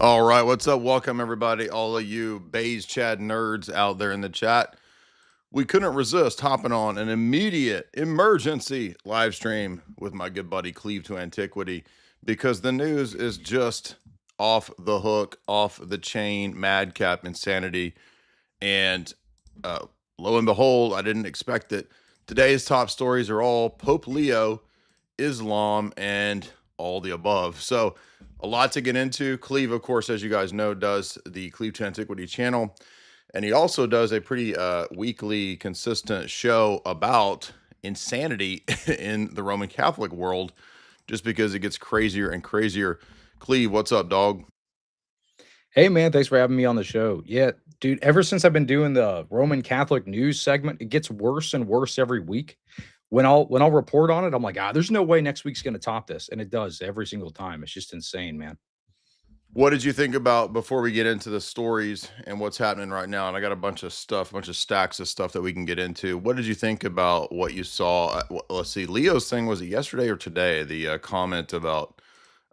All right, what's up? Welcome, everybody, all of you Bays Chad nerds out there in the chat. We couldn't resist hopping on an immediate emergency live stream with my good buddy Cleave to Antiquity because the news is just off the hook, off the chain, madcap insanity. And lo and behold, I didn't expect it. Today's top stories are all Pope Leo, Islam, and all the above. So, a lot to get into. Cleave, of course, as you guys know, does the Cleave to Antiquity channel. And he also does a pretty weekly, consistent show about insanity in the Roman Catholic world, just because it gets crazier and crazier. Cleave, what's up, dog? Hey man, thanks for having me on the show. Yeah, dude, ever since I've been doing the Roman Catholic news segment, it gets worse and worse every week. When I'll report on it, I'm like, there's no way next week's gonna top this. And it does every single time. It's just insane, man. What did you think about before we get into the stories and what's happening right now? And I got a bunch of stuff, a bunch of stacks of stuff that we can get into. What did you think about what you saw? Let's see, Leo's thing, was it yesterday or today? The comment about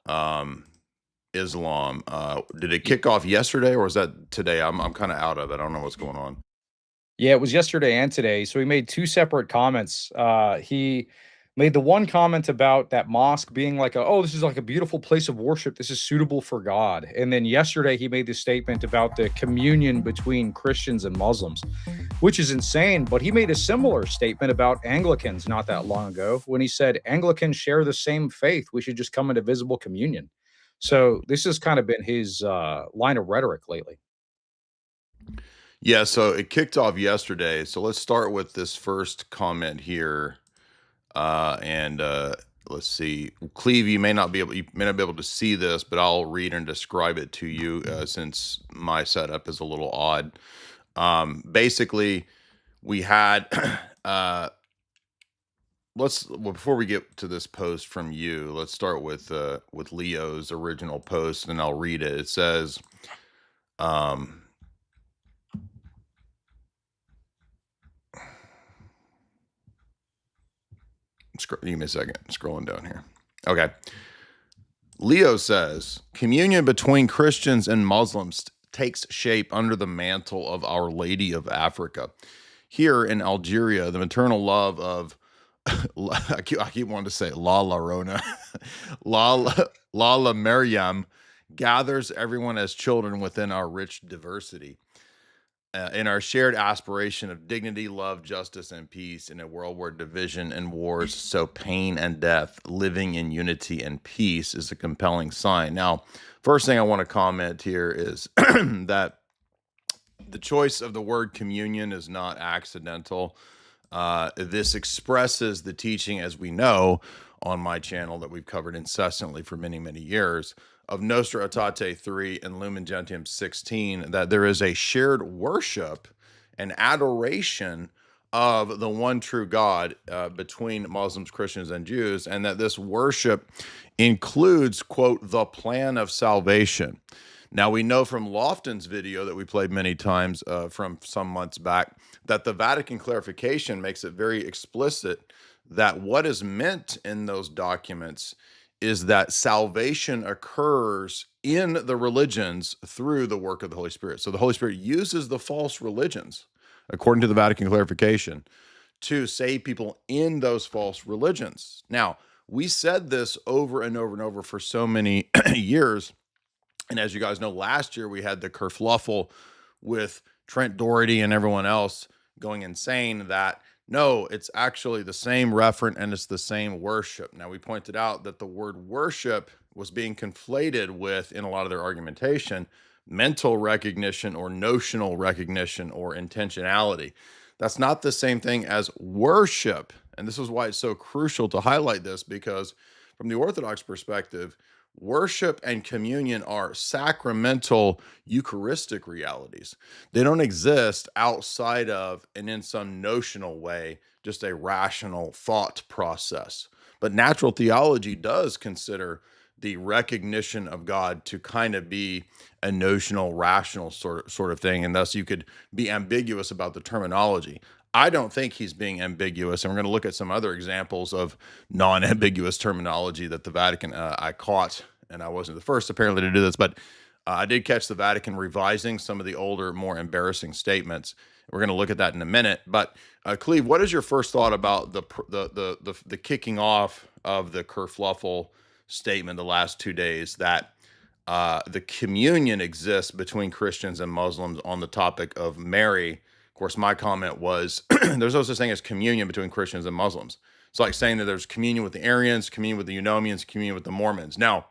um, Islam. Did it kick off yesterday or was that today? I'm kind of out of it. I don't know what's going on. Yeah, it was yesterday and today. So he made two separate comments. He made the one comment about that mosque being like, oh, this is like a beautiful place of worship. This is suitable for God. And then yesterday he made this statement about the communion between Christians and Muslims, which is insane. But he made a similar statement about Anglicans not that long ago when he said Anglicans share the same faith. We should just come into visible communion. So this has kind of been his line of rhetoric lately. Yeah, so it kicked off yesterday. So let's start with this first comment here. And let's see, Cleve, you may not be able to see this, but I'll read and describe it to you since my setup is a little odd. Basically, we had before we get to this post from you, let's start with Leo's original post, and I'll read it. It says, give me a second, scrolling down here. Okay. Leo says, communion between Christians and Muslims takes shape under the mantle of Our Lady of Africa. Here in Algeria, the maternal love of, I keep wanting to say La Llorona, La Maryam, gathers everyone as children within our rich diversity. In our shared aspiration of dignity, love, justice, and peace in a world where division and wars sow pain and death, living in unity and peace is a compelling sign. Now, first thing I want to comment here is that the choice of the word communion is not accidental. This expresses the teaching, as we know, on my channel that we've covered incessantly for many, many years, of Nostra Aetate 3 and Lumen Gentium 16, that there is a shared worship and adoration of the one true God between Muslims, Christians, and Jews, and that this worship includes, quote, the plan of salvation. Now, we know from Lofton's video that we played many times from some months back that the Vatican clarification makes it very explicit that what is meant in those documents is that salvation occurs in the religions through the work of the Holy Spirit. So the Holy Spirit uses the false religions, according to the Vatican clarification, to save people in those false religions. Now, we said this over and over and over for so many years. And as you guys know, last year we had the kerfluffle with Trent Doherty and everyone else going insane that no, it's actually the same referent and it's the same worship. Now, we pointed out that the word worship was being conflated with, in a lot of their argumentation, mental recognition or notional recognition or intentionality. That's not the same thing as worship. And this is why it's so crucial to highlight this, because from the Orthodox perspective, worship and communion are sacramental Eucharistic realities. They don't exist outside of and in some notional way, just a rational thought process. But natural theology does consider the recognition of God to kind of be a notional, rational sort of thing. And thus you could be ambiguous about the terminology. I don't think he's being ambiguous. And we're going to look at some other examples of non-ambiguous terminology that the Vatican, I caught, and I wasn't the first apparently to do this, but I did catch the Vatican revising some of the older, more embarrassing statements. We're going to look at that in a minute. But Cleve, what is your first thought about the kicking off of the kerfluffle statement the last 2 days that the communion exists between Christians and Muslims on the topic of Mary? Of course, my comment was there's no such thing as communion between Christians and Muslims. It's like saying that there's communion with the Arians, communion with the Eunomians, communion with the Mormons. Now,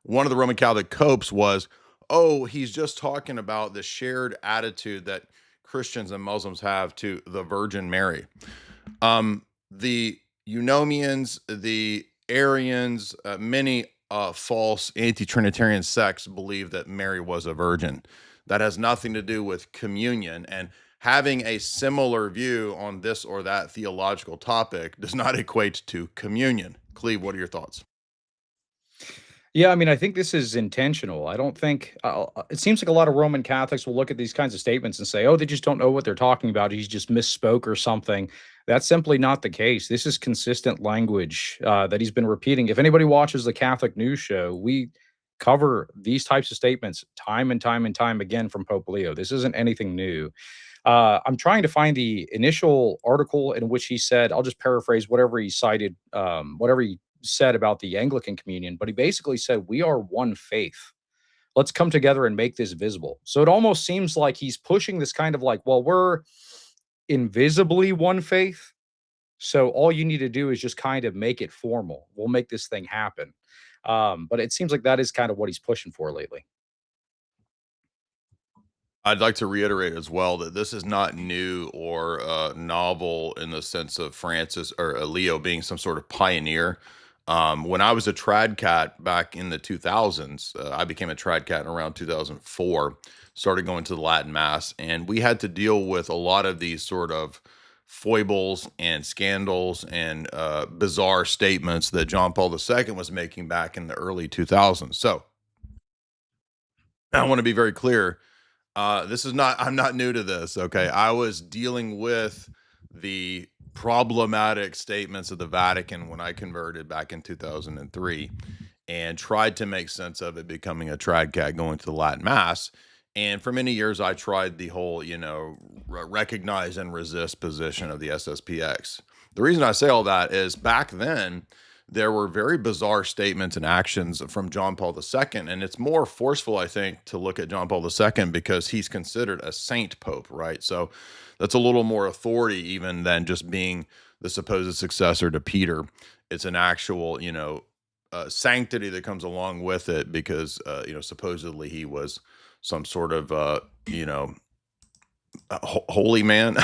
one of the Roman Catholic copes was, oh, he's just talking about the shared attitude that Christians and Muslims have to the Virgin Mary. The Eunomians, the Arians, many false anti-Trinitarian sects believe that Mary was a virgin. That has nothing to do with communion, and having a similar view on this or that theological topic does not equate to communion. Cleve, what are your thoughts? Yeah, I mean, I think this is intentional. I don't think it seems like a lot of Roman Catholics will look at these kinds of statements and say, "Oh, they just don't know what they're talking about. He's just misspoke or something." That's simply not the case. This is consistent language that he's been repeating. If anybody watches the Catholic news show, we cover these types of statements time and time and time again from Pope Leo. This isn't anything new. I'm trying to find the initial article in which he said, I'll just paraphrase whatever he cited, whatever he said about the Anglican communion, but he basically said, we are one faith. Let's come together and make this visible. So it almost seems like he's pushing this kind of like, well, we're invisibly one faith. So all you need to do is just kind of make it formal. We'll make this thing happen. But it seems like that is kind of what he's pushing for lately. I'd like to reiterate as well that this is not new or novel in the sense of Francis or Leo being some sort of pioneer. When I was a trad cat back in the 2000s, I became a trad cat in around 2004, started going to the Latin Mass, and we had to deal with a lot of these sort of foibles and scandals and bizarre statements that John Paul II was making back in the early 2000s. So I want to be very clear. This is not, I'm not new to this. Okay. I was dealing with the problematic statements of the Vatican when I converted back in 2003 and tried to make sense of it becoming a trad cat going to the Latin Mass. And for many years, I tried the whole, recognize and resist position of the SSPX. The reason I say all that is back then, there were very bizarre statements and actions from John Paul II. And it's more forceful, I think, to look at John Paul II because he's considered a saint pope, right? So that's a little more authority even than just being the supposed successor to Peter. It's an actual, sanctity that comes along with it because, supposedly he was some sort of, holy man.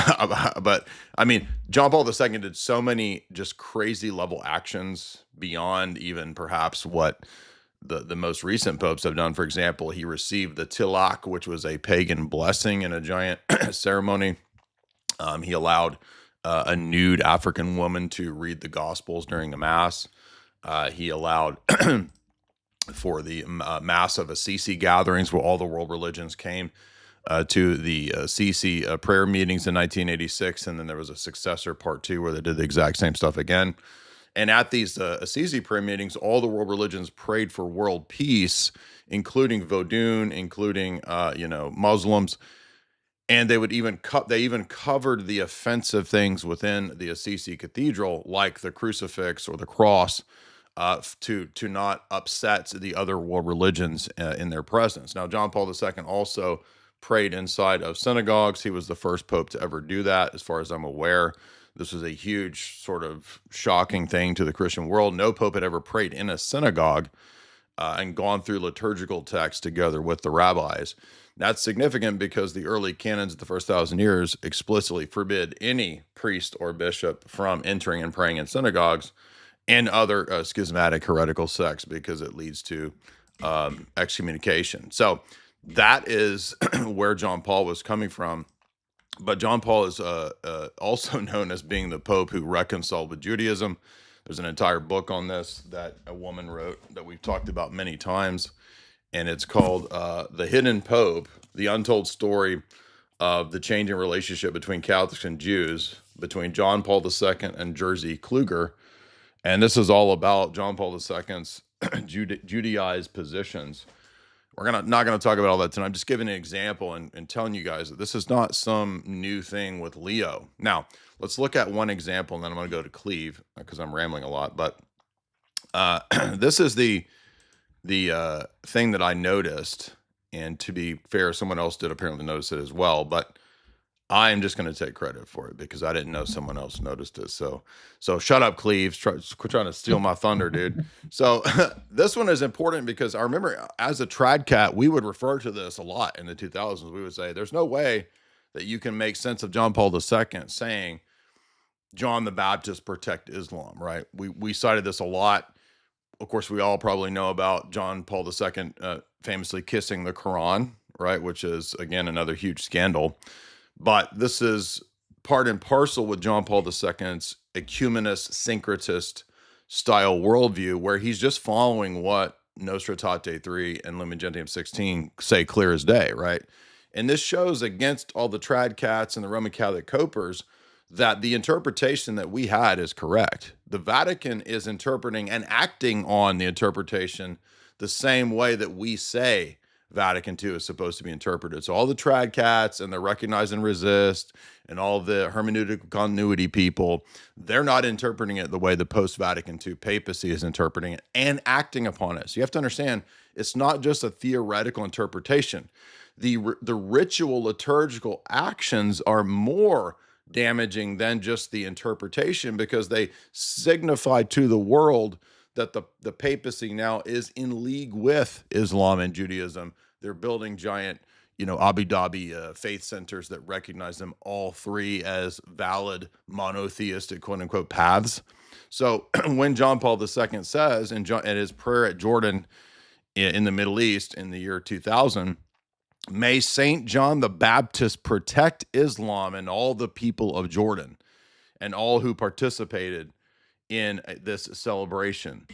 But I mean, John Paul II did so many just crazy level actions beyond even perhaps what the most recent popes have done. For example, he received the tilak, which was a pagan blessing in a giant ceremony. He allowed a nude African woman to read the Gospels during the Mass. He allowed for the Mass of Assisi gatherings where all the world religions came to the Assisi prayer meetings in 1986, and then there was a successor part two where they did the exact same stuff again. And at these Assisi prayer meetings, all the world religions prayed for world peace, including Vodun, including Muslims, and they would even covered the offensive things within the Assisi Cathedral, like the crucifix or the cross, to not upset the other world religions in their presence. Now, John Paul II also prayed inside of synagogues. He was the first pope to ever do that, as far as I'm aware. This was a huge sort of shocking thing to the Christian world. No pope had ever prayed in a synagogue and gone through liturgical texts together with the rabbis. That's significant because the early canons of the first 1,000 years explicitly forbid any priest or bishop from entering and praying in synagogues and other schismatic heretical sects because it leads to excommunication. So that is where John Paul was coming from. But John Paul is also known as being the Pope who reconciled with Judaism. There's an entire book on this that a woman wrote that we've talked about many times. And it's called The Hidden Pope, The Untold Story of the Changing Relationship Between Catholics and Jews, between John Paul II and Jerzy Kluger. And this is all about John Paul II's Judaized positions, We're not gonna talk about all that tonight. I'm just giving an example and telling you guys that this is not some new thing with Leo. Now, let's look at one example, and then I'm gonna go to Cleave because I'm rambling a lot. But this is the thing that I noticed, and to be fair, someone else did apparently notice it as well. But I am just going to take credit for it because I didn't know someone else noticed it. So shut up, Cleave. Quit trying to steal my thunder, dude. So this one is important because I remember as a trad cat, we would refer to this a lot in the 2000s. We would say, there's no way that you can make sense of John Paul II saying John the Baptist protect Islam, right? We cited this a lot. Of course, we all probably know about John Paul II famously kissing the Quran, right? Which is, again, another huge scandal. But this is part and parcel with John Paul II's ecumenist, syncretist style worldview, where he's just following what Nostra Aetate 3 and Lumen Gentium 16 say clear as day, right? And this shows against all the trad cats and the Roman Catholic copers that the interpretation that we had is correct. The Vatican is interpreting and acting on the interpretation the same way that we say Vatican II is supposed to be interpreted. So all the trad cats and the recognize and resist and all the hermeneutical continuity people, they're not interpreting it the way the post-Vatican II papacy is interpreting it and acting upon it. So you have to understand, it's not just a theoretical interpretation. The ritual liturgical actions are more damaging than just the interpretation, because they signify to the world that the papacy now is in league with Islam and Judaism. They're building giant, Abu Dhabi faith centers that recognize them all three as valid monotheistic, quote unquote, paths. So when John Paul II says in his prayer at Jordan in the Middle East in the year 2000, may Saint John the Baptist protect Islam and all the people of Jordan and all who participated in this celebration,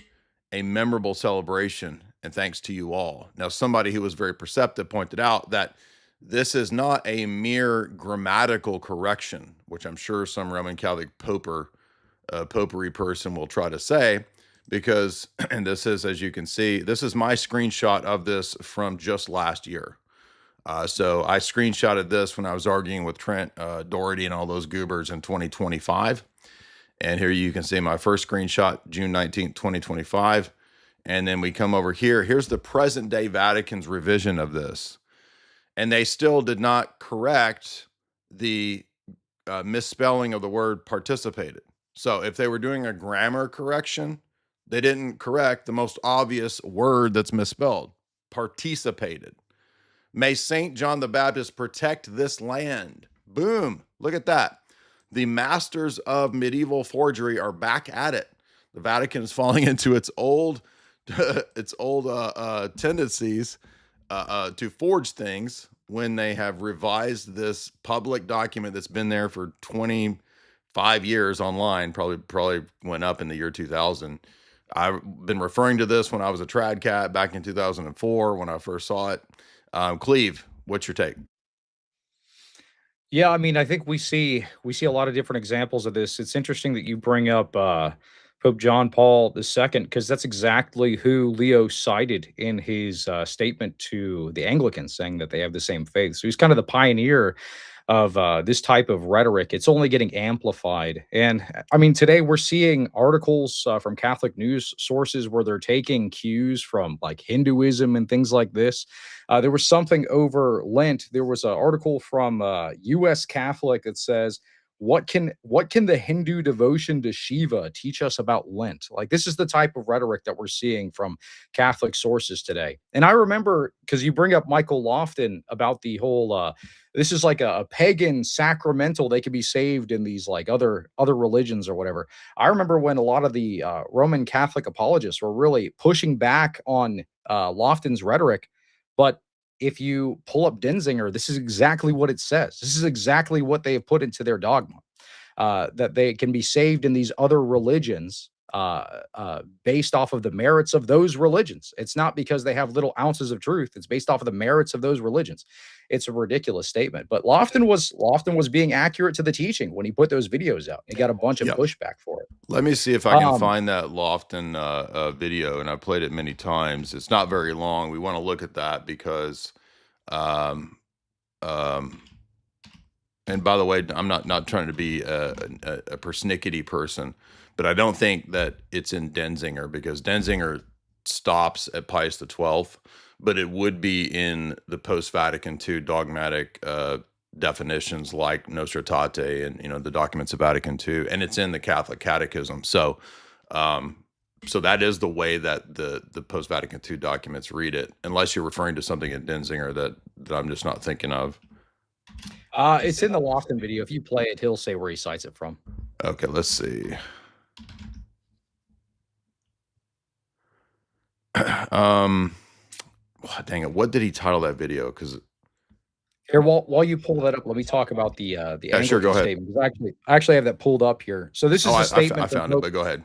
a memorable celebration, and thanks to you all. Now, somebody who was very perceptive pointed out that this is not a mere grammatical correction, which I'm sure some Roman Catholic popery person will try to say, because, and this is, as you can see, this is my screenshot of this from just last year. So I screenshotted this when I was arguing with Trent Doherty and all those goobers in 2025. And here you can see my first screenshot, June 19th, 2025. And then we come over here. Here's the present day Vatican's revision of this. And they still did not correct the misspelling of the word participated. So if they were doing a grammar correction, they didn't correct the most obvious word that's misspelled, participated. May Saint John the Baptist protect this land. Boom. Look at that. The masters of medieval forgery are back at it. The Vatican is falling into its old tendencies to forge things when they have revised this public document that's been there for 25 years online, probably went up in the year 2000. I've been referring to this when I was a trad cat back in 2004 when I first saw it. Cleave, what's your take? Yeah, I mean, I think we see a lot of different examples of this. It's interesting that you bring up Pope John Paul II, because that's exactly who Leo cited in his statement to the Anglicans, saying that they have the same faith. So he's kind of the pioneer of this type of rhetoric. It's only getting amplified. And I mean, today we're seeing articles from Catholic news sources where they're taking cues from like Hinduism and things like this. There was something over Lent. There was an article from U.S. Catholic that says, what can the Hindu devotion to Shiva teach us about Lent? Like, this is the type of rhetoric that we're seeing from Catholic sources today. And I remember, because you bring up Michael Lofton about the whole this is like a pagan sacramental, they could be saved in these like other religions or whatever. I remember when a lot of the Roman Catholic apologists were really pushing back on Lofton's rhetoric. But if you pull up Denzinger, this is exactly what it says. This is exactly what they have put into their dogma, that they can be saved in these other religions. based off of the merits of those religions. It's not because they have little ounces of truth. It's based off of the merits of those religions. It's a ridiculous statement. But Lofton was being accurate to the teaching when he put those videos out. He got a bunch of Yeah. pushback for it. Let me see if I can find that Lofton video, and I played it many times. It's not very long. We want to look at that because, and by the way, I'm not trying to be a persnickety person, but I don't think that it's in Denzinger, because Denzinger stops at Pius XII, but it would be in the post-Vatican II dogmatic definitions like Nostra Aetate and the documents of Vatican II, and it's in the Catholic Catechism. So so that is the way that the post-Vatican II documents read it, unless you're referring to something in Denzinger that I'm just not thinking of. It's in the Lofton video. If you play it, he'll say where he cites it from. Okay, let's see. Dang it, what did he title that video? Because Here, while you pull that up, let me talk about the Anglican sure, go ahead. statement. Because I actually have that pulled up here. So this is the statement. I found it, but go ahead.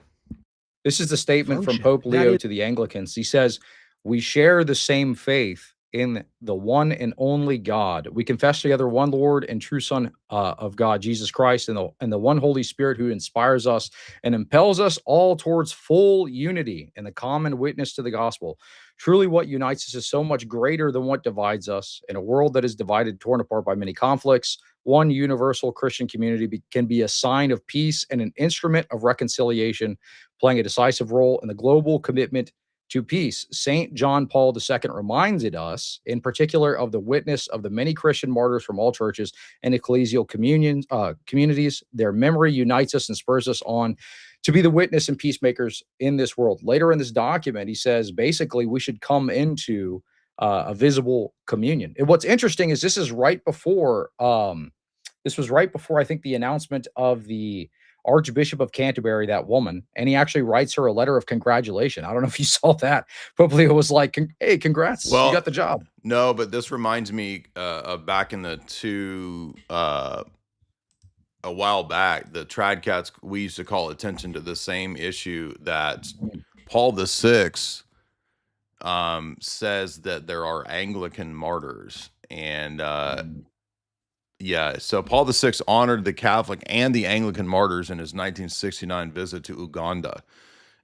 This is the statement from Pope Leo to the Anglicans. He says, "We share the same faith in the one and only God. We confess together one Lord and true Son of God, Jesus Christ, and the one Holy Spirit who inspires us and impels us all towards full unity in the common witness to the gospel. Truly, what unites us is so much greater than what divides us. In a world that is divided, torn apart by many conflicts, one universal Christian community can be a sign of peace and an instrument of reconciliation, playing a decisive role in the global commitment to peace." St. John Paul II reminded us, in particular, of the witness of the many Christian martyrs from all churches and ecclesial communities. Their memory unites us and spurs us on to be the witness and peacemakers in this world. Later in this document, he says, basically, we should come into a visible communion. And what's interesting is this was right before, I think, the announcement of the Archbishop of Canterbury, that woman, and he actually writes her a letter of congratulation. I don't know if you saw that. Probably it was like, "Hey, congrats, you got the job." No, but this reminds me of back in the a while back, the Tradcats, we used to call attention to the same issue that Paul VI says that there are Anglican martyrs. And yeah, so Paul VI honored the Catholic and the Anglican martyrs in his 1969 visit to Uganda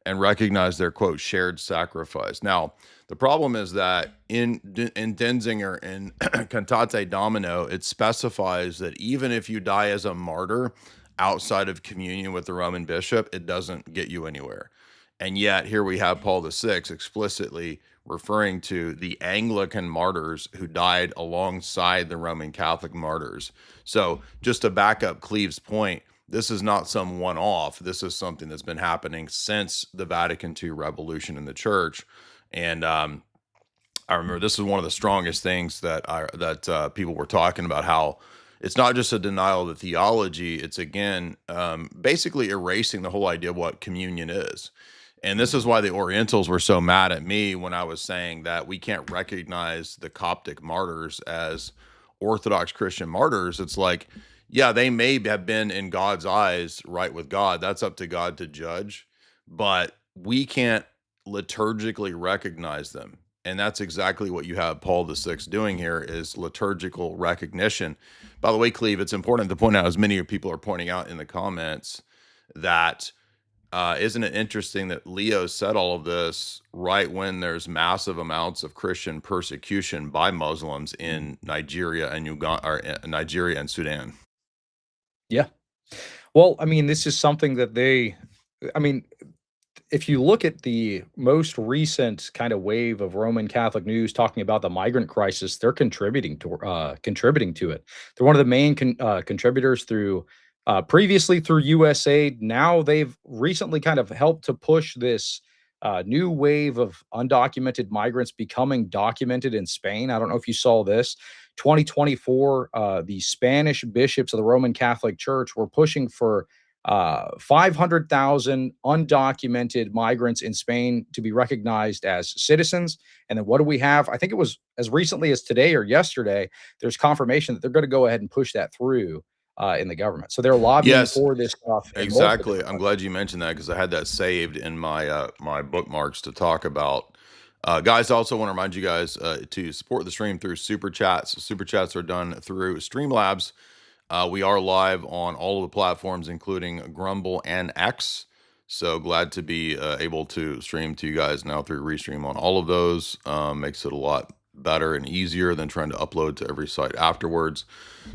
and recognized their, quote, shared sacrifice. Now, the problem is that in Denzinger and Cantate Domino, it specifies that even if you die as a martyr outside of communion with the Roman bishop, it doesn't get you anywhere. And yet here we have Paul VI explicitly referring to the Anglican martyrs who died alongside the Roman Catholic martyrs. So just to back up Cleave's point, this is not some one-off. This is something that's been happening since the Vatican II revolution in the church. And I remember this is one of the strongest things that people were talking about, how it's not just a denial of the theology. It's, again, basically erasing the whole idea of what communion is. And this is why the Orientals were so mad at me when I was saying that we can't recognize the Coptic martyrs as Orthodox Christian martyrs. It's like, yeah, they may have been in God's eyes right with God. That's up to God to judge. But we can't liturgically recognize them. And that's exactly what you have Paul VI doing here, is liturgical recognition. By the way, Cleave, it's important to point out, as many people are pointing out in the comments, that isn't it interesting that Leo said all of this right when there's massive amounts of Christian persecution by Muslims in Nigeria and Uganda, or Nigeria and Sudan? Yeah. Well, I mean, this is something that if you look at the most recent kind of wave of Roman Catholic news talking about the migrant crisis, they're contributing to it. They're one of the main contributors through previously through USAID. Now they've recently kind of helped to push this new wave of undocumented migrants becoming documented in Spain. I don't know if you saw this. 2024, the Spanish bishops of the Roman Catholic Church were pushing for 500,000 undocumented migrants in Spain to be recognized as citizens. And then what do we have? I think it was as recently as today or yesterday, there's confirmation that they're going to go ahead and push that through in the government. So they're lobbying Yes, for this stuff in multiple exactly. different I'm countries. glad you mentioned that because I had that saved in my my bookmarks to talk about. Guys, I also want to remind you guys to support the stream through super chats. Super chats are done through Streamlabs. We are live on all of the platforms, including Grumble and X. So glad to be able to stream to you guys now through Restream on all of those. Makes it a lot better and easier than trying to upload to every site afterwards.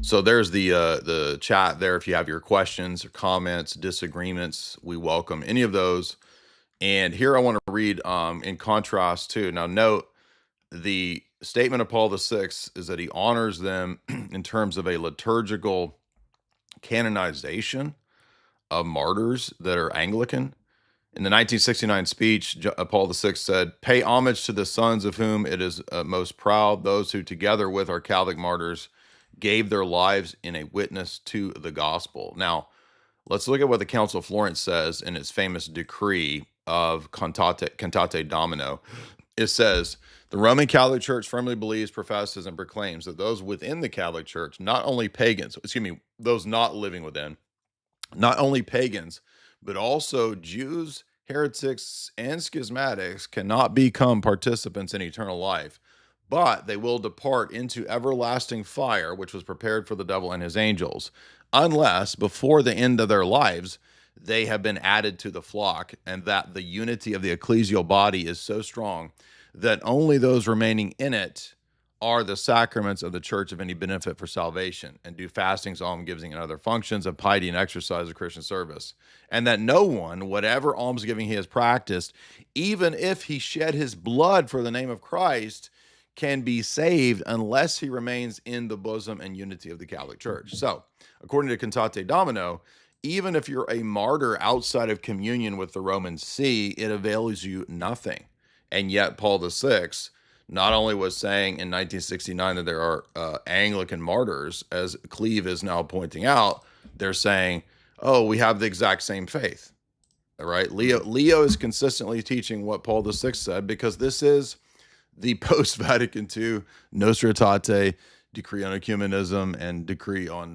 So there's the chat there. If you have your questions or comments, disagreements, we welcome any of those. And here I want to read in contrast too. Now note the statement of Paul VI is that he honors them in terms of a liturgical canonization of martyrs that are Anglican. In the 1969 speech, Paul VI said, "Pay homage to the sons of whom it is most proud, those who together with our Catholic martyrs gave their lives in a witness to the gospel." Now, let's look at what the Council of Florence says in its famous decree of Cantate Domino. It says, "The Roman Catholic Church firmly believes, professes, and proclaims that those within the Catholic Church, not only pagans, excuse me, those not living within, not only pagans, but also Jews, heretics, and schismatics cannot become participants in eternal life, but they will depart into everlasting fire, which was prepared for the devil and his angels, unless before the end of their lives they have been added to the flock, and that the unity of the ecclesial body is so strong that only those remaining in it are the sacraments of the church of any benefit for salvation, and do fastings, almsgiving, and other functions of piety and exercise of Christian service. And that no one, whatever almsgiving he has practiced, even if he shed his blood for the name of Christ, can be saved unless he remains in the bosom and unity of the Catholic Church." So, according to Cantate Domino, even if you're a martyr outside of communion with the Roman See, it avails you nothing. And yet Paul VI not only was saying in 1969 that there are Anglican martyrs, as Cleave is now pointing out, they're saying, oh, we have the exact same faith. All right. Leo is consistently teaching what Paul VI said, because this is the post-Vatican II Nostra Aetate decree on ecumenism and decree on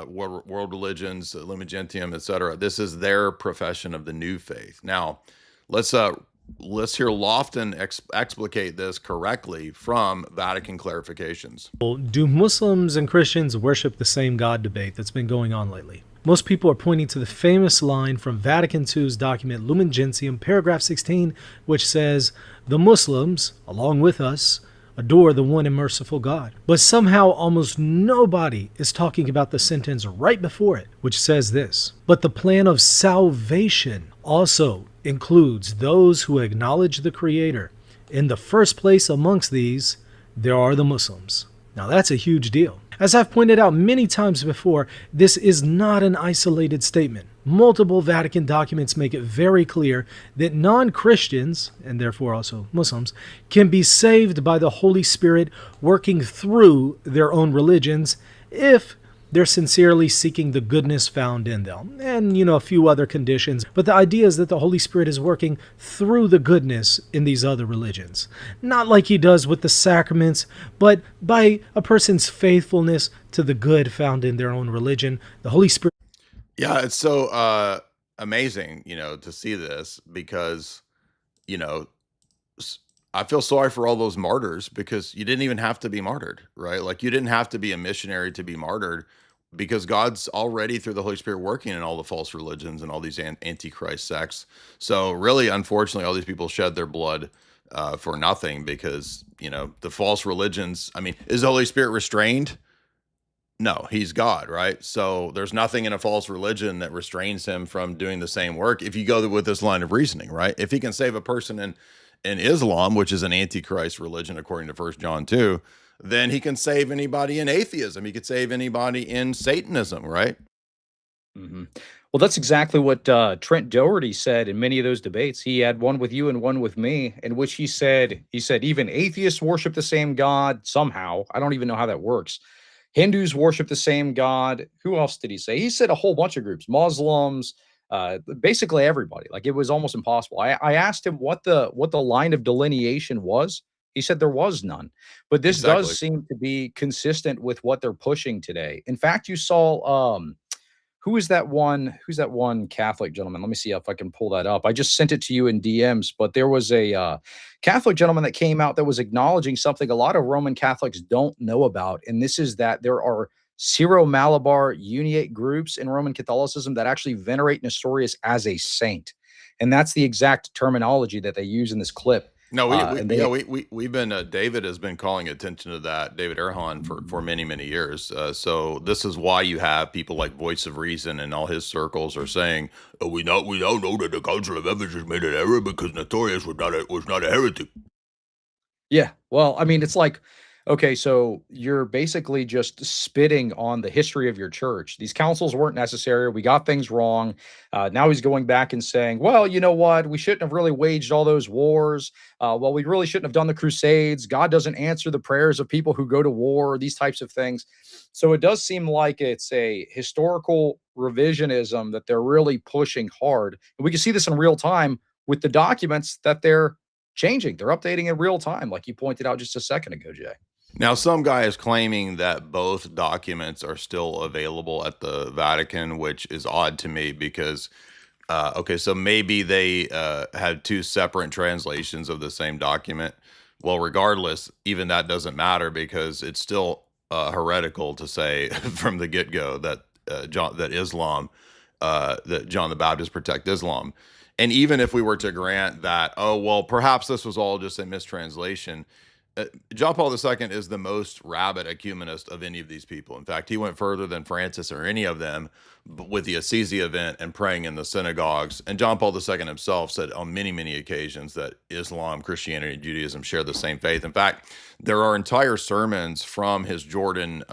world religions, Lumen Gentium, etc. This is their profession of the new faith. Now, let's hear Lofton explicate this correctly from Vatican clarifications. Do Muslims and Christians worship the same God debate that's been going on lately? Most people are pointing to the famous line from Vatican II's document Lumen Gentium, paragraph 16, which says, "The Muslims, along with us, adore the one and merciful God." But somehow almost nobody is talking about the sentence right before it, which says this: "But the plan of salvation also includes those who acknowledge the Creator. In the first place amongst these, there are the Muslims." Now that's a huge deal. As I've pointed out many times before, this is not an isolated statement. Multiple Vatican documents make it very clear that non-Christians, and therefore also Muslims, can be saved by the Holy Spirit working through their own religions if they're sincerely seeking the goodness found in them, and a few other conditions. But the idea is that the Holy Spirit is working through the goodness in these other religions, not like he does with the sacraments, but by a person's faithfulness to the good found in their own religion. The Holy Spirit. Yeah, it's so amazing, to see this, because, I feel sorry for all those martyrs, because you didn't even have to be martyred, right? Like, you didn't have to be a missionary to be martyred, because God's already through the Holy Spirit working in all the false religions and all these antichrist sects. So really, unfortunately, all these people shed their blood for nothing, because, the false religions, I mean, is the Holy Spirit restrained? No, he's God, right? So there's nothing in a false religion that restrains him from doing the same work, if you go with this line of reasoning, right? If he can save a person in Islam, which is an antichrist religion according to 1 John 2, then he can save anybody in atheism. He could save anybody in Satanism, right? Mm-hmm. Well, that's exactly what Trent Doherty said in many of those debates. He had one with you and one with me, in which he said even atheists worship the same God somehow. I don't even know how that works. Hindus worship the same God. Who else did he say? He said a whole bunch of groups, Muslims, basically everybody. Like, it was almost impossible. I asked him what the line of delineation was. He said there was none. But this Exactly. does seem to be consistent with what they're pushing today. In fact, you saw who's that one Catholic gentleman? Let me see if I can pull that up. I just sent it to you in DMs, but there was a Catholic gentleman that came out that was acknowledging something a lot of Roman Catholics don't know about, and this is that there are Syro-Malabar Uniate groups in Roman Catholicism that actually venerate Nestorius as a saint, and that's the exact terminology that they use in this clip. No, And they, we've been David has been calling attention to that, David Erhan, for many years. So this is why you have people like Voice of Reason and all his circles are saying, "Oh, we don't know that the Council of Ephesus made an error because Nestorius was not a heretic." yeah, well, I mean, it's like, okay, so you're basically just spitting on the history of your church. These councils weren't necessary. We got things wrong. Now he's going back and saying, well, you know what? We shouldn't have really waged all those wars. Well, we really shouldn't have done the Crusades. God doesn't answer the prayers of people who go to war, these types of things. So it does seem like it's a historical revisionism that they're really pushing hard. And we can see this in real time with the documents that they're changing. They're updating in real time, like you pointed out just a second ago, Jay. Now, some guy is claiming that both documents are still available at the Vatican, which is odd to me because, okay, so maybe they had two separate translations of the same document. Well, regardless, even that doesn't matter because it's still heretical to say from the get-go that Islam, that John the Baptist protect Islam. And even if we were to grant that, oh, well, perhaps this was all just a mistranslation, John Paul II is the most rabid ecumenist of any of these people. In fact, he went further than Francis or any of them with the Assisi event and praying in the synagogues. And John Paul II himself said on many occasions that Islam, Christianity, and Judaism share the same faith. In fact, there are entire sermons from his Jordan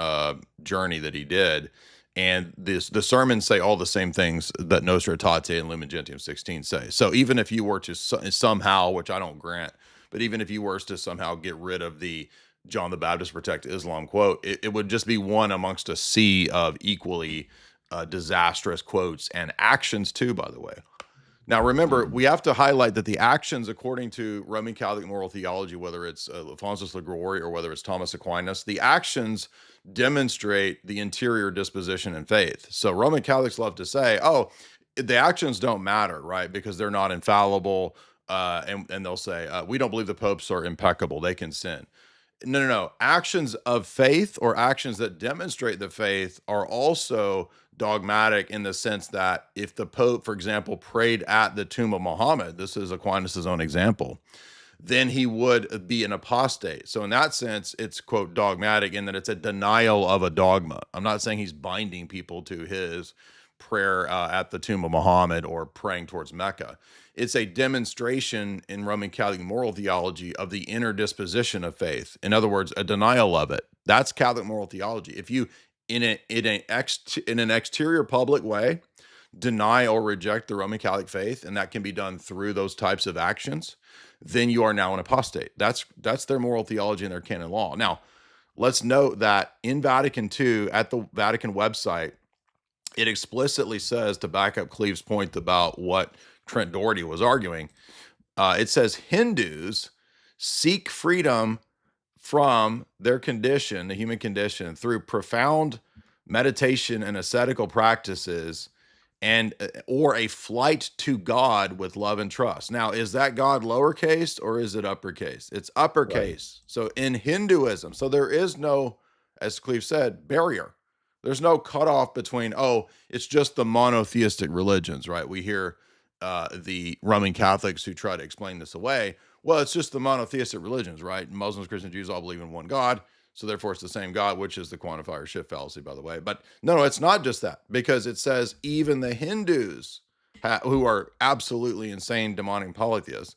journey that he did. And the sermons say all the same things that Nostra Aetate and Lumen Gentium 16 say. So even if you were to somehow, which I don't grant, but even if you were to somehow get rid of the John the Baptist protect Islam quote, it would just be one amongst a sea of equally disastrous quotes and actions too, by the way. Now, remember, we have to highlight that the actions, according to Roman Catholic moral theology, whether it's Alphonsus Liguori or whether it's Thomas Aquinas, the actions demonstrate the interior disposition and faith. So Roman Catholics love to say, oh, the actions don't matter, right? Because they're not infallible. And they'll say, we don't believe the popes are impeccable. They can sin. No. Actions of faith or actions that demonstrate the faith are also dogmatic in the sense that if the Pope, for example, prayed at the tomb of Muhammad, this is Aquinas' own example, then he would be an apostate. So in that sense, it's, quote, dogmatic in that it's a denial of a dogma. I'm not saying he's binding people to his prayer at the tomb of Muhammad or praying towards Mecca. It's a demonstration in Roman Catholic moral theology of the inner disposition of faith. In other words, a denial of it. That's Catholic moral theology. If you, in an exterior public way, deny or reject the Roman Catholic faith, and that can be done through those types of actions, then you are now an apostate. That's their moral theology and their canon law. Now, let's note that in Vatican II, at the Vatican website, it explicitly says, to back up Cleave's point about what Trent Doherty was arguing, it says Hindus seek freedom from their condition, the human condition, through profound meditation and ascetical practices and or a flight to God with love and trust. Now, is that God lowercase or is it uppercase? It's uppercase. Right. So in Hinduism, so there is no, as Cleave said, barrier. There's no cutoff between, oh, it's just the monotheistic religions, right? We hear the Roman Catholics who try to explain this away. Well, it's just the monotheistic religions, right? Muslims, Christians, Jews all believe in one God. So therefore, it's the same God, which is the quantifier shift fallacy, by the way. But no, it's not just that, because it says even the Hindus, who are absolutely insane demonic polytheists,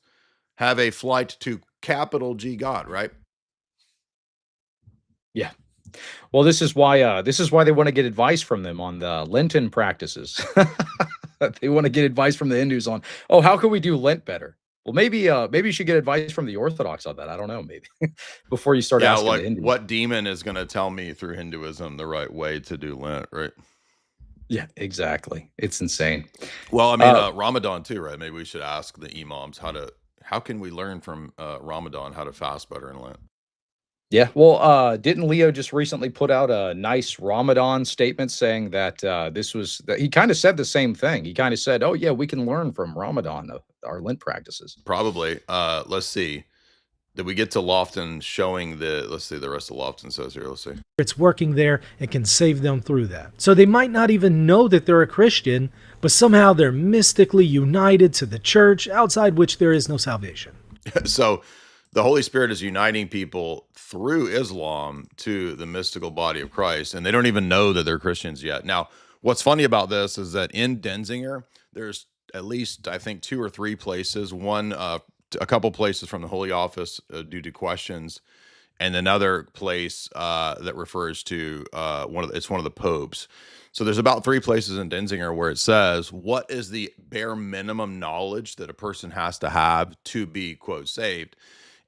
have a flight to capital G God, right? Yeah. Well, this is why they want to get advice from them on the Lenten practices. They want to get advice from the Hindus on, oh, how can we do Lent better? Well, maybe you should get advice from the Orthodox on that. I don't know, maybe before you start asking the Hindus. What demon is going to tell me through Hinduism the right way to do Lent, right? Yeah, exactly. It's insane. Well, I mean, Ramadan too, right? Maybe we should ask the imams how How can we learn from Ramadan how to fast better in Lent? Yeah, well, didn't Leo just recently put out a nice Ramadan statement saying that this was that he kind of said the same thing. He kind of said, "Oh yeah, we can learn from Ramadan, our Lent practices." Probably. Let's see. Did we get to Lofton showing the? Let's see. The rest of Lofton says here. Let's see. It's working there and can save them through that. So they might not even know that they're a Christian, but somehow they're mystically united to the church, outside which there is no salvation. So the Holy Spirit is uniting people through Islam to the mystical body of Christ, and they don't even know that they're Christians yet. Now, what's funny about this is that in Denzinger, there's at least, I think, 2 or 3 places, one, a couple places from the Holy Office due to questions, and another place that refers to it's one of the popes. So there's about 3 places in Denzinger where it says, what is the bare minimum knowledge that a person has to have to be, quote, saved?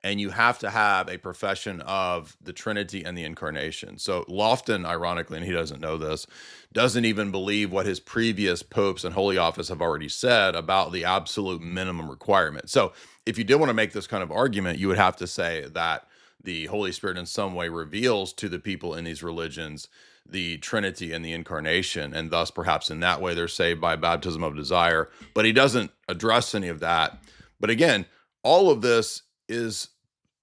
And you have to have a profession of the Trinity and the Incarnation. So Lofton, ironically, and he doesn't know this, doesn't even believe what his previous popes and Holy Office have already said about the absolute minimum requirement. So if you did want to make this kind of argument, you would have to say that the Holy Spirit in some way reveals to the people in these religions the Trinity and the Incarnation, and thus perhaps in that way they're saved by baptism of desire. But he doesn't address any of that. But again, all of this is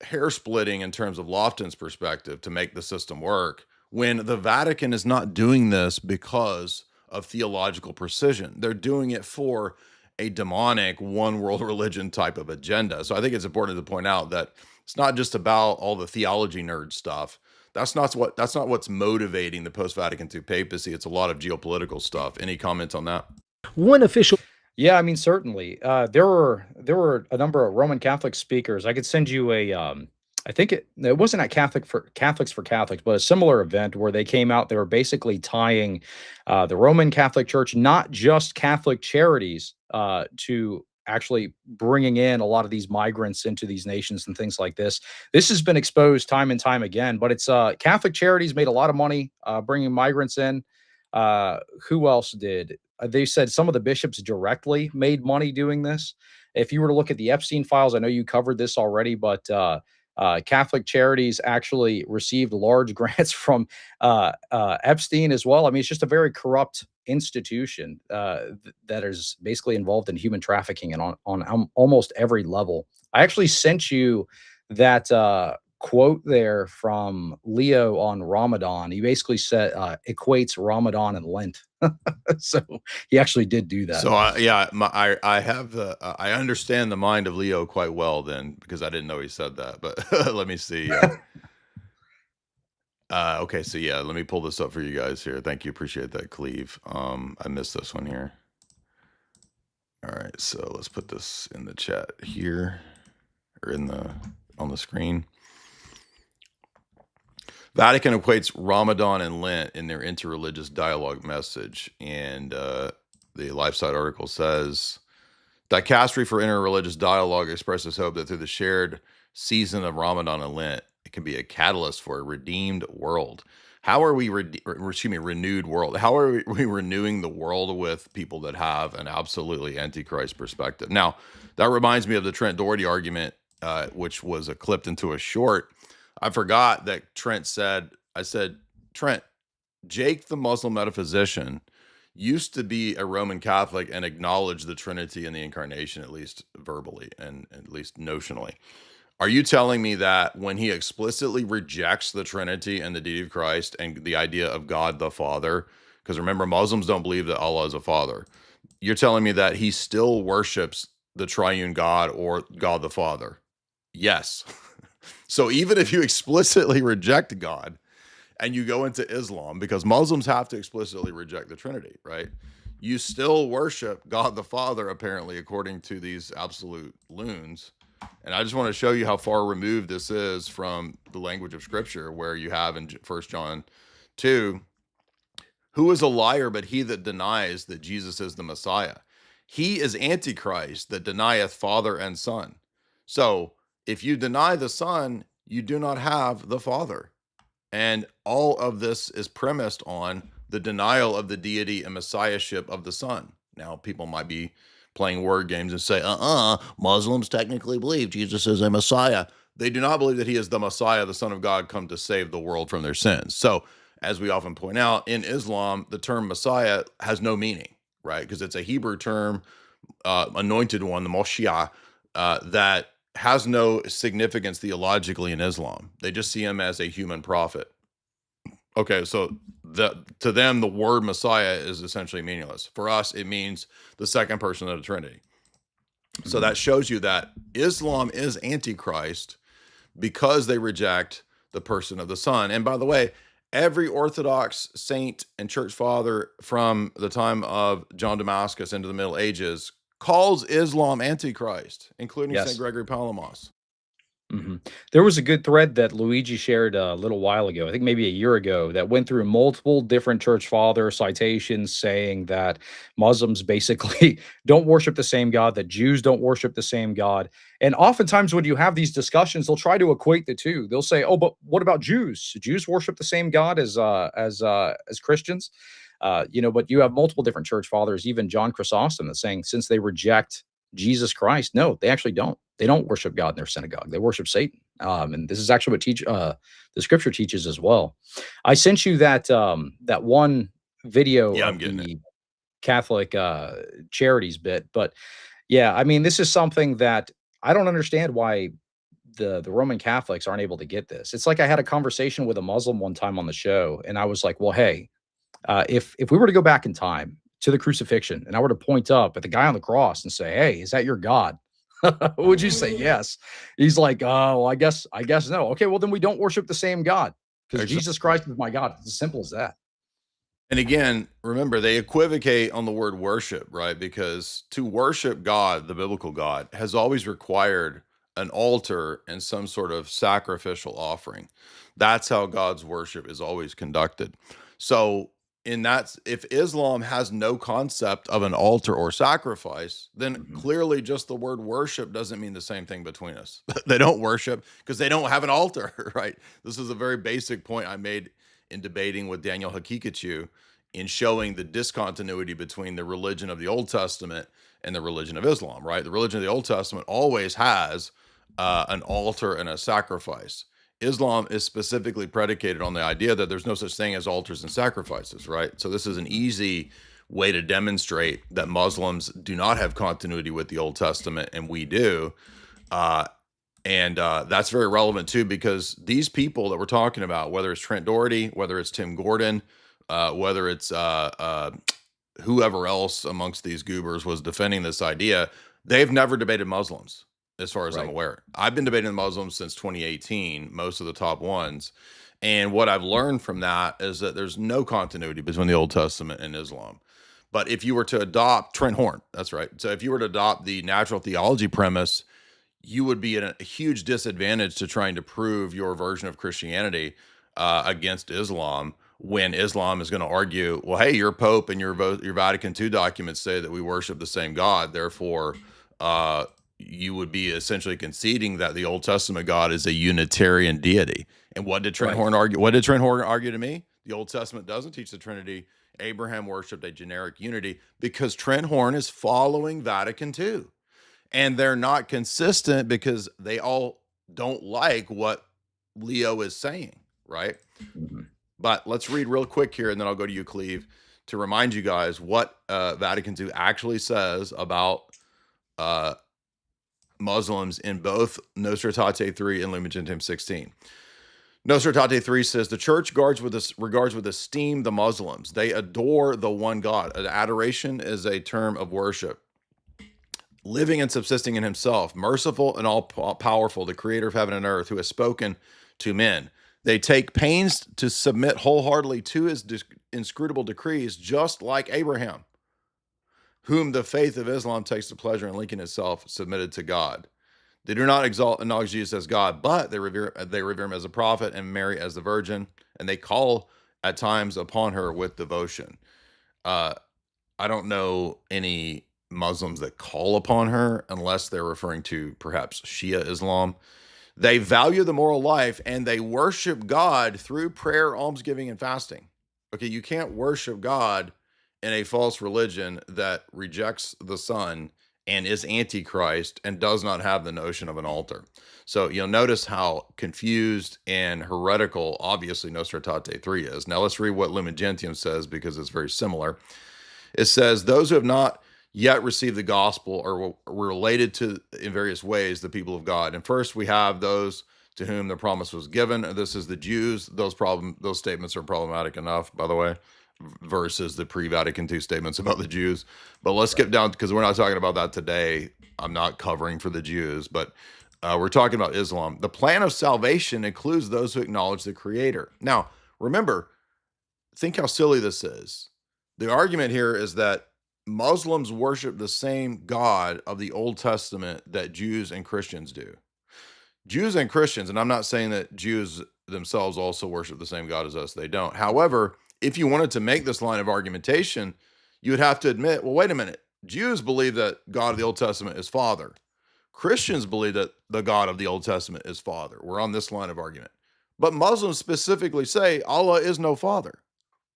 hair splitting in terms of Lofton's perspective to make the system work, when the Vatican is not doing this because of theological precision. They're doing it for a demonic one world religion type of agenda. So I think it's important to point out that it's not just about all the theology nerd stuff. That's not what's motivating the post-Vatican II papacy. It's a lot of geopolitical stuff. Any comments on that? One official Yeah, I mean, certainly. There were a number of Roman Catholic speakers. I could send you a I think it wasn't at Catholics for Catholics, but a similar event where they came out. They were basically tying the Roman Catholic Church, not just Catholic charities, to actually bringing in a lot of these migrants into these nations and things like this. This has been exposed time and time again. But it's Catholic charities made a lot of money bringing migrants in. Who else did? They said some of the bishops directly made money doing this. If you were to look at the Epstein files, I know you covered this already, but Catholic charities actually received large grants from Epstein as well. I mean, it's just a very corrupt institution that is basically involved in human trafficking and on almost every level. I actually sent you that quote there from Leo on Ramadan. He basically said equates Ramadan and Lent. So he actually did do that. So I have I understand the mind of Leo quite well then, because I didn't know he said that. But let me see. Okay, so yeah, let me pull this up for you guys here. Thank you, appreciate that, Cleave. I missed this one here. All right, so let's put this in the chat here, or on the screen. Vatican equates Ramadan and Lent in their interreligious dialogue message. And the LifeSite article says, Dicastery for Interreligious Dialogue expresses hope that through the shared season of Ramadan and Lent, it can be a catalyst for a redeemed world. How are we, renewed world? How are we renewing the world with people that have an absolutely Antichrist perspective? Now, that reminds me of the Trent Doherty argument, which was clipped into a short. I forgot that I said, Trent, Jake the Muslim metaphysician used to be a Roman Catholic and acknowledged the Trinity and the Incarnation, at least verbally and at least notionally. Are you telling me that when he explicitly rejects the Trinity and the deity of Christ and the idea of God the Father, because remember, Muslims don't believe that Allah is a father, you're telling me that he still worships the triune God or God the Father? Yes. So even if you explicitly reject God and you go into Islam, because Muslims have to explicitly reject the Trinity, right? You still worship God the Father, apparently, according to these absolute loons. And I just want to show you how far removed this is from the language of Scripture, where you have in 1 John 2, who is a liar but he that denies that Jesus is the Messiah? He is Antichrist that denieth Father and Son. So if you deny the Son, you do not have the Father. And all of this is premised on the denial of the deity and messiahship of the Son. Now, people might be playing word games and say, Muslims technically believe Jesus is a Messiah. They do not believe that he is the Messiah, the Son of God, come to save the world from their sins. So, as we often point out, in Islam, the term Messiah has no meaning, right? Because it's a Hebrew term, anointed one, the Moshiach, that has no significance theologically in Islam. They just see him as a human prophet. Okay, so to them, the word Messiah is essentially meaningless. For us, it means the second person of the Trinity. So that shows you that Islam is Antichrist because they reject the person of the Son. And by the way, every Orthodox saint and church father from the time of John Damascus into the Middle Ages calls Islam Antichrist, including Yes. St. Gregory Palamas. There was a good thread that Luigi shared a little while ago, I think maybe a year ago, that went through multiple different church father citations saying that Muslims basically don't worship the same God, that Jews don't worship the same God. And oftentimes when you have these discussions, they'll try to equate the two. They'll say, "Oh, but what about Jews? Jews worship the same God as Christians." But you have multiple different church fathers, even John Chrysostom, that's saying since they reject Jesus Christ, no, they actually don't. They don't worship God in their synagogue. They worship Satan. And this is actually what the scripture teaches as well. I sent you that one video Yeah, I'm of getting the Catholic charities bit, but yeah, I mean, this is something that I don't understand why the Roman Catholics aren't able to get this. It's like I had a conversation with a Muslim one time on the show, and I was like, "Well, hey, if we were to go back in time to the crucifixion, and I were to point up at the guy on the cross and say, 'Hey, is that your God?' Would you say yes?" He's like, "Oh, well, I guess no." Okay, well then we don't worship the same God because Exactly. Jesus Christ is my God. It's as simple as that. And again, remember, they equivocate on the word worship, right? Because to worship God, the biblical God, has always required an altar and some sort of sacrificial offering. That's how God's worship is always conducted. So, if Islam has no concept of an altar or sacrifice, then clearly just the word worship doesn't mean the same thing between us. They don't worship because they don't have an altar, right? This is a very basic point I made in debating with Daniel Hakikachu in showing the discontinuity between the religion of the Old Testament and the religion of Islam, right? The religion of the Old Testament always has an altar and a sacrifice. Islam is specifically predicated on the idea that there's no such thing as altars and sacrifices, right? So this is an easy way to demonstrate that Muslims do not have continuity with the Old Testament and we do. And that's very relevant too, because these people that we're talking about, whether it's Trent Doherty, whether it's Tim Gordon, whether it's whoever else amongst these goobers was defending this idea, they've never debated Muslims, as far as I'm Right. aware. I've been debating Muslims since 2018, most of the top ones. And what I've learned from that is that there's no continuity between the Old Testament and Islam. But if you were to adopt Trent Horn, that's right. So if you were to adopt the natural theology premise, you would be at a huge disadvantage to trying to prove your version of Christianity against Islam, when Islam is going to argue, well, hey, your Pope and your Vatican II documents say that we worship the same God. Therefore, you would be essentially conceding that the Old Testament God is a Unitarian deity. And what did Trent Right. Horn argue? What did Trent Horn argue to me? The Old Testament doesn't teach the Trinity. Abraham worshipped a generic unity, because Trent Horn is following Vatican II. And they're not consistent because they all don't like what Leo is saying, right? Mhm. But let's read real quick here, and then I'll go to you, Cleave, to remind you guys what Vatican II actually says about Muslims in both Nostra Aetate 3 and Lumen Gentium 16. Nostra Aetate 3 says, the church regards with esteem the Muslims. They adore the one God. Adoration is a term of worship. Living and subsisting in himself, merciful and all-powerful, the creator of heaven and earth, who has spoken to men. They take pains to submit wholeheartedly to his inscrutable decrees, just like Abraham, whom the faith of Islam takes the pleasure in linking itself submitted to God. They do not acknowledge Jesus as God, but they revere him as a prophet and Mary as the virgin, and they call at times upon her with devotion. I don't know any Muslims that call upon her, unless they're referring to perhaps Shia Islam. They value the moral life, and they worship God through prayer, almsgiving, and fasting. Okay, you can't worship God in a false religion that rejects the Son and is Antichrist and does not have the notion of an altar. So you'll notice how confused and heretical, obviously, Nostra Aetate 3 is. Now let's read what Lumen Gentium says, because it's very similar. It says, those who have not yet received the gospel are related to, in various ways, the people of God. And first we have those to whom the promise was given. This is the Jews. Those statements are problematic enough, by the way, versus the pre-Vatican II statements about the Jews. But let's skip down, because we're not talking about that today. I'm not covering for the Jews, but we're talking about Islam. The plan of salvation includes those who acknowledge the Creator. Now, remember, think how silly this is. The argument here is that Muslims worship the same God of the Old Testament that Jews and Christians do. Jews and Christians, and I'm not saying that Jews themselves also worship the same God as us. They don't. However, if you wanted to make this line of argumentation, you would have to admit, well, wait a minute. Jews believe that God of the Old Testament is Father. Christians believe that the God of the Old Testament is Father. We're on this line of argument. But Muslims specifically say Allah is no Father.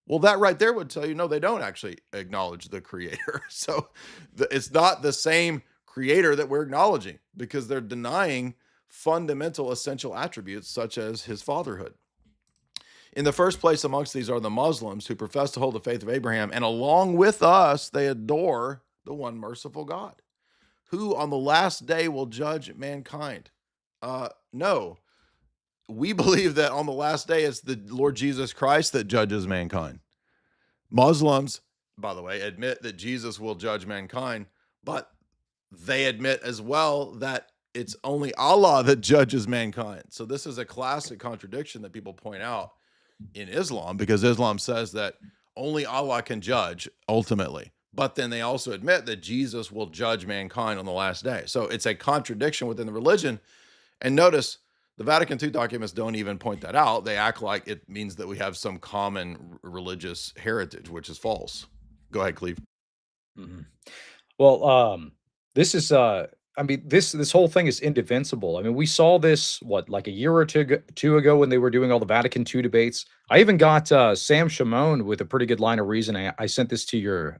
Well, that right there would tell you, no, they don't actually acknowledge the Creator. So it's not the same Creator that we're acknowledging, because they're denying fundamental essential attributes such as his fatherhood. In the first place amongst these are the Muslims, who profess to hold the faith of Abraham, and along with us, they adore the one merciful God, who on the last day will judge mankind. No, we believe that on the last day it's the Lord Jesus Christ that judges mankind. Muslims, by the way, admit that Jesus will judge mankind, but they admit as well that it's only Allah that judges mankind. So this is a classic contradiction that people point out in Islam, because Islam says that only Allah can judge ultimately, but then they also admit that Jesus will judge mankind on the last day. So it's a contradiction within the religion. And notice, the Vatican II documents don't even point that out. They act like it means that we have some common religious heritage, which is false. Go ahead, Cleave. Mhm. Well, this is, I mean, this whole thing is indefensible. I mean, we saw this, what, like a year or two ago when they were doing all the Vatican II debates. I even got Sam Shimon with a pretty good line of reasoning. I sent this to your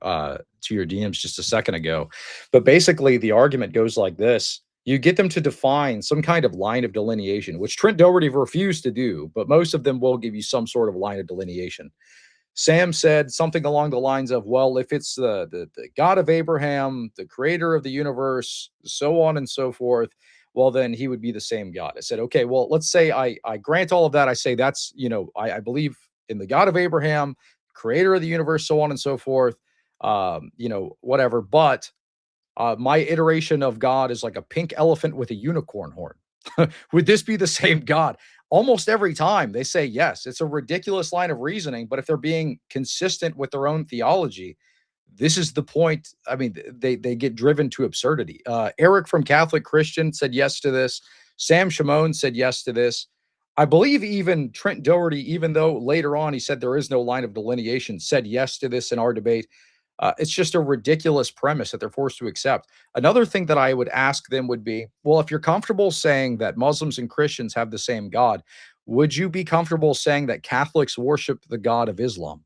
DMs just a second ago. But basically, the argument goes like this. You get them to define some kind of line of delineation, which Trent Doherty refused to do, but most of them will give you some sort of line of delineation. Sam said something along the lines of, well, if it's the God of Abraham, the creator of the universe, so on and so forth, well, then he would be the same God. I said, okay, well, let's say I grant all of that. I say that's, I believe in the God of Abraham, creator of the universe, so on and so forth, whatever. But my iteration of God is like a pink elephant with a unicorn horn. Would this be the same God? Almost every time they say yes. It's a ridiculous line of reasoning, but if they're being consistent with their own theology, this is the point. I mean, they get driven to absurdity. Eric from Catholic Christian said yes to this. Sam Shimon said yes to this. I believe even Trent Doherty, even though later on he said there is no line of delineation, said yes to this in our debate. It's just a ridiculous premise that they're forced to accept. Another thing that I would ask them would be, well, if you're comfortable saying that Muslims and Christians have the same God, would you be comfortable saying that Catholics worship the God of Islam?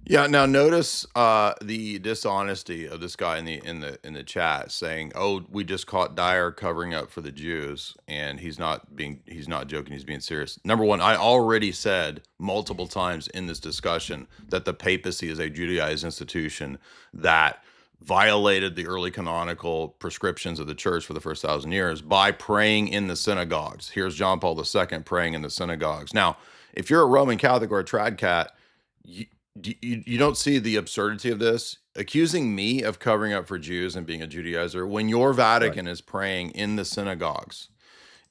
Yeah. Now notice the dishonesty of this guy in the chat, saying, "Oh, we just caught Dyer covering up for the Jews," and he's not joking. He's being serious. Number one, I already said multiple times in this discussion that the papacy is a Judaized institution that violated the early canonical prescriptions of the church for the first 1,000 years by praying in the synagogues. Here's John Paul II praying in the synagogues. Now, if you're a Roman Catholic or a trad cat, you don't see the absurdity of this, accusing me of covering up for Jews and being a Judaizer when your Vatican is praying in the synagogues.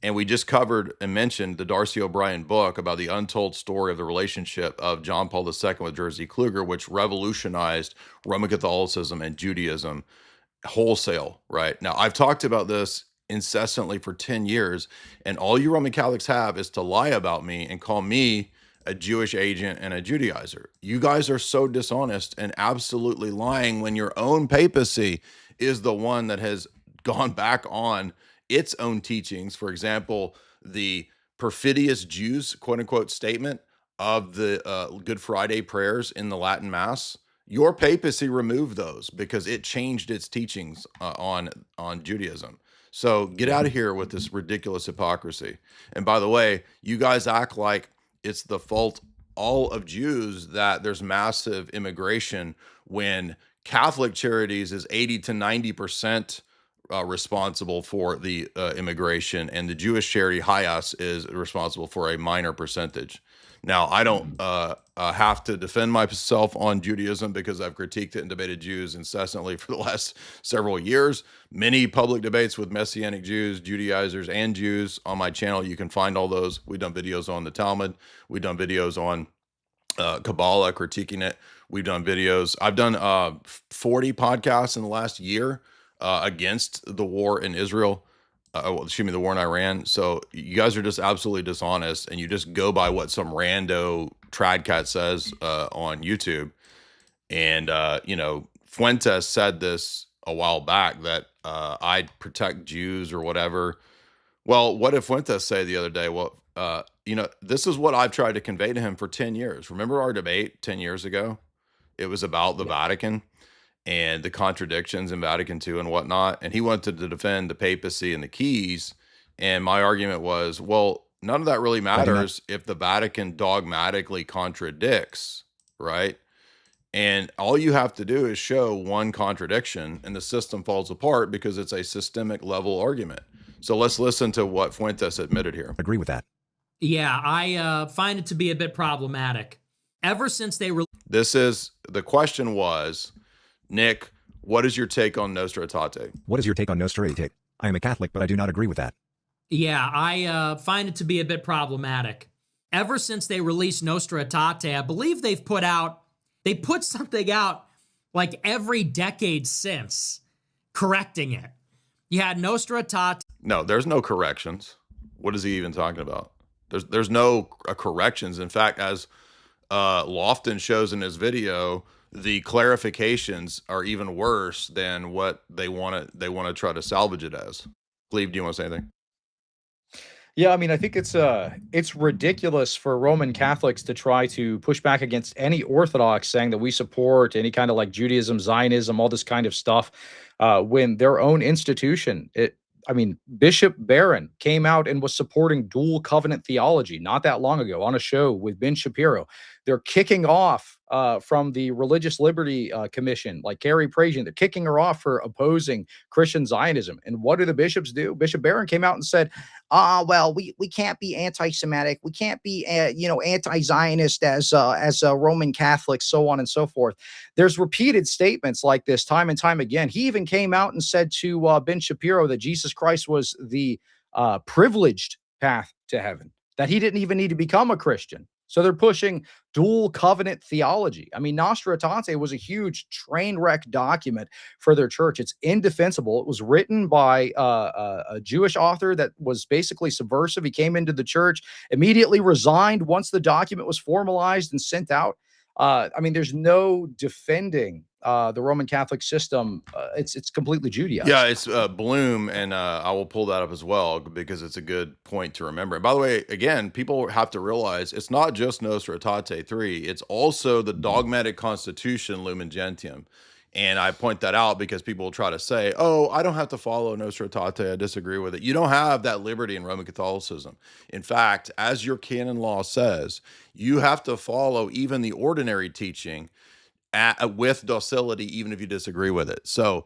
And we just covered and mentioned the Darcy O'Brien book about the untold story of the relationship of John Paul II with Jerzy Kluger, which revolutionized Roman Catholicism and Judaism wholesale, right? Now, I've talked about this incessantly for 10 years, and all you Roman Catholics have is to lie about me and call me a Jewish agent and a Judaizer. You guys are so dishonest and absolutely lying when your own papacy is the one that has gone back on its own teachings. For example, the perfidious Jews, quote unquote, statement of the Good Friday prayers in the Latin Mass. Your papacy removed those because it changed its teachings on Judaism. So get out of here with this ridiculous hypocrisy. And by the way, you guys act like it's the fault all of Jews that there's massive immigration when Catholic Charities is 80 to 90% responsible for the immigration, and the Jewish charity Hayas is responsible for a minor percentage. Now, I don't have to defend myself on Judaism because I've critiqued it and debated Jews incessantly for the last several years. Many public debates with Messianic Jews, Judaizers, and Jews on my channel. You can find all those. We've done videos on the Talmud. We've done videos on Kabbalah, critiquing it. We've done videos. I've done 40 podcasts in the last year against the war in Israel. The war in Iran. So you guys are just absolutely dishonest, and you just go by what some rando tradcat says on YouTube. And Fuentes said this a while back that I'd protect Jews or whatever. Well, what did Fuentes say the other day? Well, this is what I've tried to convey to him for 10 years. Remember our debate 10 years ago? It was about the Vatican and the contradictions in Vatican II and whatnot. And he wanted to defend the papacy and the keys. And my argument was, well, none of that really matters if the Vatican dogmatically contradicts, right? And all you have to do is show one contradiction and the system falls apart because it's a systemic level argument. So let's listen to what Fuentes admitted here. Agree with that. Yeah, I find it to be a bit problematic. Ever since they were... The question was, Nick, what is your take on Nostra Aetate? What is your take on Nostra Aetate? I am a Catholic, but I do not agree with that. Yeah, I find it to be a bit problematic. Ever since they released Nostra Aetate, I believe they put something out like every decade since, correcting it. You had Nostra Aetate. No, there's no corrections. What is he even talking about? There's no corrections. In fact, as Lofton shows in his video, the clarifications are even worse than what they want to try to salvage it as. Cleave, do you want to say anything? Yeah, I mean, I think it's ridiculous for Roman Catholics to try to push back against any Orthodox saying that we support any kind of like Judaism, Zionism, all this kind of stuff, when their own institution, Bishop Barron came out and was supporting dual covenant theology not that long ago on a show with Ben Shapiro. They're kicking off from the Religious Liberty Commission, like Carrie Prajian. They're kicking her off for opposing Christian Zionism. And what do the bishops do? Bishop Barron came out and said, well, we can't be anti-Semitic. We can't be, anti-Zionist as Roman Catholics, so on and so forth. There's repeated statements like this time and time again. He even came out and said to Ben Shapiro that Jesus Christ was the privileged path to heaven, that he didn't even need to become a Christian. So they're pushing dual covenant theology. I mean, Nostra Aetate was a huge train wreck document for their church. It's indefensible. It was written by a Jewish author that was basically subversive. He came into the church, immediately resigned once the document was formalized and sent out. There's no defending the Roman Catholic system. It's completely Judaized. Yeah, it's Bloom, and I will pull that up as well because it's a good point to remember. And by the way, again, people have to realize it's not just Nostra Aetate 3, it's also the dogmatic constitution Lumen Gentium. And I point that out because people will try to say, oh, I don't have to follow Nostra Aetate, I disagree with it. You don't have that liberty in Roman Catholicism. In fact, as your canon law says, you have to follow even the ordinary teaching with docility, even if you disagree with it. So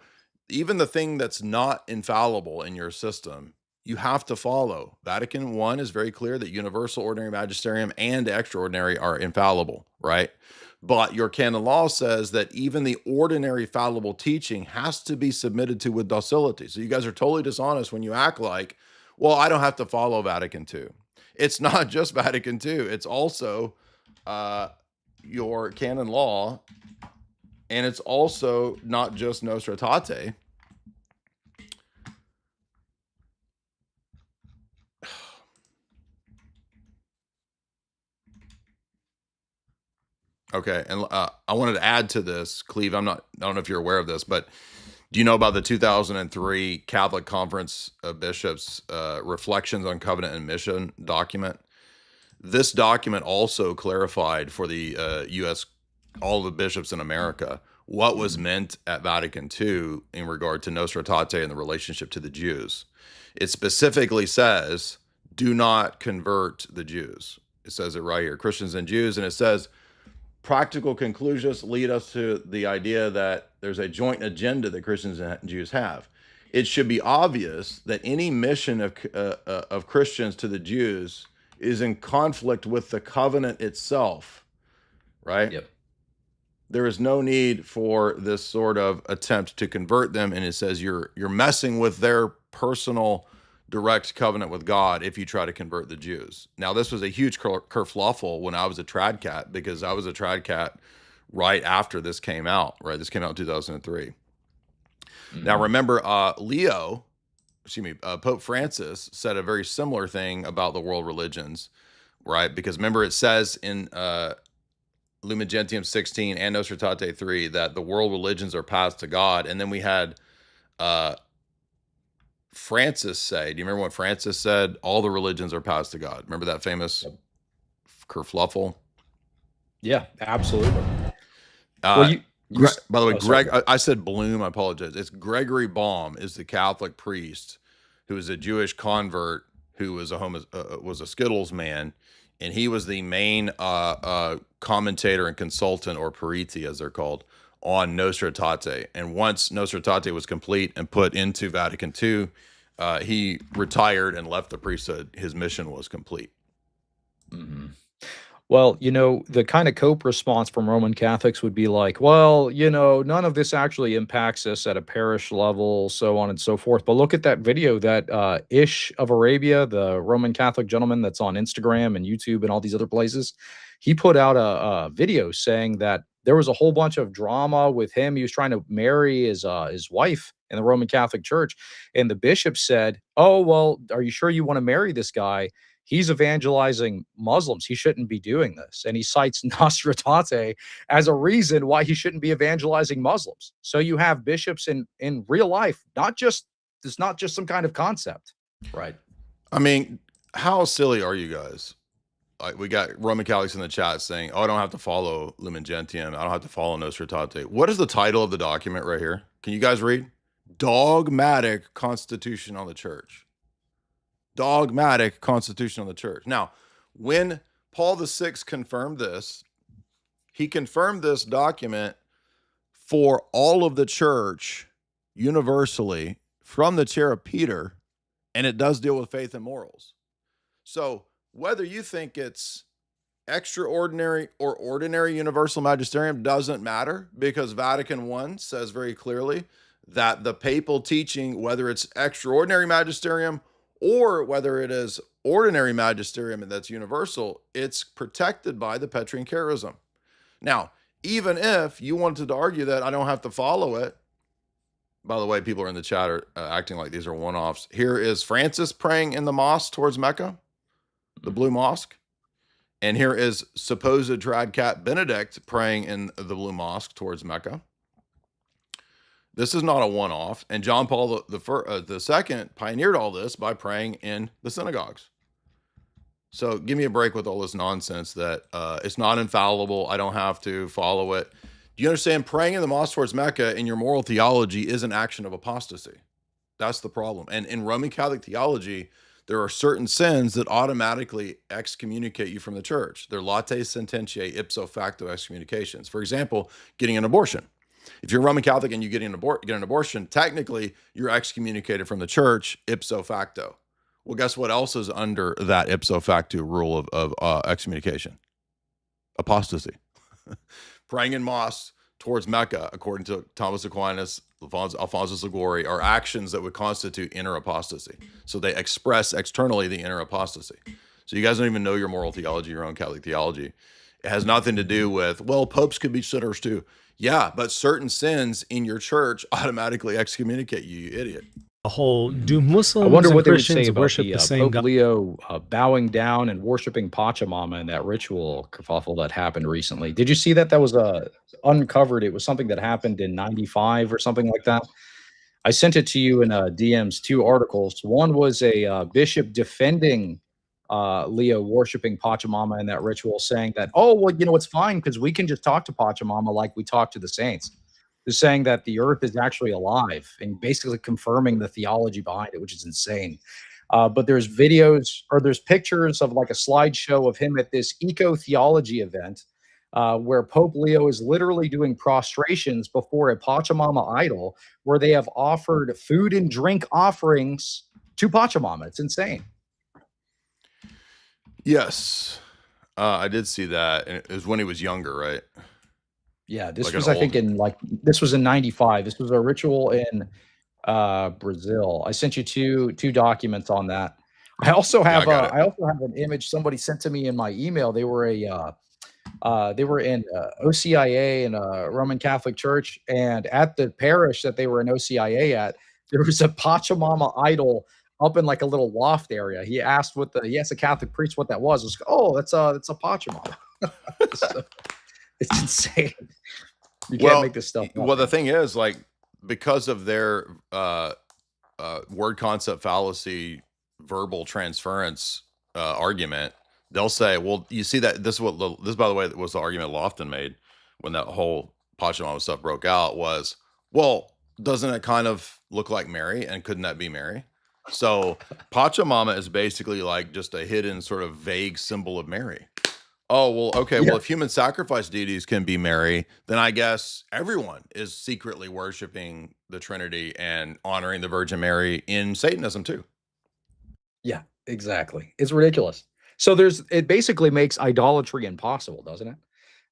even the thing that's not infallible in your system, you have to follow. Vatican I is very clear that universal, ordinary, magisterium, and extraordinary are infallible, right? But your canon law says that even the ordinary fallible teaching has to be submitted to with docility. So you guys are totally dishonest when you act like, well, I don't have to follow Vatican II. It's not just Vatican II. It's also your canon law, and it's also not just Nostra Aetate. Okay, and I wanted to add to this, Cleave. I don't know if you're aware of this, but do you know about the 2003 Catholic Conference of Bishops Reflections on Covenant and Mission document? This document also clarified for the U.S. all the bishops in America what was meant at Vatican II in regard to Nostra Aetate and the relationship to the Jews. It specifically says, do not convert the Jews. It says it right here, Christians and Jews, and it says practical conclusions lead us to the idea that there's a joint agenda that Christians and Jews have. It should be obvious that any mission of Christians to the Jews is in conflict with the covenant itself, right? Yep. There is no need for this sort of attempt to convert them, and it says you're messing with their personal direct covenant with God if you try to convert the Jews. Now, this was a huge kerfluffle when I was a trad cat, because I was a trad cat right after this came out, right? This came out in 2003. Now, remember, Pope Francis said a very similar thing about the world religions, right? Because remember, it says in Lumen Gentium 16 and Nostra Aetate 3 that the world religions are paths to God. And then we had Francis say, do you remember what Francis said? All the religions are paths to God. Remember that famous kerfluffle? Yeah, absolutely. Well, by the way, Greg, I said Bloom, I apologize. It's Gregory Baum is the Catholic priest who is a Jewish convert who was a Skittles man, and he was the main commentator and consultant, or periti as they're called, on Nostra Aetate. And once Nostra Aetate was complete and put into Vatican II, he retired and left the priesthood. His mission was complete. Mm-hmm. Well, the kind of cope response from Roman Catholics would be like, well, none of this actually impacts us at a parish level, so on and so forth. But look at that video that Ish of Arabia, the Roman Catholic gentleman that's on Instagram and YouTube and all these other places, he put out a video saying that there was a whole bunch of drama with him. He was trying to marry his wife in the Roman Catholic Church. And the bishop said, oh, well, are you sure you want to marry this guy? He's evangelizing Muslims. He shouldn't be doing this. And he cites Nostra Aetate as a reason why he shouldn't be evangelizing Muslims. So you have bishops in real life, it's not just some kind of concept. Right. I mean, how silly are you guys? Like, we got Roman Catholics in the chat saying, oh, I don't have to follow Lumen Gentium. I don't have to follow Nostra Aetate. What is the title of the document right here? Can you guys read? Dogmatic Constitution on the Church. Dogmatic Constitution on the Church. Now, when Paul VI confirmed this, he confirmed this document for all of the church universally from the chair of Peter, and it does deal with faith and morals. So whether you think it's extraordinary or ordinary universal magisterium doesn't matter, because Vatican I says very clearly that the papal teaching, whether it's extraordinary magisterium or whether it is ordinary magisterium and that's universal, it's protected by the Petrine charism. Now, even if you wanted to argue that I don't have to follow it, by the way, people are in the chat are acting like these are one-offs. Here is Francis praying in the mosque towards Mecca, the Blue Mosque. And here is supposed trad cat Benedict praying in the Blue Mosque towards Mecca. This is not a one-off. And John Paul II pioneered all this by praying in the synagogues. So give me a break with all this nonsense that it's not infallible. I don't have to follow it. Do you understand? Praying in the mosque towards Mecca in your moral theology is an action of apostasy. That's the problem. And in Roman Catholic theology, there are certain sins that automatically excommunicate you from the church. They're late sententiae ipso facto excommunications. For example, getting an abortion. If you're Roman Catholic and you get an abortion, technically you're excommunicated from the church ipso facto. Well, guess what else is under that ipso facto rule of excommunication? Apostasy. Praying in mosques towards Mecca, according to Thomas Aquinas, Alphonsus Liguori, are actions that would constitute inner apostasy. So they express externally the inner apostasy. So you guys don't even know your moral theology, your own Catholic theology. It has nothing to do with, well, popes could be sinners too. Yeah, but certain sins in your church automatically excommunicate you, you idiot. A whole, do Muslims I wonder and what they would Christians say about worship the same Pope God? Leo bowing down and worshiping Pachamama in that ritual kerfuffle that happened recently. Did you see that? That was uncovered. It was something that happened in '95 or something like that. I sent it to you in DMs, 2 articles. One was a bishop defending Leo worshiping Pachamama in that ritual, saying that, oh, well, it's fine because we can just talk to Pachamama like we talk to the saints. They're saying that the earth is actually alive and basically confirming the theology behind it, which is insane. But there's videos or there's pictures of like a slideshow of him at this eco-theology event where Pope Leo is literally doing prostrations before a Pachamama idol where they have offered food and drink offerings to Pachamama. It's insane. Yes. I did see that. And it was when he was younger, right? Yeah, this Like was, an I think, old. this was in 95. This was a ritual in Brazil. I sent you two documents on that. I also Yeah, I have got it. an image somebody sent to me in my email. They were they were in OCIA in a Roman Catholic church, and at the parish that they were in OCIA at, there was a Pachamama idol up in like a little loft area. He asked he asked a Catholic priest what that was. It was, oh, that's a Pachamama. So, it's insane. You can't make this stuff up. Well, the man. thing is, like, because of their word concept fallacy, verbal transference argument, they'll say, "Well, you see that this is this, by the way, was the argument Lofton made when that whole Pachamama stuff broke out. Was, well, doesn't it kind of look like Mary, and couldn't that be Mary?" So Pachamama is basically like just a hidden sort of vague symbol of Mary. Oh, well, okay. Yeah. Well, if human sacrifice deities can be Mary, then I guess everyone is secretly worshiping the Trinity and honoring the Virgin Mary in Satanism too. Yeah, exactly. It's ridiculous. So it basically makes idolatry impossible, doesn't it?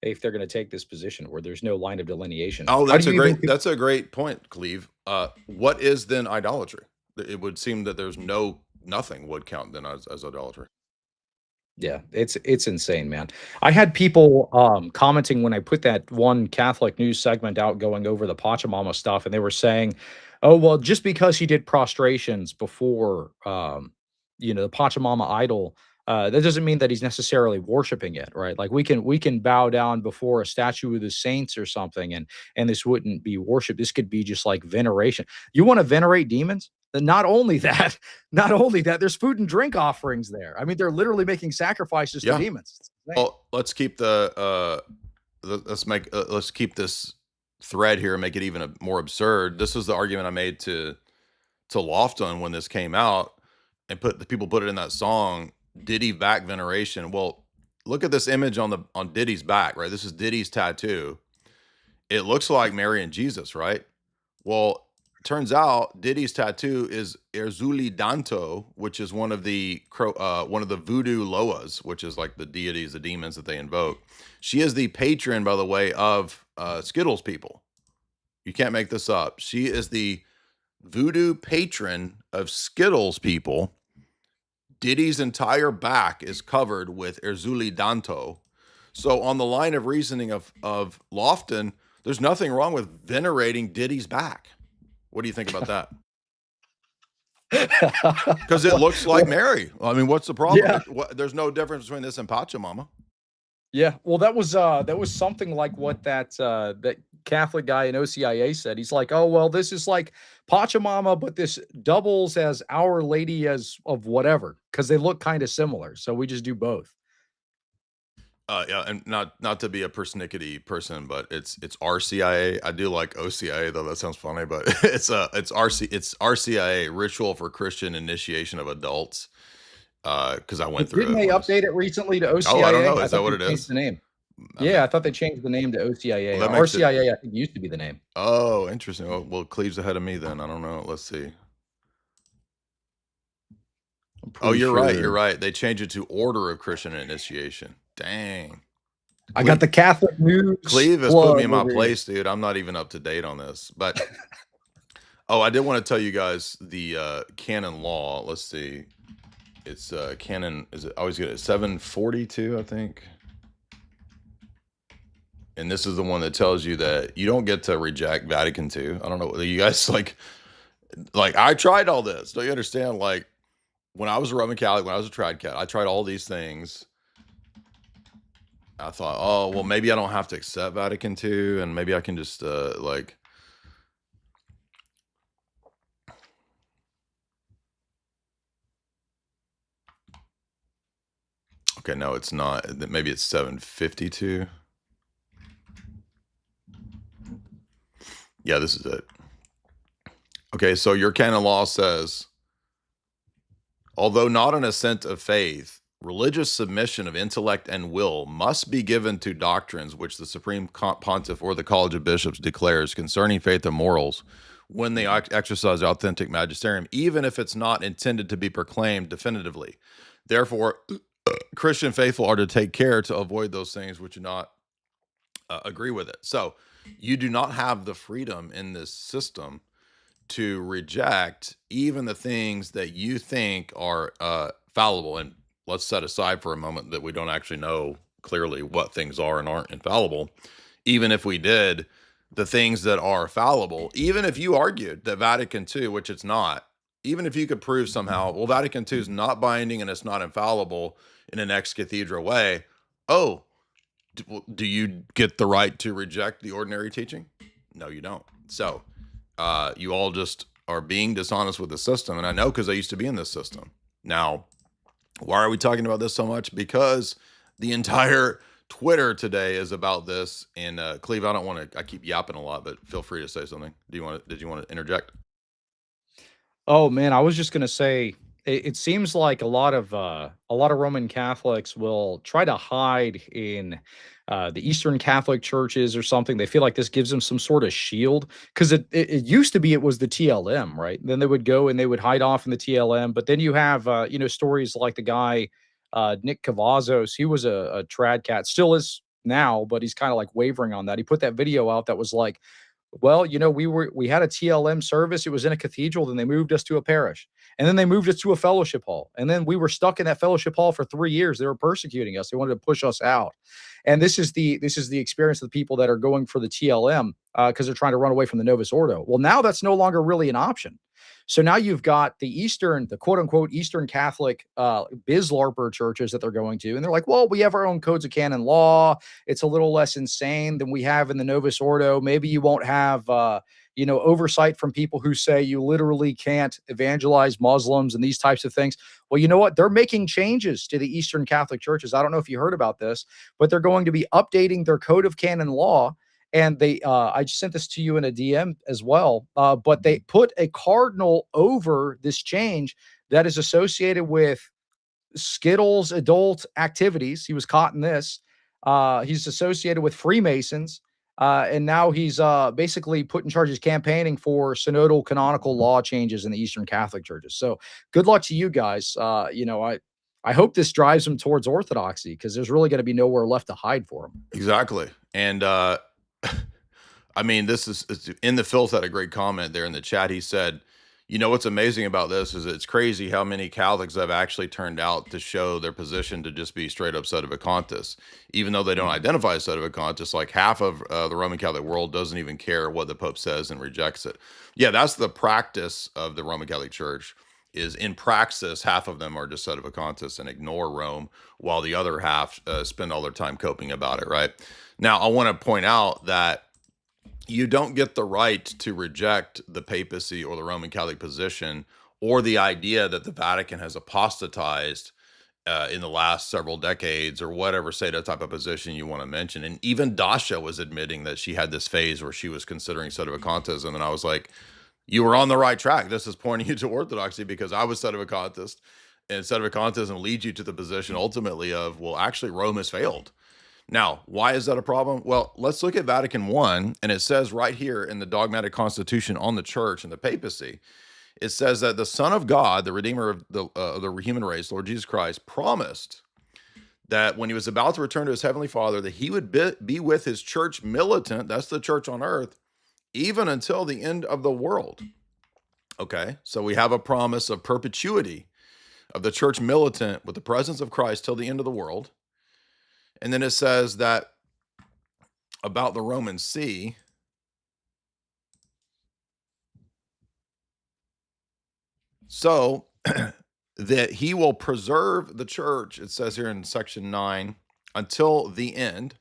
If they're going to take this position where there's no line of delineation. Oh, How do you even that's a great point, Cleave. What is then idolatry? It would seem that there's nothing would count then as idolatry. Yeah, it's insane, man. I had people commenting when I put that one Catholic news segment out going over the Pachamama stuff, and they were saying, "Oh, well, just because he did prostrations before the Pachamama idol, that doesn't mean that he's necessarily worshiping it, right? Like we can bow down before a statue of the saints or something, and this wouldn't be worship. This could be just like veneration. You want to venerate demons? Then not only that, not only that, there's food and drink offerings there. I mean, they're literally making sacrifices to Yeah. demons. It's insane. Well, let's keep let's keep this thread here and make it even more absurd. This is the argument I made to Lofton when this came out, and the people put it in that song, Diddy back veneration. Well, look at this image on Diddy's back, right? This is Diddy's tattoo. It looks like Mary and Jesus, right? Well, turns out Diddy's tattoo is Erzuli Danto, which is one of the voodoo loas, which is like the deities, the demons that they invoke. She is the patron, by the way, of Skittles people. You can't make this up. She is the voodoo patron of Skittles people. Diddy's entire back is covered with Erzuli Danto. So on the line of reasoning of Lofton, there's nothing wrong with venerating Diddy's back. What do you think about that? Because it looks like Mary. I mean, what's the problem? Yeah. There's no difference between this and Pachamama. Yeah, well, that was something like what that Catholic guy in OCIA said. He's like, oh well, this is like Pachamama, but this doubles as Our Lady as of whatever, because they look kind of similar. So we just do both. Yeah, and not to be a persnickety person, but it's RCIA. I do like OCIA though. That sounds funny, but it's RCIA, Ritual for Christian Initiation of Adults. Because I went through Didn't they update it recently to OCIA? Oh, I don't know. Is that thought what they it changed is? the name. I mean, Yeah, I thought they changed the name to OCIA. Well, that makes it- RCIA, I think, used to be the name. Oh, interesting. Well, Cleave's ahead of me then. I don't know. Let's see. Oh, you're right. You're right. They changed it to Order of Christian Initiation. Dang. I got the Catholic news. Cleave has put me in my over here. place, dude. I'm not even up to date on this. But oh, I did want to tell you guys the canon law. Let's see. It's canon. Is it? I always get it 742, I think. And this is the one that tells you that you don't get to reject Vatican II. I don't know. You guys like I tried all this. Don't you understand? Like when I was a Roman Catholic, when I was a trad cat, I tried all these things. I thought, oh, well, maybe I don't have to accept Vatican II, and maybe I can just like. Okay, no, it's not. Maybe it's 752. Yeah, this is it. Okay, so your canon law says, although not an assent of faith, religious submission of intellect and will must be given to doctrines which the Supreme Pontiff or the College of Bishops declares concerning faith and morals when they exercise authentic magisterium, even if it's not intended to be proclaimed definitively. Therefore, Christian faithful are to take care to avoid those things which do not agree with it. So you do not have the freedom in this system to reject even the things that you think are fallible. And let's set aside for a moment that we don't actually know clearly what things are and aren't infallible. Even if we did, the things that are fallible, even if you argued that Vatican II, which it's not, even if you could prove somehow, well, Vatican II is not binding and it's not infallible in an ex cathedra way, oh, do you get the right to reject the ordinary teaching? No, you don't. So you all just are being dishonest with the system. And I know because I used to be in this system. Now, why are we talking about this so much? Because the entire Twitter today is about this. And Cleave, I don't want to, I keep yapping a lot, but feel free to say something. Did you want to interject? Oh man, I was just gonna say it seems like a lot of Roman Catholics will try to hide in the Eastern Catholic churches or something. They feel like this gives them some sort of shield because it used to be it was the TLM, right? Then they would go and they would hide off in the TLM. But then you have stories like the guy Nick Cavazos. He was a trad cat, still is now, but he's kind of like wavering on that. He put that video out that was like, well, we had a TLM service. It was in a cathedral. Then they moved us to a parish, and then they moved us to a fellowship hall. And then we were stuck in that fellowship hall for 3 years. They were persecuting us. They wanted to push us out. And this is the experience of the people that are going for the TLM because they're trying to run away from the Novus Ordo. Well, now that's no longer really an option. So now you've got the quote unquote Eastern Catholic bizlarper churches that they're going to, and they're like, well, we have our own codes of canon law. It's a little less insane than we have in the Novus Ordo. Maybe you won't have oversight from people who say you literally can't evangelize Muslims and these types of things. Well, you know what? They're making changes to the Eastern Catholic churches. I don't know if you heard about this, but they're going to be updating their code of canon law. And they, I just sent this to you in a DM as well. But they put a cardinal over this change that is associated with Skittles adult activities. He was caught in this. He's associated with Freemasons. And now he's basically put in charge of campaigning for synodal canonical law changes in the Eastern Catholic churches. So good luck to you guys. I hope this drives them towards orthodoxy because there's really going to be nowhere left to hide for them. Exactly. And I mean, this is in the filth had a great comment there in the chat. He said, what's amazing about this is it's crazy how many Catholics have actually turned out to show their position to just be straight up sedevacantists, even though they don't identify as sedevacantists. Like half of the Roman Catholic world doesn't even care what the Pope says and rejects it. Yeah, that's the practice of the Roman Catholic Church. Is in praxis, half of them are just sedevacantists and ignore Rome, while the other half spend all their time coping about it, right? Now, I want to point out that you don't get the right to reject the papacy or the Roman Catholic position or the idea that the Vatican has apostatized in the last several decades or whatever type of position you want to mention. And even Dasha was admitting that she had this phase where she was considering sedevacantism. And I was like, you were on the right track. This is pointing you to orthodoxy because I was sedevacantist, and sedevacantism leads you to the position ultimately of, well, actually Rome has failed. Now, why is that a problem? Well, let's look at Vatican I, and it says right here in the dogmatic constitution on the church and the papacy, it says that the Son of God, the Redeemer of the human race, Lord Jesus Christ, promised that when he was about to return to his heavenly Father, that he would be with his church militant, that's the church on earth, even until the end of the world. Okay, so we have a promise of perpetuity of the church militant with the presence of Christ till the end of the world. And then it says that about the Roman See, so that he will preserve the church, it says here in section 9, until the end.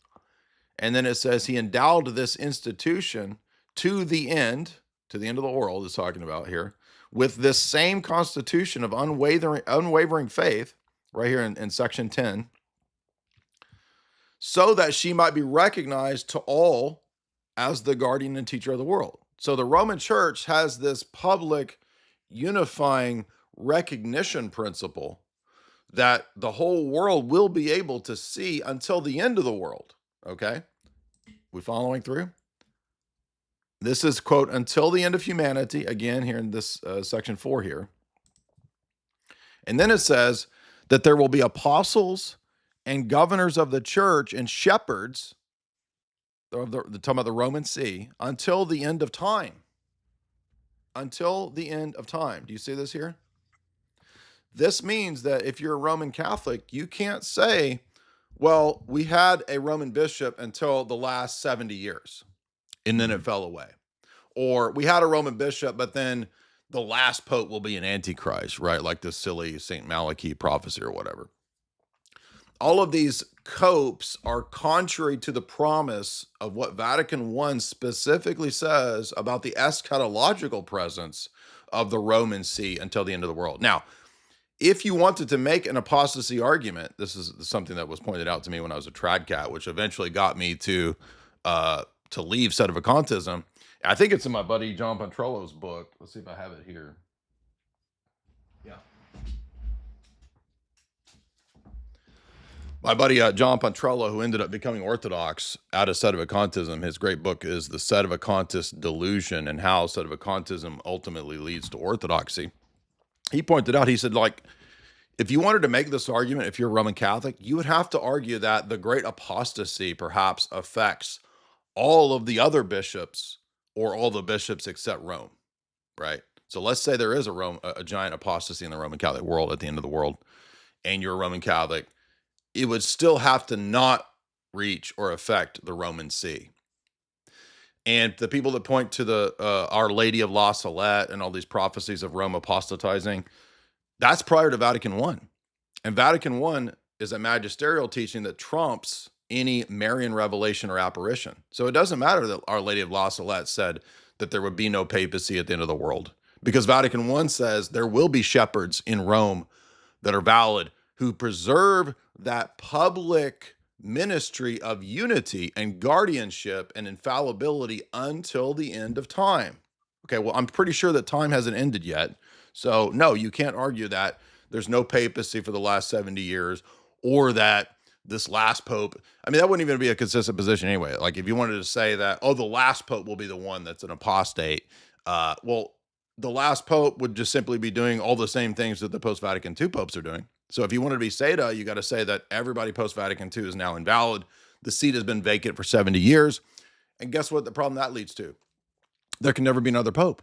And then it says he endowed this institution to the end of the world is talking about here, with this same constitution of unwavering faith, right here in section 10. so that she might be recognized to all as the guardian and teacher of the world. So the Roman Church has this public unifying recognition principle that the whole world will be able to see until the end of the world. Okay? We following through? This is, quote, until the end of humanity, again, here in this section 4 here. And then it says that there will be apostles and governors of the church and shepherds, talking about the Roman See, until the end of time. Until the end of time. Do you see this here? This means that if you're a Roman Catholic, you can't say, well, we had a Roman bishop until the last 70 years, and then it fell away. Or we had a Roman bishop, but then the last pope will be an Antichrist, right? Like this silly St. Malachi prophecy or whatever. All of these copes are contrary to the promise of what Vatican I specifically says about the eschatological presence of the Roman See until the end of the world. Now, if you wanted to make an apostasy argument, this is something that was pointed out to me when I was a tradcat, which eventually got me to leave sedevacantism. I think it's in my buddy John Pontrello's book. Let's see if I have it here. Yeah. My buddy John Pontrello, who ended up becoming Orthodox out of sedevacantism, his great book is The Sedevacantist Delusion and How Sedevacantism Ultimately Leads to Orthodoxy. He pointed out, he said, like, if you wanted to make this argument, if you're a Roman Catholic, you would have to argue that the great apostasy perhaps affects all of the other bishops or all the bishops except Rome, right? So let's say there is a giant apostasy in the Roman Catholic world at the end of the world, and you're a Roman Catholic, it would still have to not reach or affect the Roman See. And the people that point to the Our Lady of La Salette and all these prophecies of Rome apostatizing, that's prior to Vatican I. And Vatican I is a magisterial teaching that trumps any Marian revelation or apparition. So it doesn't matter that Our Lady of La Salette said that there would be no papacy at the end of the world, because Vatican I says there will be shepherds in Rome that are valid who preserve that public ministry of unity and guardianship and infallibility until the end of time. Okay, well, I'm pretty sure that time hasn't ended yet. So no, you can't argue that there's no papacy for the last 70 years or that this last pope, I mean, that wouldn't even be a consistent position anyway. Like if you wanted to say that, oh, the last pope will be the one that's an apostate. Well, the last pope would just simply be doing all the same things that the post-Vatican II popes are doing. So if you want to be Seda, you got to say that everybody post-Vatican II is now invalid. The seat has been vacant for 70 years. And guess what the problem that leads to? There can never be another pope,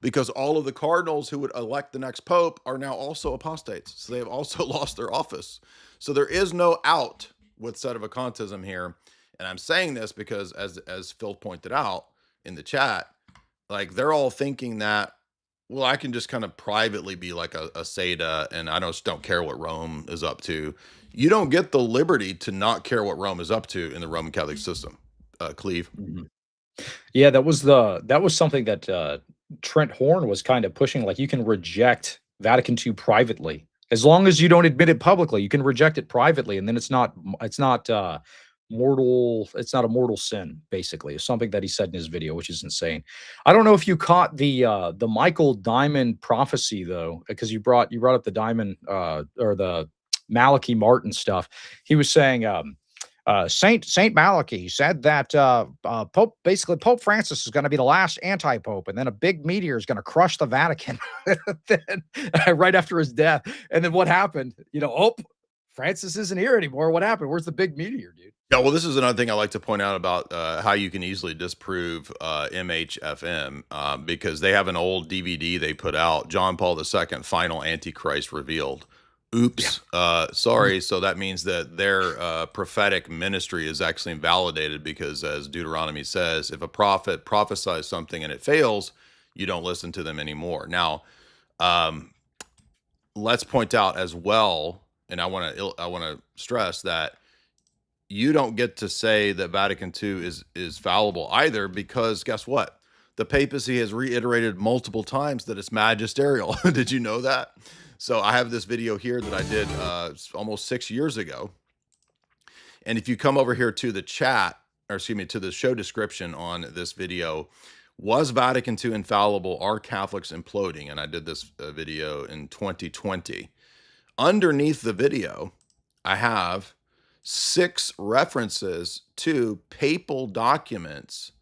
because all of the cardinals who would elect the next pope are now also apostates. So they have also lost their office. So there is no out with sedevacantism here. And I'm saying this because as Phil pointed out in the chat, like they're all thinking that, well, I can just kind of privately be like a Seda and I just don't care what Rome is up to. You don't get the liberty to not care what Rome is up to in the Roman Catholic system. Cleave. Mm-hmm. Yeah, that was something that Trent Horn was kind of pushing. Like, you can reject Vatican II privately as long as you don't admit it publicly. You can reject it privately, and then it's not mortal. It's not a mortal sin. Basically, it's something that he said in his video, which is insane. I don't know if you caught the Michael Diamond prophecy though, because you brought up the Diamond or the Malachi Martin stuff. He was saying. Saint Malachi said that Pope Francis is going to be the last anti-pope, and then a big meteor is going to crush the Vatican then, right after his death. And then what happened? Francis isn't here anymore. What happened? Where's the big meteor, dude? Yeah, well, this is another thing I like to point out about how you can easily disprove MHFM, because they have an old DVD they put out, John Paul II, Final Antichrist Revealed. Oops. Yeah. Sorry. So that means that their prophetic ministry is actually invalidated, because as Deuteronomy says, if a prophet prophesies something and it fails, you don't listen to them anymore. Now, let's point out as well, and I want to stress that you don't get to say that Vatican II is fallible either, because guess what? The papacy has reiterated multiple times that it's magisterial. Did you know that? So I have this video here that I did almost 6 years ago. And if you come over here to the chat, or excuse me, to the show description on this video, was Vatican II infallible? Are Catholics imploding? And I did this video in 2020. Underneath the video, I have 6 references to papal documents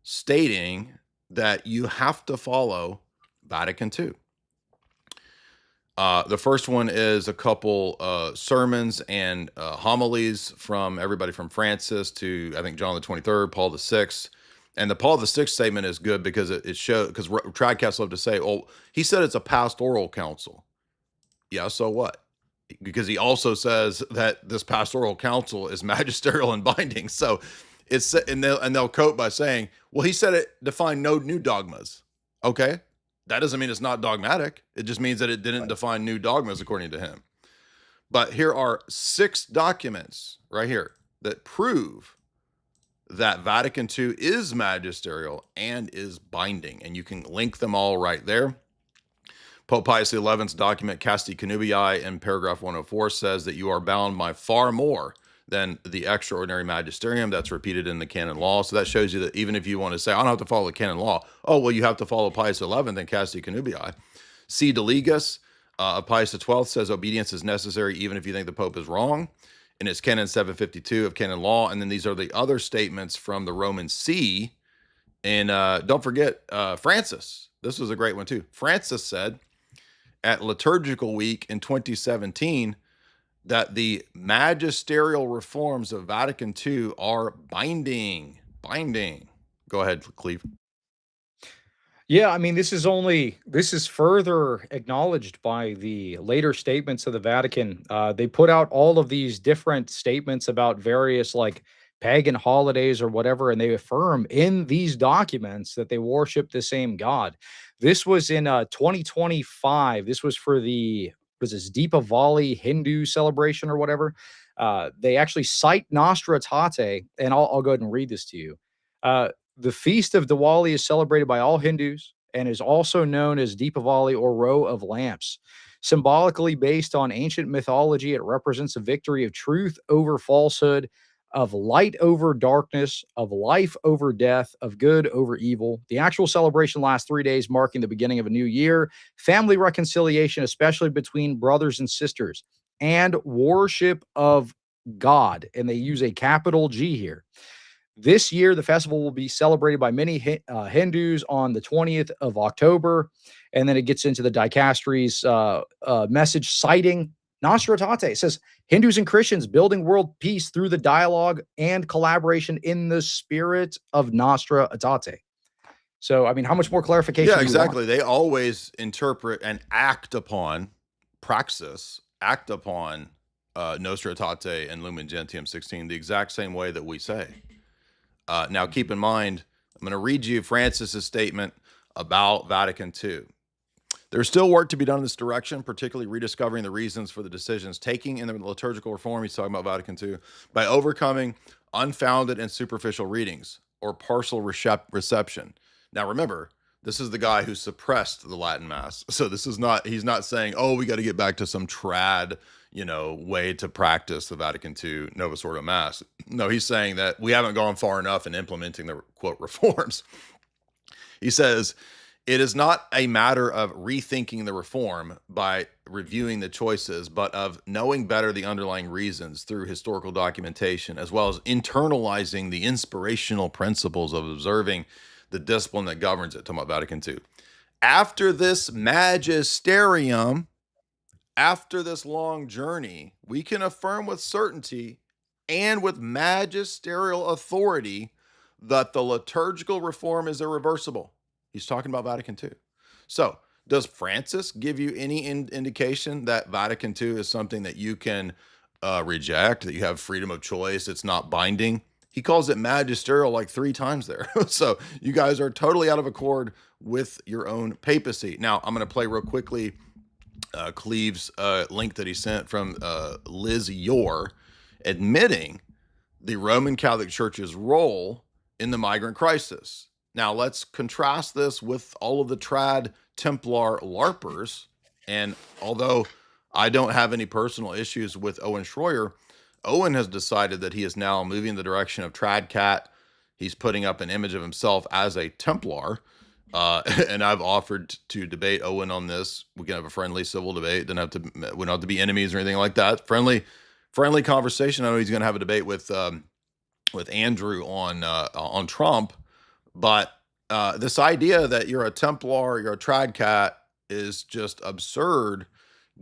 stating that you have to follow Vatican II. The first one is a couple sermons and homilies from everybody from Francis to, I think, John the 23rd, Paul the 6th. And the Paul the 6th statement is good because it shows, because Tradcasts love to say, oh, he said it's a pastoral council. Yeah, so what? Because he also says that this pastoral council is magisterial and binding. So it's, and they'll quote by saying, well, he said it defined no new dogmas. Okay. That doesn't mean it's not dogmatic. It just means that it didn't define new dogmas according to him. But here are 6 documents right here that prove that Vatican II is magisterial and is binding. And you can link them all right there. Pope Pius XI's document Casti Connubii in paragraph 104 says that you are bound by far more than the extraordinary magisterium. That's repeated in the canon law. So that shows you that even if you want to say, I don't have to follow the canon law, oh, well, you have to follow Pius XI and Casti Connubii. C. de Legis Pius XII says obedience is necessary even if you think the Pope is wrong. And it's canon 752 of canon law. And then these are the other statements from the Roman See. And don't forget Francis. This was a great one too. Francis said at Liturgical Week in 2017 that the magisterial reforms of Vatican II are binding. Go ahead, Cleave. Yeah, I mean, this is further acknowledged by the later statements of the Vatican. They put out all of these different statements about various like pagan holidays or whatever, and they affirm in these documents that they worship the same God. This was in 2025. This was for was this Deepavali Hindu celebration or whatever. They actually cite Nostra Aetate, and I'll go ahead and read this to you. The feast of Diwali is celebrated by all Hindus and is also known as Deepavali or Row of Lamps. Symbolically based on ancient mythology, it represents a victory of truth over falsehood, of light over darkness, of life over death, of good over evil. The actual celebration lasts 3 days, marking the beginning of a new year, family reconciliation, especially between brothers and sisters, and worship of God. And they use a capital G here. This year, the festival will be celebrated by many Hindus on the 20th of October. And then it gets into the dicastery's message citing Nostra Aetate. It says, Hindus and Christians building world peace through the dialogue and collaboration in the spirit of Nostra Aetate. So, I mean, how much more clarification? Yeah, exactly. They always interpret and act upon praxis, act upon Nostra Aetate and Lumen Gentium 16 the exact same way that we say. Now, keep in mind, I'm going to read you Francis's statement about Vatican II. There's still work to be done in this direction, particularly rediscovering the reasons for the decisions taking in the liturgical reform. He's talking about Vatican II by overcoming unfounded and superficial readings or partial reception. Now, remember, this is the guy who suppressed the Latin Mass. So this is not, he's not saying, oh, we got to get back to some trad, way to practice the Vatican II Novus Ordo Mass. No, he's saying that we haven't gone far enough in implementing the, quote, reforms. He says, it is not a matter of rethinking the reform by reviewing the choices, but of knowing better the underlying reasons through historical documentation, as well as internalizing the inspirational principles of observing the discipline that governs it. Talking about Vatican II. After this magisterium, after this long journey, we can affirm with certainty and with magisterial authority that the liturgical reform is irreversible. He's talking about Vatican II. So, does Francis give you any indication that Vatican II is something that you can reject, that you have freedom of choice, it's not binding? He calls it magisterial like 3 times there. So, you guys are totally out of accord with your own papacy. Now, I'm going to play real quickly Cleave's link that he sent from Liz Yor, admitting the Roman Catholic Church's role in the migrant crisis. Now, let's contrast this with all of the trad Templar LARPers. And although I don't have any personal issues with Owen Schroyer, Owen has decided that he is now moving in the direction of Tradcat. He's putting up an image of himself as a Templar. And I've offered to debate Owen on this. We can have a friendly civil debate. We don't have to be enemies or anything like that. Friendly conversation. I know he's going to have a debate with Andrew on Trump, but this idea that you're a Templar, you're a Tradcat is just absurd,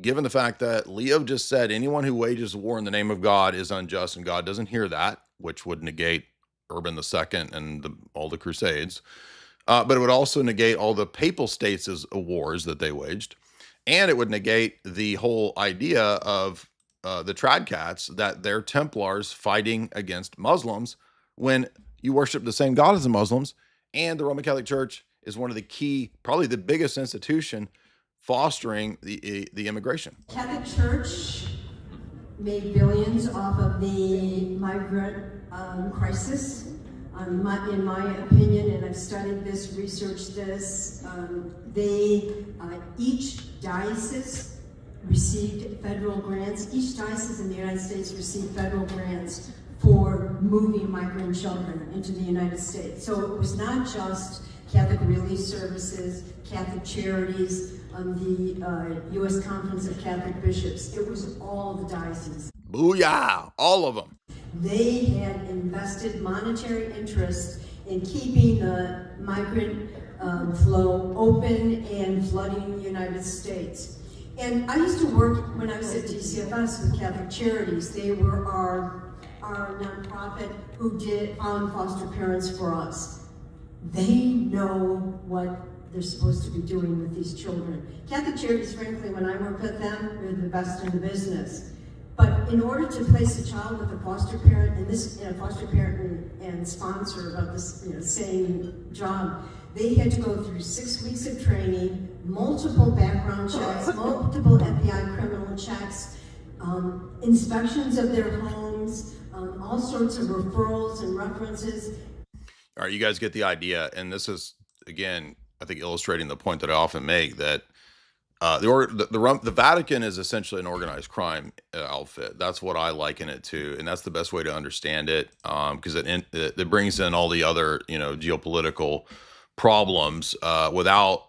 given the fact that Leo just said anyone who wages war in the name of God is unjust, and God doesn't hear that, which would negate Urban II and all the Crusades. But it would also negate all the papal states' wars that they waged. And it would negate the whole idea of the Tradcats, that they're Templars fighting against Muslims when you worship the same God as the Muslims. And the Roman Catholic Church is one of the key, probably the biggest institution fostering the immigration. Catholic Church made billions off of the migrant crisis. In my opinion, and I've studied this, researched this, each diocese received federal grants. Each diocese in the United States received federal grants for moving migrant children into the United States. So it was not just Catholic Relief Services, Catholic Charities, the U.S. Conference of Catholic Bishops. It was all the dioceses. Booyah! All of them. They had invested monetary interest in keeping the migrant flow open and flooding the United States. And I used to work, when I was at DCFS, with Catholic Charities. They were our nonprofit who found foster parents for us. They know what they're supposed to be doing with these children. Catholic Charities, frankly, when I work with them, they're the best in the business. But in order to place a child with a foster parent, and this foster parent and sponsor of this same job, they had to go through 6 weeks of training, multiple background checks, multiple FBI criminal checks, inspections of their homes, all sorts of referrals and references. All right, you guys get the idea. And this is, again, I think illustrating the point that I often make, that the Vatican is essentially an organized crime outfit. That's what I liken it to, and that's the best way to understand it, because it brings in all the other geopolitical problems without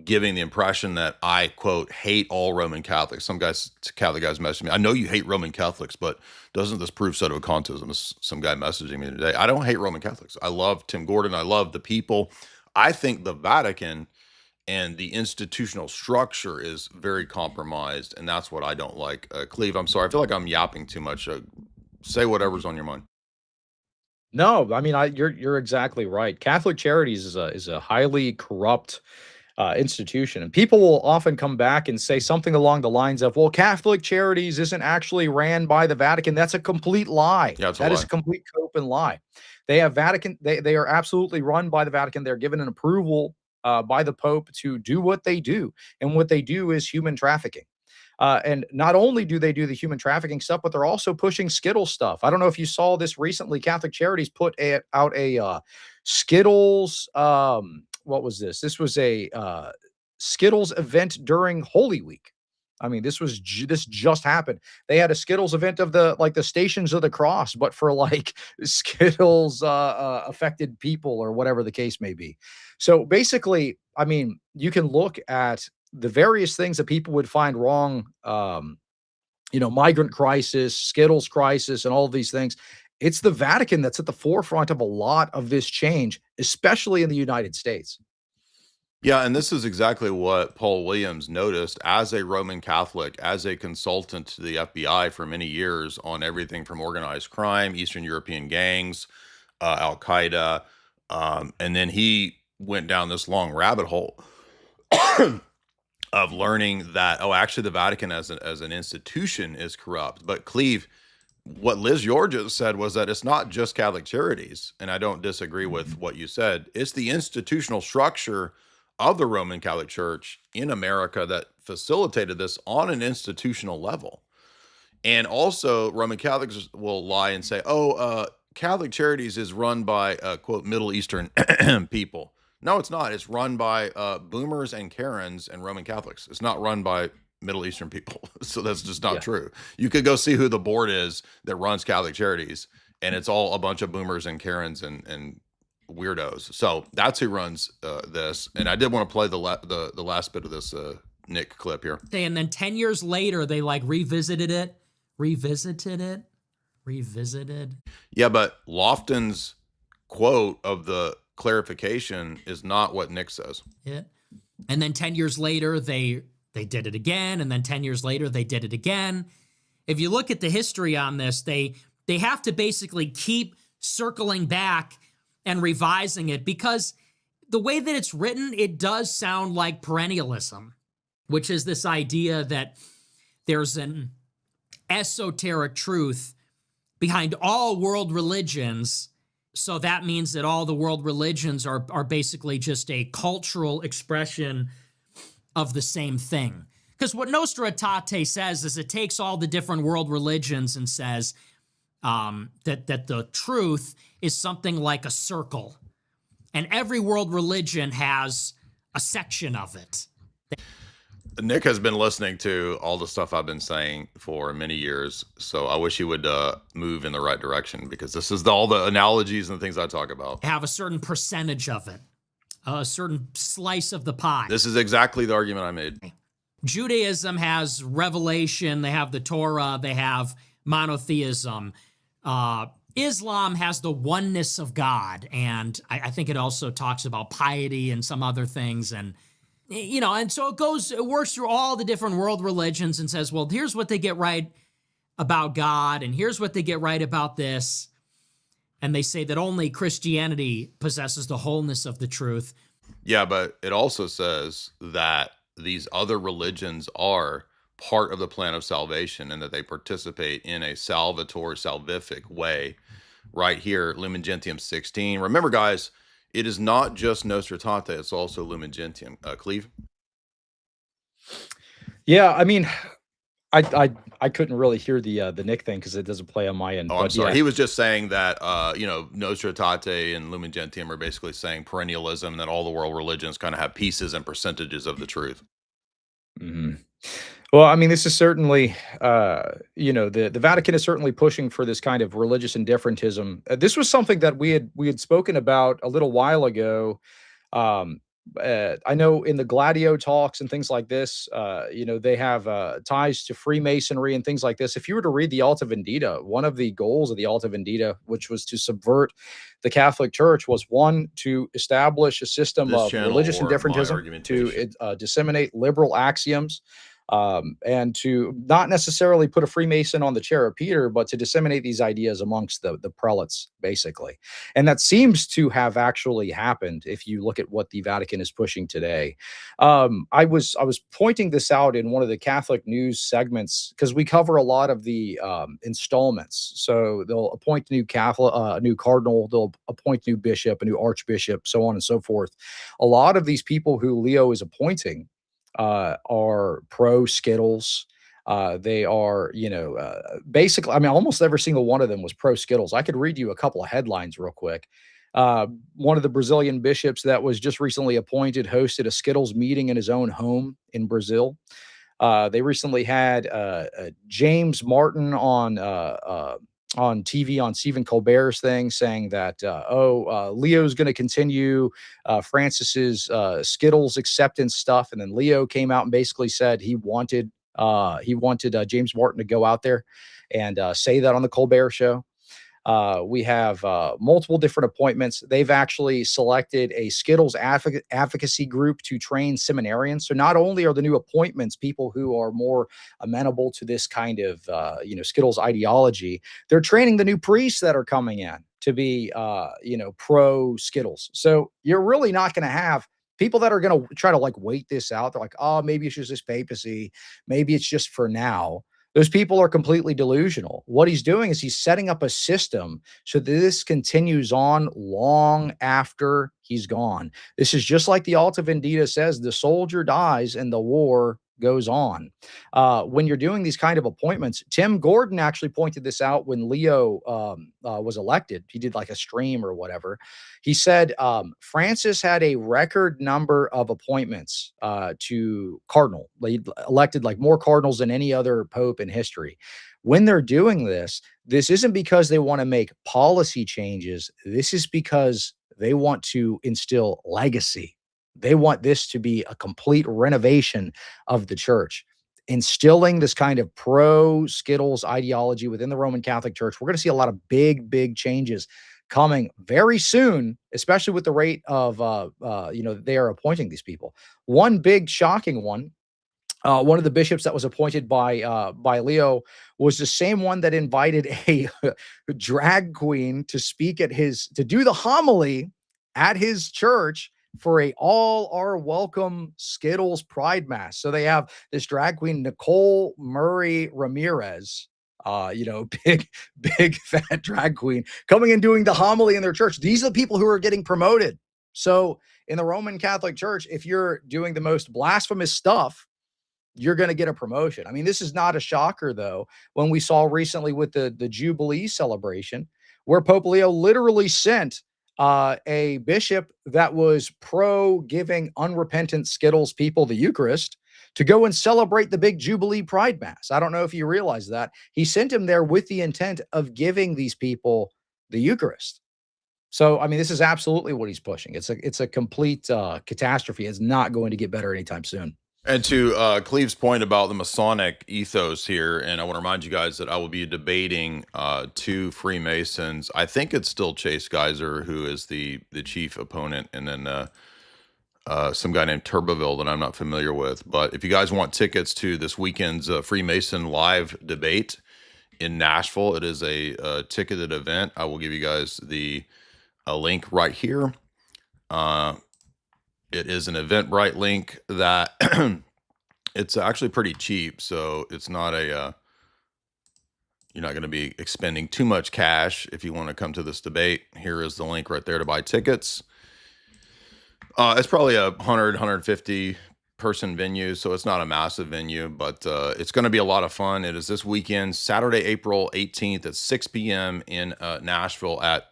giving the impression that I, quote, hate all Roman Catholics. Some Catholic guys messaging me, I know you hate Roman Catholics, but doesn't this prove sedevacantism? Some guy messaging me today. I don't hate Roman Catholics. I love Tim Gordon. I love the people. I think the Vatican and the institutional structure is very compromised, and that's what I don't like. Cleave, I'm sorry. I feel like I'm yapping too much. Say whatever's on your mind. No, I mean, you're exactly right. Catholic Charities is a highly corrupt institution, and people will often come back and say something along the lines of, "Well, Catholic Charities isn't actually ran by the Vatican." That's a complete lie. Yeah, that is a complete open lie. They have Vatican. They are absolutely run by the Vatican. They're given an approval by the Pope to do what they do, and what they do is human trafficking. And not only do they do the human trafficking stuff, but they're also pushing Skittles stuff. I don't know if you saw this recently. Catholic Charities put out a Skittles. What was this? This was a Skittles event during Holy Week. I mean, this just happened. They had a Skittles event of the Stations of the Cross, but for Skittles affected people or whatever the case may be. So basically, I mean, you can look at the various things that people would find wrong, migrant crisis, Skittles crisis, and all of these things. It's the Vatican that's at the forefront of a lot of this change, especially in the United States. Yeah, and this is exactly what Paul Williams noticed as a Roman Catholic, as a consultant to the FBI for many years on everything from organized crime, Eastern European gangs, Al-Qaeda, and then he went down this long rabbit hole of learning that, actually the Vatican as an institution is corrupt. But Cleave, what Liz Georgia said was that it's not just Catholic Charities, and I don't disagree with what you said. It's the institutional structure of the Roman Catholic Church in America that facilitated this on an institutional level. And also, Roman Catholics will lie and say, Catholic Charities is run by, quote, Middle Eastern people. No, it's not. It's run by boomers and Karens and Roman Catholics. It's not run by Middle Eastern people. So that's just not Yeah. true. You could go see who the board is that runs Catholic Charities, and it's all a bunch of boomers and Karens and weirdos. So that's who runs this. And I did want to play the last bit of this Nick clip here. And then 10 years later, they like revisited it. Yeah, but Lofton's quote of the clarification is not what Nick says. Yeah. And then 10 years later, they did it again. And then 10 years later, they did it again. If you look at the history on this, they have to basically keep circling back and revising it, because the way that it's written, it does sound like perennialism, which is this idea that there's an esoteric truth behind all world religions. So that means that all the world religions are basically just a cultural expression of the same thing. Because what Nostra Aetate says is it takes all the different world religions and says that the truth is something like a circle. And every world religion has a section of it. Nick has been listening to all the stuff I've been saying for many years, so I wish he would move in the right direction, because this is all the analogies and things I talk about. Have a certain percentage of it, a certain slice of the pie. This is exactly the argument I made. Judaism has revelation, they have the Torah, they have monotheism. Islam has the oneness of God, and I think it also talks about piety and some other things, and and so it works through all the different world religions and says, well, here's what they get right about God, and here's what they get right about this. And they say that only Christianity possesses the wholeness of the truth. Yeah, but it also says that these other religions are part of the plan of salvation, and that they participate in a salvific way right here, Lumen Gentium 16. Remember, guys, it is not just Nostra Aetate, it's also Lumen Gentium. Cleave? Yeah, I mean, I couldn't really hear the Nick thing because it doesn't play on my end. Oh, I'm but sorry. yeah. He was just saying that, Nostra Aetate and Lumen Gentium are basically saying perennialism, and that all the world religions kind of have pieces and percentages of the truth. Mhm. Well, I mean, this is certainly, the Vatican is certainly pushing for this kind of religious indifferentism. This was something that we had spoken about a little while ago. I know in the Gladio talks and things like this, they have ties to Freemasonry and things like this. If you were to read the Alta Vendita, one of the goals of the Alta Vendita, which was to subvert the Catholic Church, was one, to establish a system of religious indifferentism, to disseminate liberal axioms, and to not necessarily put a Freemason on the chair of Peter, but to disseminate these ideas amongst the prelates, basically. And that seems to have actually happened if you look at what the Vatican is pushing today. I was pointing this out in one of the Catholic news segments, because we cover a lot of the installments. So they'll appoint a new cardinal, they'll appoint a new bishop, a new archbishop, so on and so forth. A lot of these people who Leo is appointing are pro Skittles. They are, basically, I mean, almost every single one of them was pro Skittles. I could read you a couple of headlines real quick. One of the Brazilian bishops that was just recently appointed hosted a Skittles meeting in his own home in Brazil. They recently had James Martin on TV on Stephen Colbert's thing, saying that, Leo's going to continue Francis's Skittles acceptance stuff. And then Leo came out and basically said he wanted James Martin to go out there and say that on the Colbert show. We have multiple different appointments. They've actually selected a Skittles advocacy group to train seminarians. So not only are the new appointments people who are more amenable to this kind of, Skittles ideology, they're training the new priests that are coming in to be, pro Skittles. So you're really not going to have people that are going to try to wait this out. They're like, oh, maybe it's just this papacy. Maybe it's just for now. Those people are completely delusional. What he's doing is he's setting up a system so that this continues on long after he's gone. This is just like the Alta Vendita says, the soldier dies and the war goes on. When you're doing these kind of appointments, Tim Gordon actually pointed this out when Leo was elected. He did like a stream or whatever. He said Francis had a record number of appointments to cardinal. They elected like more cardinals than any other pope in history. When they're doing this, this isn't because they want to make policy changes. This is because they want to instill legacy. They want this to be a complete renovation of the church, instilling this kind of pro-Skittles ideology within the Roman Catholic Church. We're going to see a lot of big changes coming very soon, especially with the rate of, they are appointing these people. One big shocking one, one of the bishops that was appointed by Leo was the same one that invited a drag queen to speak to do the homily at his church for a all are welcome Skittles Pride Mass. So they have this drag queen, Nicole Murray Ramirez, big fat drag queen coming and doing the homily in their church. These are the people who are getting promoted. So in the Roman Catholic Church, if you're doing the most blasphemous stuff, you're going to get a promotion. I mean, this is not a shocker, though, when we saw recently with the Jubilee celebration, where Pope Leo literally sent a bishop that was pro-giving unrepentant Skittles people the Eucharist to go and celebrate the big Jubilee Pride Mass. I don't know if you realize that. He sent him there with the intent of giving these people the Eucharist. So, I mean, this is absolutely what he's pushing. It's a complete catastrophe. It's not going to get better anytime soon. And to Cleave's point about the Masonic ethos here, and I want to remind you guys that I will be debating two Freemasons. I think it's still Chase Geiser who is the chief opponent, and then some guy named Turbeville that I'm not familiar with. But if you guys want tickets to this weekend's Freemason live debate in Nashville, it is a ticketed event. I will give you guys a link right here. It is an Eventbrite link that it's actually pretty cheap. So it's not you're not going to be expending too much cash if you want to come to this debate. Here is the link right there to buy tickets. It's probably a 150 person venue, so it's not a massive venue, but it's going to be a lot of fun. It is this weekend, Saturday, April 18th at 6 p.m. in Nashville at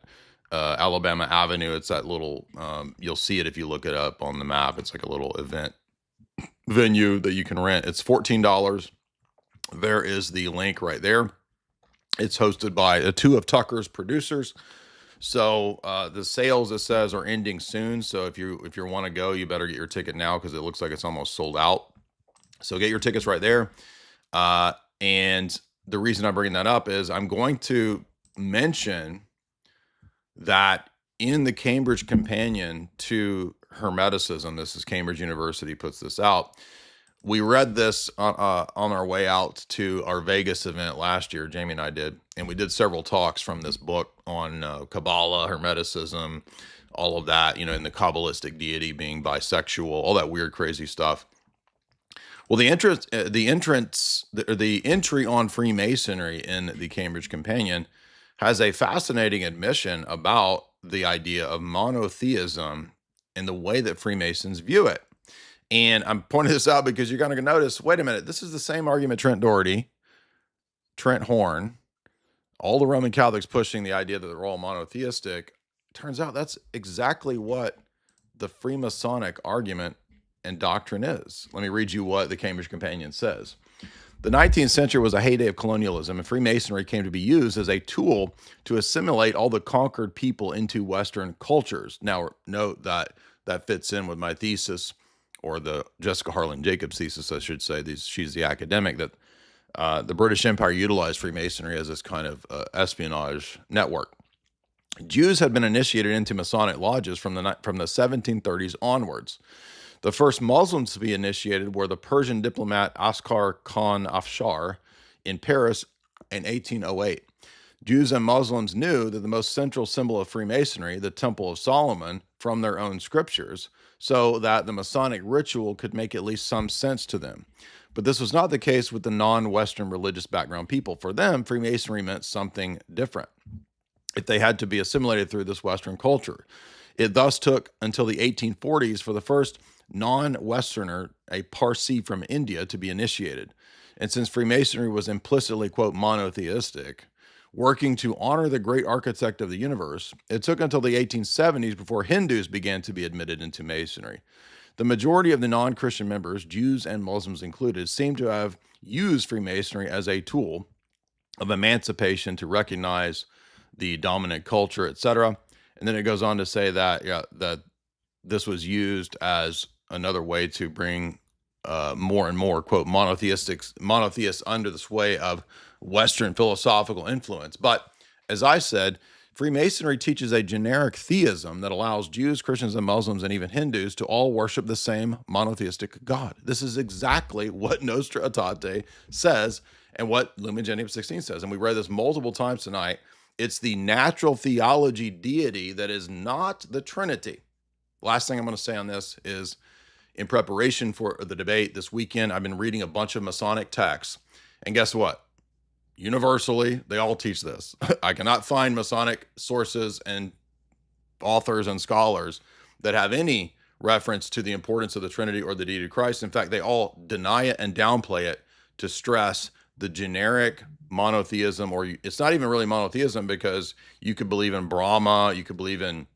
Alabama Avenue. It's that little, you'll see it if you look it up on the map. It's like a little event venue that you can rent. It's $14. There is the link right there. It's hosted by two of Tucker's producers. So the sales, it says, are ending soon. So if you want to go, you better get your ticket now because it looks like it's almost sold out. So get your tickets right there. And the reason I'm bringing that up is I'm going to mention that in the Cambridge Companion to Hermeticism, this is Cambridge University puts this out. We read this on our way out to our Vegas event last year, Jamie and I did, and we did several talks from this book on Kabbalah, Hermeticism, all of that, and the Kabbalistic deity being bisexual, all that weird, crazy stuff. Well, the entry on Freemasonry in the Cambridge Companion has a fascinating admission about the idea of monotheism and the way that Freemasons view it. And I'm pointing this out because you're going to notice, wait a minute, this is the same argument Trent Doherty, Trent Horn, all the Roman Catholics pushing the idea that they're all monotheistic. Turns out that's exactly what the Freemasonic argument and doctrine is. Let me read you what the Cambridge Companion says. The 19th century was a heyday of colonialism, and Freemasonry came to be used as a tool to assimilate all the conquered people into Western cultures. Now, note that fits in with my thesis, or the Jessica Harlan Jacobs thesis, I should say. She's the academic, that the British Empire utilized Freemasonry as this kind of espionage network. Jews had been initiated into Masonic lodges from the 1730s onwards. The first Muslims to be initiated were the Persian diplomat Askar Khan Afshar in Paris in 1808. Jews and Muslims knew that the most central symbol of Freemasonry, the Temple of Solomon, from their own scriptures, so that the Masonic ritual could make at least some sense to them. But this was not the case with the non-Western religious background people. For them, Freemasonry meant something different if they had to be assimilated through this Western culture. It thus took until the 1840s for the first non-Westerner, a Parsi from India, to be initiated. And since Freemasonry was implicitly, quote, monotheistic, working to honor the great architect of the universe, it took until the 1870s before Hindus began to be admitted into Masonry. The majority of the non-Christian members, Jews and Muslims included, seem to have used Freemasonry as a tool of emancipation to recognize the dominant culture, etc. And then it goes on to say that that this was used as another way to bring more and more, quote, monotheists under the sway of Western philosophical influence. But as I said, Freemasonry teaches a generic theism that allows Jews, Christians, and Muslims, and even Hindus to all worship the same monotheistic God. This is exactly what Nostra Aetate says and what Lumen Gentium 16 says. And we read this multiple times tonight. It's the natural theology deity that is not the Trinity. Last thing I'm going to say on this is, in preparation for the debate this weekend, I've been reading a bunch of Masonic texts. And guess what? Universally, they all teach this. I cannot find Masonic sources and authors and scholars that have any reference to the importance of the Trinity or the deity of Christ. In fact, they all deny it and downplay it to stress the generic monotheism, or it's not even really monotheism, because you could believe in Brahma, you could believe in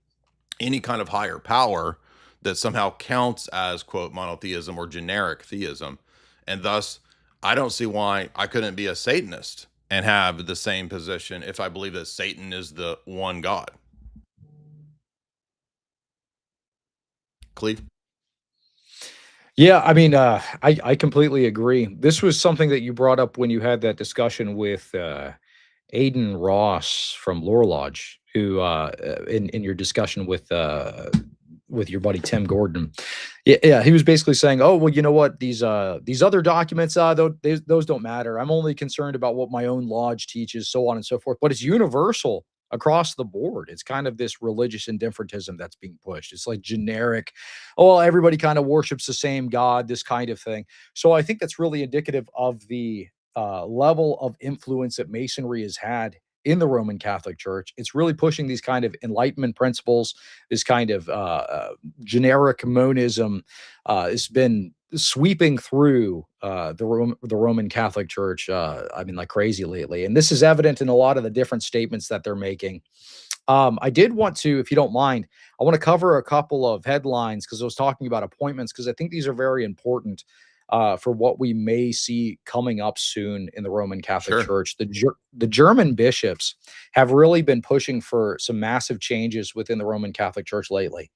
any kind of higher power that somehow counts as, quote, monotheism or generic theism. And thus, I don't see why I couldn't be a Satanist and have the same position if I believe that Satan is the one God. Cleave? Yeah, I mean, I completely agree. This was something that you brought up when you had that discussion with Aiden Ross from Lore Lodge, who in your discussion with your buddy Tim Gordon. Yeah, he was basically saying, "Oh, well, you know what? These other documents, those don't matter. I'm only concerned about what my own lodge teaches, so on and so forth." But it's universal across the board. It's kind of this religious indifferentism that's being pushed. It's like generic, oh, well, everybody kind of worships the same God, this kind of thing. So I think that's really indicative of the level of influence that Masonry has had in the Roman Catholic Church. It's really pushing these kind of Enlightenment principles, this kind of generic monism. It's been sweeping through the Roman Catholic Church, I mean, like crazy lately. And this is evident in a lot of the different statements that they're making. I did want to, if you don't mind, I want to cover a couple of headlines because I was talking about appointments, because I think these are very important for what we may see coming up soon in the Roman Catholic Church. The German bishops have really been pushing for some massive changes within the Roman Catholic Church lately.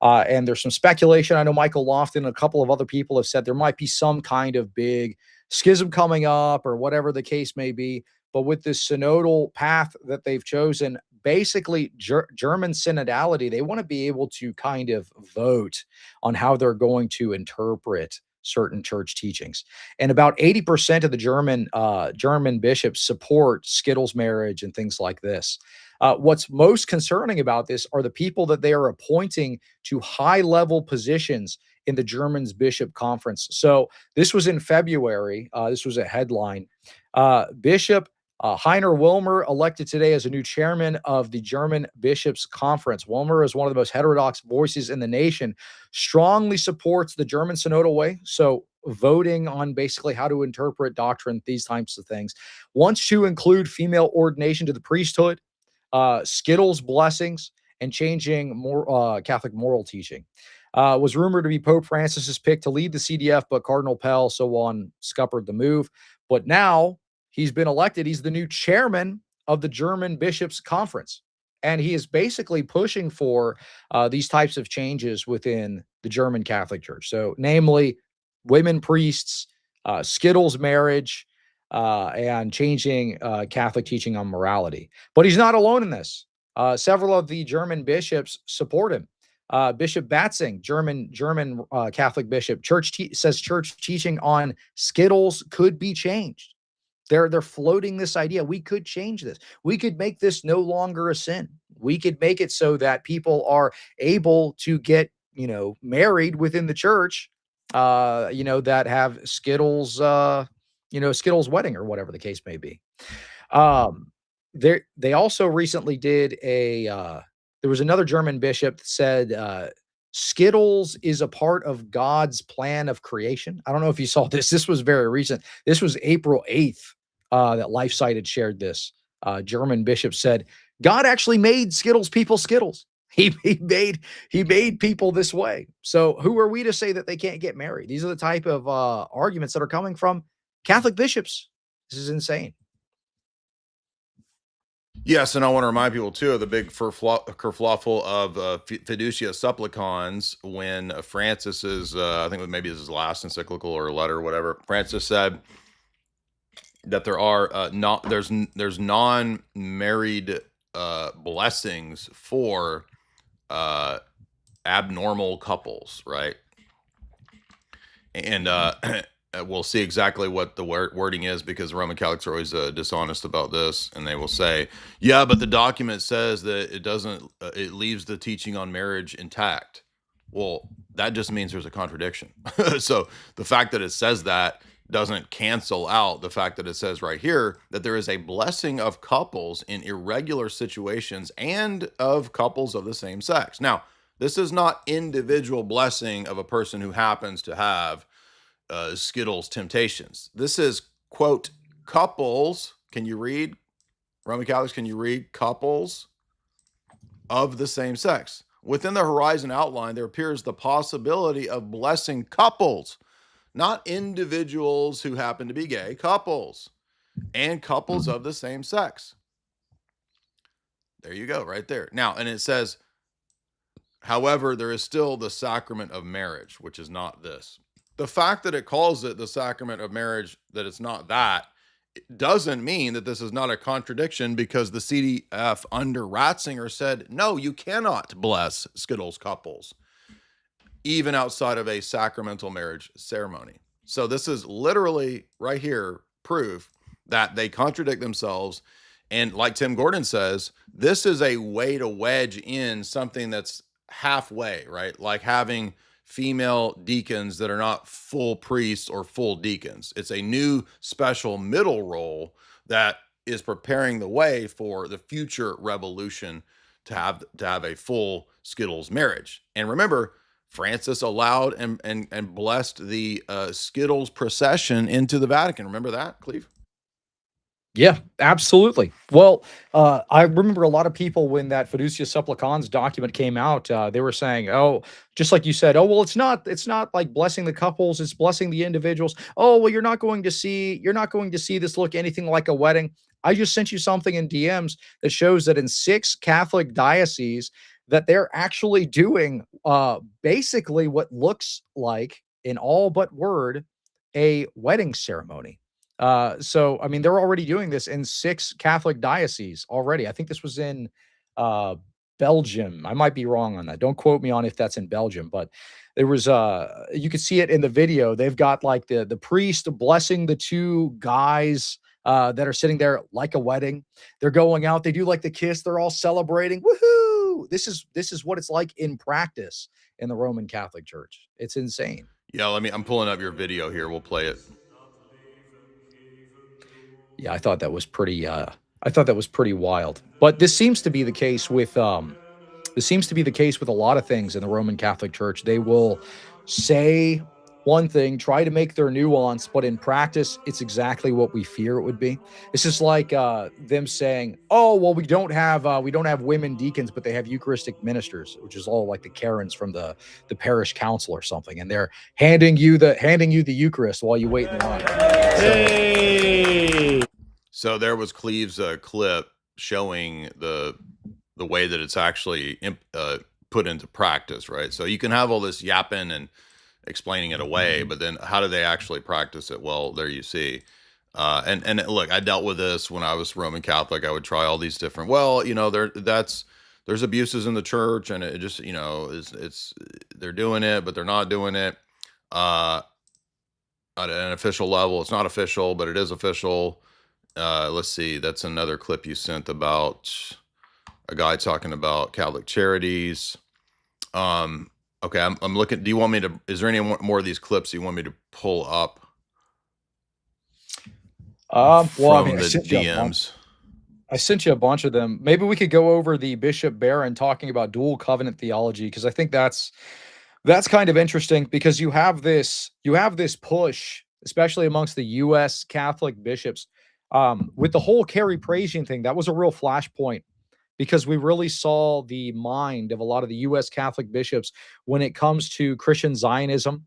And there's some speculation. I know Michael Lofton and a couple of other people have said there might be some kind of big schism coming up or whatever the case may be. But with this synodal path that they've chosen, basically German synodality, they want to be able to kind of vote on how they're going to interpret certain church teachings. And about 80% of the German bishops support Skittles marriage and things like this. What's most concerning about this are the people that they are appointing to high-level positions in the German's bishop conference. So this was in February. This was a headline. Bishop Heiner Wilmer elected today as a new chairman of the German Bishops' Conference. Wilmer is one of the most heterodox voices in the nation, strongly supports the German synodal way, so voting on basically how to interpret doctrine, these types of things. Wants to include female ordination to the priesthood, Skittles blessings, and changing more Catholic moral teaching. Was rumored to be Pope Francis's pick to lead the CDF, but Cardinal Pell, so on, scuppered the move. But now he's been elected. He's the new chairman of the German Bishops' Conference. And he is basically pushing for these types of changes within the German Catholic Church. So, namely, women priests, Skittles marriage, and changing Catholic teaching on morality. But he's not alone in this. Several of the German bishops support him. Bishop Batzing, German Catholic bishop, says church teaching on Skittles could be changed. They're floating this idea. We could change this. We could make this no longer a sin. We could make it so that people are able to get, married within the church, that have Skittles, Skittles wedding or whatever the case may be. They also recently did there was another German bishop that said Skittles is a part of God's plan of creation. I don't know if you saw this. This was very recent. This was April 8th that LifeSite had shared this. German bishop said, God actually made Skittles people Skittles. He made people this way. So who are we to say that they can't get married? These are the type of arguments that are coming from Catholic bishops. This is insane. Yes, and I want to remind people too of the big kerfluffle of fiducia supplicans when Francis's, I think maybe this is his last encyclical or letter or whatever. Francis said that there are there's non-married blessings for abnormal couples, right? And we'll see exactly what the wording is, because Roman Catholics are always dishonest about this, and they will say, yeah, but the document says that it doesn't, it leaves the teaching on marriage intact. Well, that just means there's a contradiction. So the fact that it says that doesn't cancel out the fact that it says right here that there is a blessing of couples in irregular situations and of couples of the same sex. Now, this is not individual blessing of a person who happens to have Skittles temptations. This is, quote, couples. Can you read? Roman Catholics, can you read? Couples of the same sex. Within the horizon outline, there appears the possibility of blessing couples, not individuals who happen to be gay, couples, and couples of the same sex. There you go, right there. Now, and it says, however, there is still the sacrament of marriage, which is not this. The fact that it calls it the sacrament of marriage, that it's not that, it doesn't mean that this is not a contradiction, because the CDF under Ratzinger said, no, you cannot bless Skittles couples, even outside of a sacramental marriage ceremony. So this is literally right here proof that they contradict themselves. And like Tim Gordon says, this is a way to wedge in something that's halfway, right? Like having female deacons that are not full priests or full deacons. It's a new special middle role that is preparing the way for the future revolution to have a full Skittles marriage. And remember, Francis allowed and blessed the Skittles procession into the Vatican. Remember that, Cleave? Yeah, absolutely. Well, I remember a lot of people when that Fiducia Supplicans document came out, they were saying, oh, just like you said, oh, well, it's not like blessing the couples, it's blessing the individuals. Oh, well, you're not going to see this look anything like a wedding. I just sent you something in DMs that shows that in 6 Catholic dioceses that they're actually doing basically what looks like, in all but word, a wedding ceremony. So, I mean, they're already doing this in 6 Catholic dioceses already. I think this was in Belgium. I might be wrong on that. Don't quote me on if that's in Belgium, but there was you could see it in the video. They've got like the priest blessing the 2 guys that are sitting there like a wedding. They're going out. They do like the kiss. They're all celebrating. Woohoo! This is what it's like in practice in the Roman Catholic Church. It's insane. Yeah, I'm pulling up your video here. We'll play it. Yeah, I thought that was pretty wild. But this seems to be the case with a lot of things in the Roman Catholic Church. They will say one thing, try to make their nuance, but in practice, it's exactly what we fear it would be. It's just like them saying, "Oh, well, we don't have women deacons, but they have Eucharistic ministers," which is all like the Karens from the parish council or something, and they're handing you the Eucharist while you wait in line. Hey! So there was Cleave's clip showing the way that it's actually put into practice, right? So you can have all this yapping and explaining it away, but then how do they actually practice it? Well, there you see. And look, I dealt with this when I was Roman Catholic. I would try all these different, there's abuses in the church, and it just, it's they're doing it, but they're not doing it. At an official level, it's not official, but it is official. Let's see, that's another clip you sent about a guy talking about Catholic charities. Okay, I'm looking. Do you want me to? Is there any more of these clips you want me to pull up? Well, from I mean, the DMs. I sent you a bunch of them. Maybe we could go over the Bishop Barron talking about dual covenant theology, because I think that's kind of interesting, because you have this push, especially amongst the U.S. Catholic bishops, with the whole Carrie Praisian thing. That was a real flashpoint, because we really saw the mind of a lot of the U.S. Catholic bishops when it comes to Christian Zionism.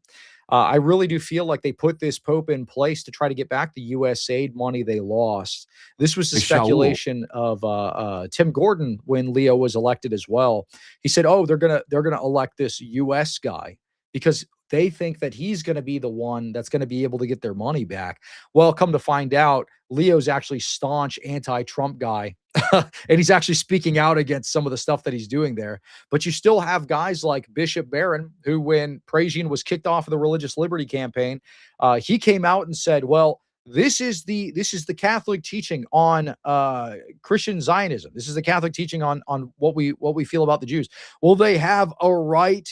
I really do feel like they put this pope in place to try to get back the U.S. aid money they lost. This was the Hey, Shaul. speculation of Tim Gordon when Leo was elected as well. He said, "Oh, they're gonna elect this U.S. guy because they think that he's going to be the one that's going to be able to get their money back." Well, come to find out, Leo's actually staunch anti-Trump guy, and he's actually speaking out against some of the stuff that he's doing there. But you still have guys like Bishop Barron, who, when Praisian was kicked off of the Religious Liberty campaign, he came out and said, "Well, this is the Catholic teaching on Christian Zionism. This is the Catholic teaching on what we feel about the Jews. Well, they have a right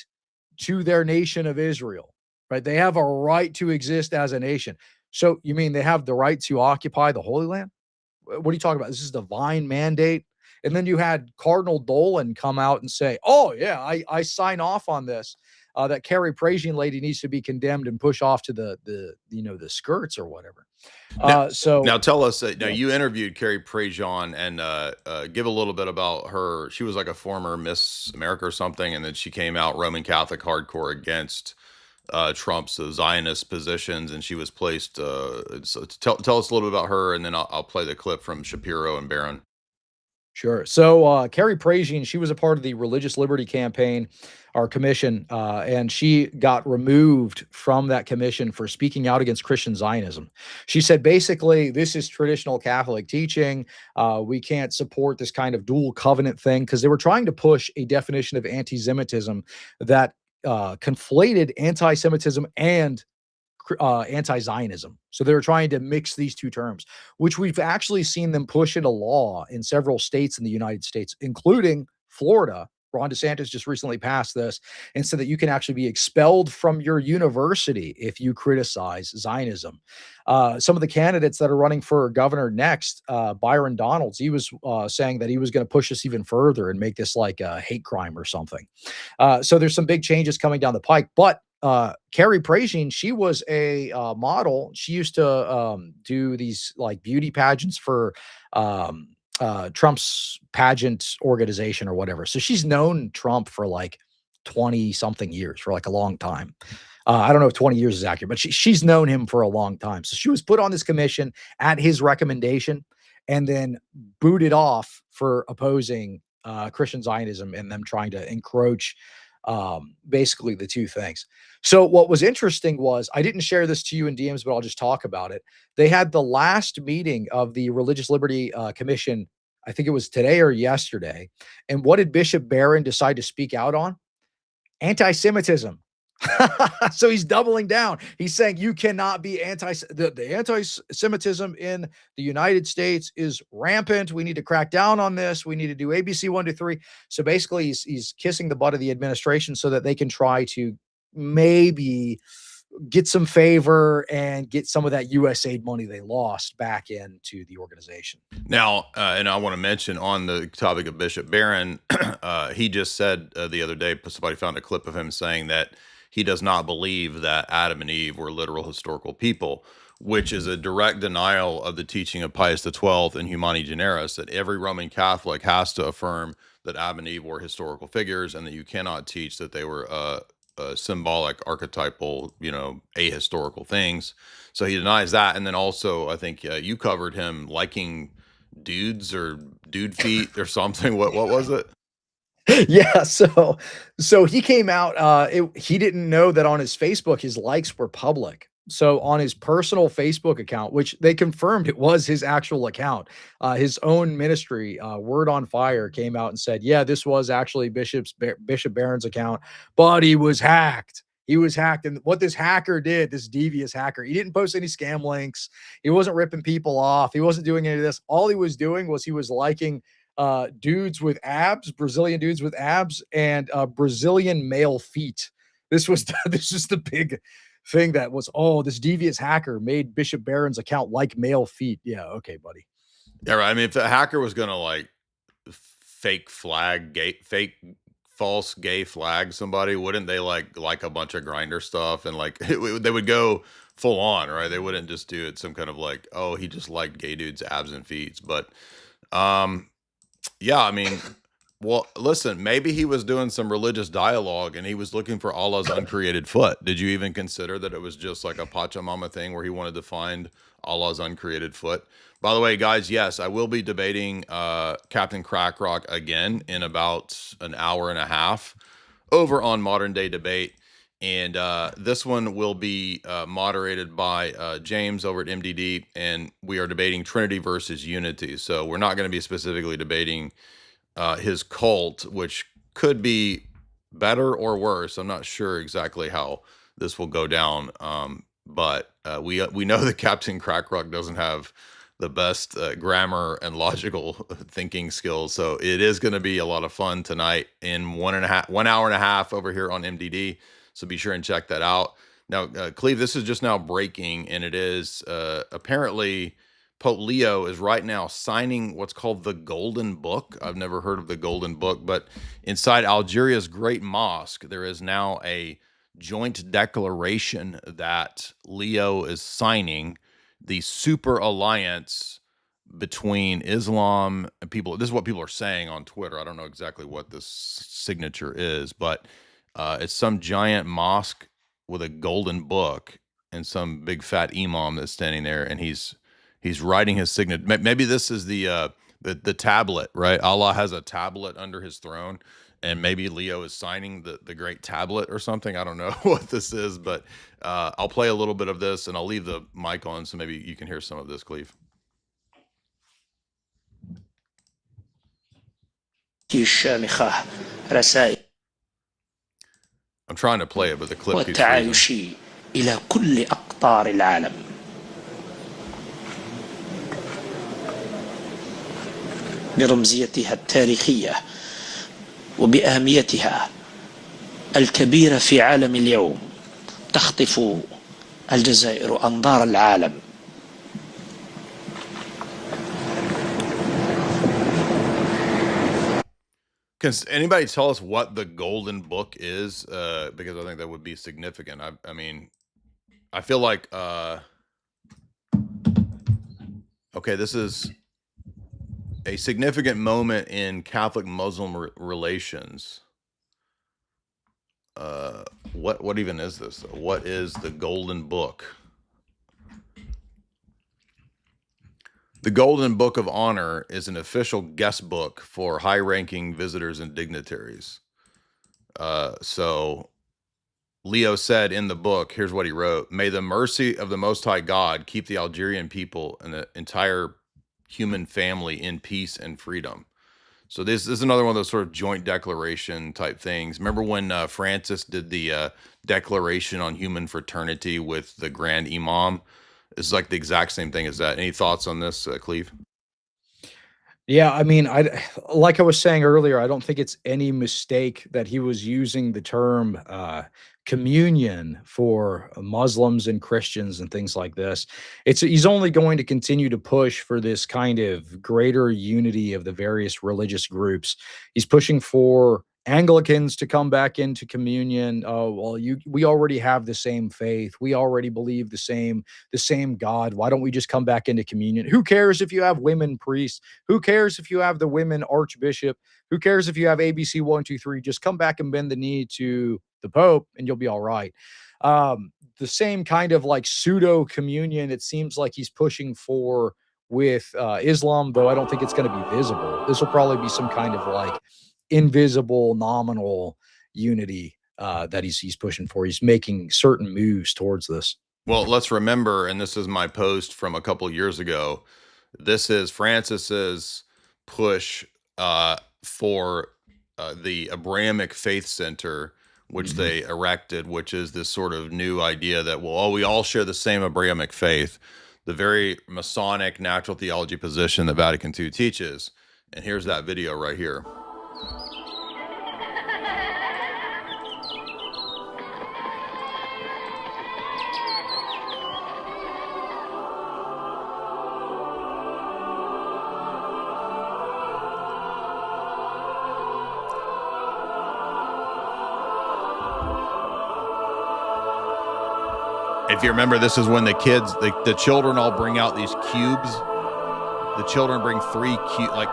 to their nation of Israel, right? They have a right to exist as a nation." So you mean they have the right to occupy the Holy Land? What are you talking about? This is divine mandate. And then you had Cardinal Dolan come out and say, "Oh yeah, I sign off on this. That Carrie Praisian lady needs to be condemned and push off to the skirts or whatever." Now tell us. Now Yeah. you interviewed Carrie Praisian, and give a little bit about her. She was like a former Miss America or something, and then she came out Roman Catholic hardcore against Trump's Zionist positions, and she was placed. So tell us a little bit about her, and then I'll play the clip from Shapiro and Barron. Sure. So Carrie Praisian, she was a part of the Religious Liberty campaign, our commission, and she got removed from that commission for speaking out against Christian Zionism. She said, basically, this is traditional Catholic teaching. We can't support this kind of dual covenant thing, because they were trying to push a definition of anti-Semitism that conflated anti-Semitism and anti-Zionism. So they were trying to mix these two terms, which we've actually seen them push into law in several states in the United States, including Florida. Ron DeSantis just recently passed this and said that you can actually be expelled from your university if you criticize Zionism. Some of the candidates that are running for governor next, Byron Donalds, he was saying that he was going to push this even further and make this like a hate crime or something. So there's some big changes coming down the pike. But Carrie Praisian, she was a model. She used to do these like beauty pageants for Trump's pageant organization or whatever. So she's known Trump for like 20 something years, for like a long time. I don't know if 20 years is accurate, but she's known him for a long time. So she was put on this commission at his recommendation and then booted off for opposing Christian Zionism and them trying to encroach basically the two things. So what was interesting was, I didn't share this to you in DMs, but I'll just talk about it. They had the last meeting of the Religious Liberty Commission. I think it was today or yesterday. And what did Bishop Barron decide to speak out on? Anti-Semitism. So he's doubling down. He's saying you cannot be the anti-Semitism in the United States is rampant. We need to crack down on this. We need to do ABC 1 to 3. So basically he's kissing the butt of the administration so that they can try to maybe get some favor and get some of that US aid money they lost back into the organization. Now, and I want to mention on the topic of Bishop Barron, he just said the other day, somebody found a clip of him saying that he does not believe that Adam and Eve were literal historical people, which is a direct denial of the teaching of Pius XII and Humani Generis, that every Roman Catholic has to affirm that Adam and Eve were historical figures, and that you cannot teach that they were symbolic, archetypal, ahistorical things. So he denies that. And then also, I think you covered him liking dudes or dude feet or something. What was it? Yeah, so he came out, he didn't know that on his Facebook his likes were public. So on his personal Facebook account, which they confirmed it was his actual account, his own ministry, Word on Fire, came out and said, yeah, this was actually Bishop Barron's account, but he was hacked. He was hacked. And what this hacker did, this devious hacker, he didn't post any scam links. He wasn't ripping people off. He wasn't doing any of this. All he was doing was he was liking dudes with abs, Brazilian dudes with abs, and Brazilian male feet. This is the big thing that was, this devious hacker made Bishop Barron's account like male feet. Yeah, okay, buddy. Yeah, right. I mean, if a hacker was gonna like fake false gay flag somebody, wouldn't they like a bunch of grinder stuff and like they would go full on, right? They wouldn't just do it some kind of like, oh, he just liked gay dudes' abs and feet. But um, yeah, I mean, well, listen, maybe he was doing some religious dialogue and he was looking for Allah's uncreated foot. Did you even consider that it was just like a Pachamama thing where he wanted to find Allah's uncreated foot? By the way, guys, yes, I will be debating Captain Crackrock again in about an hour and a half over on Modern Day Debate. And this one will be moderated by James over at MDD. And we are debating Trinity versus Unity. So we're not going to be specifically debating his cult, which could be better or worse. I'm not sure exactly how this will go down. But we know that Captain Crackrock doesn't have the best grammar and logical thinking skills. So it is going to be a lot of fun tonight in 1 hour and a half over here on MDD. So be sure and check that out. Now, Cleave, this is just now breaking, and it is apparently Pope Leo is right now signing what's called the Golden Book. I've never heard of the Golden Book, but inside Algeria's Great Mosque, there is now a joint declaration that Leo is signing the super alliance between Islam and people. This is what people are saying on Twitter. I don't know exactly what this signature is, but it's some giant mosque with a golden book and some big fat imam that's standing there, and he's writing his signature. Maybe this is the tablet, right? Allah has a tablet under his throne, and maybe Leo is signing the great tablet or something. I don't know what this is, but I'll play a little bit of this, and I'll leave the mic on so maybe you can hear some of this, Cleave. I'm trying to play it, but the clip keeps freezing. إلى كل أقطار العالم برمزيتها التاريخية وبأهميتها الكبيرة في عالم اليوم تخطف الجزائر أنظار العالم. Can anybody tell us what the Golden Book is? Because I think that would be significant. I mean, I feel like, okay, this is a significant moment in Catholic-Muslim relations. What even is this? What is the Golden Book? The Golden Book of Honor is an official guest book for high-ranking visitors and dignitaries. So Leo said in the book, here's what he wrote: "May the mercy of the Most High God keep the Algerian people and the entire human family in peace and freedom." So this is another one of those sort of joint declaration type things. Remember when Francis did the Declaration on Human Fraternity with the Grand Imam? It's like the exact same thing as that. Any thoughts on this, Cleave? Yeah, I mean, like I was saying earlier, I don't think it's any mistake that he was using the term communion for Muslims and Christians and things like this. He's only going to continue to push for this kind of greater unity of the various religious groups. He's pushing for Anglicans to come back into communion. Oh, well, we already have the same faith. We already believe the same God. Why don't we just come back into communion? Who cares if you have women priests? Who cares if you have the women archbishop? Who cares if you have ABC 1, 2, 3? Just come back and bend the knee to the Pope and you'll be all right. The same kind of like pseudo communion it seems like he's pushing for with Islam, though I don't think it's going to be visible. This will probably be some kind of like invisible nominal unity that he's pushing for. He's making certain moves towards this. Well, let's remember, and this is my post from a couple years ago, this is Francis's push for the Abrahamic Faith Center, which they erected, which is this sort of new idea that, well, we all share the same Abrahamic faith, the very Masonic natural theology position that Vatican II teaches. And here's that video right here. If you remember, this is when the kids, the children all bring out these cubes. The children bring 3 like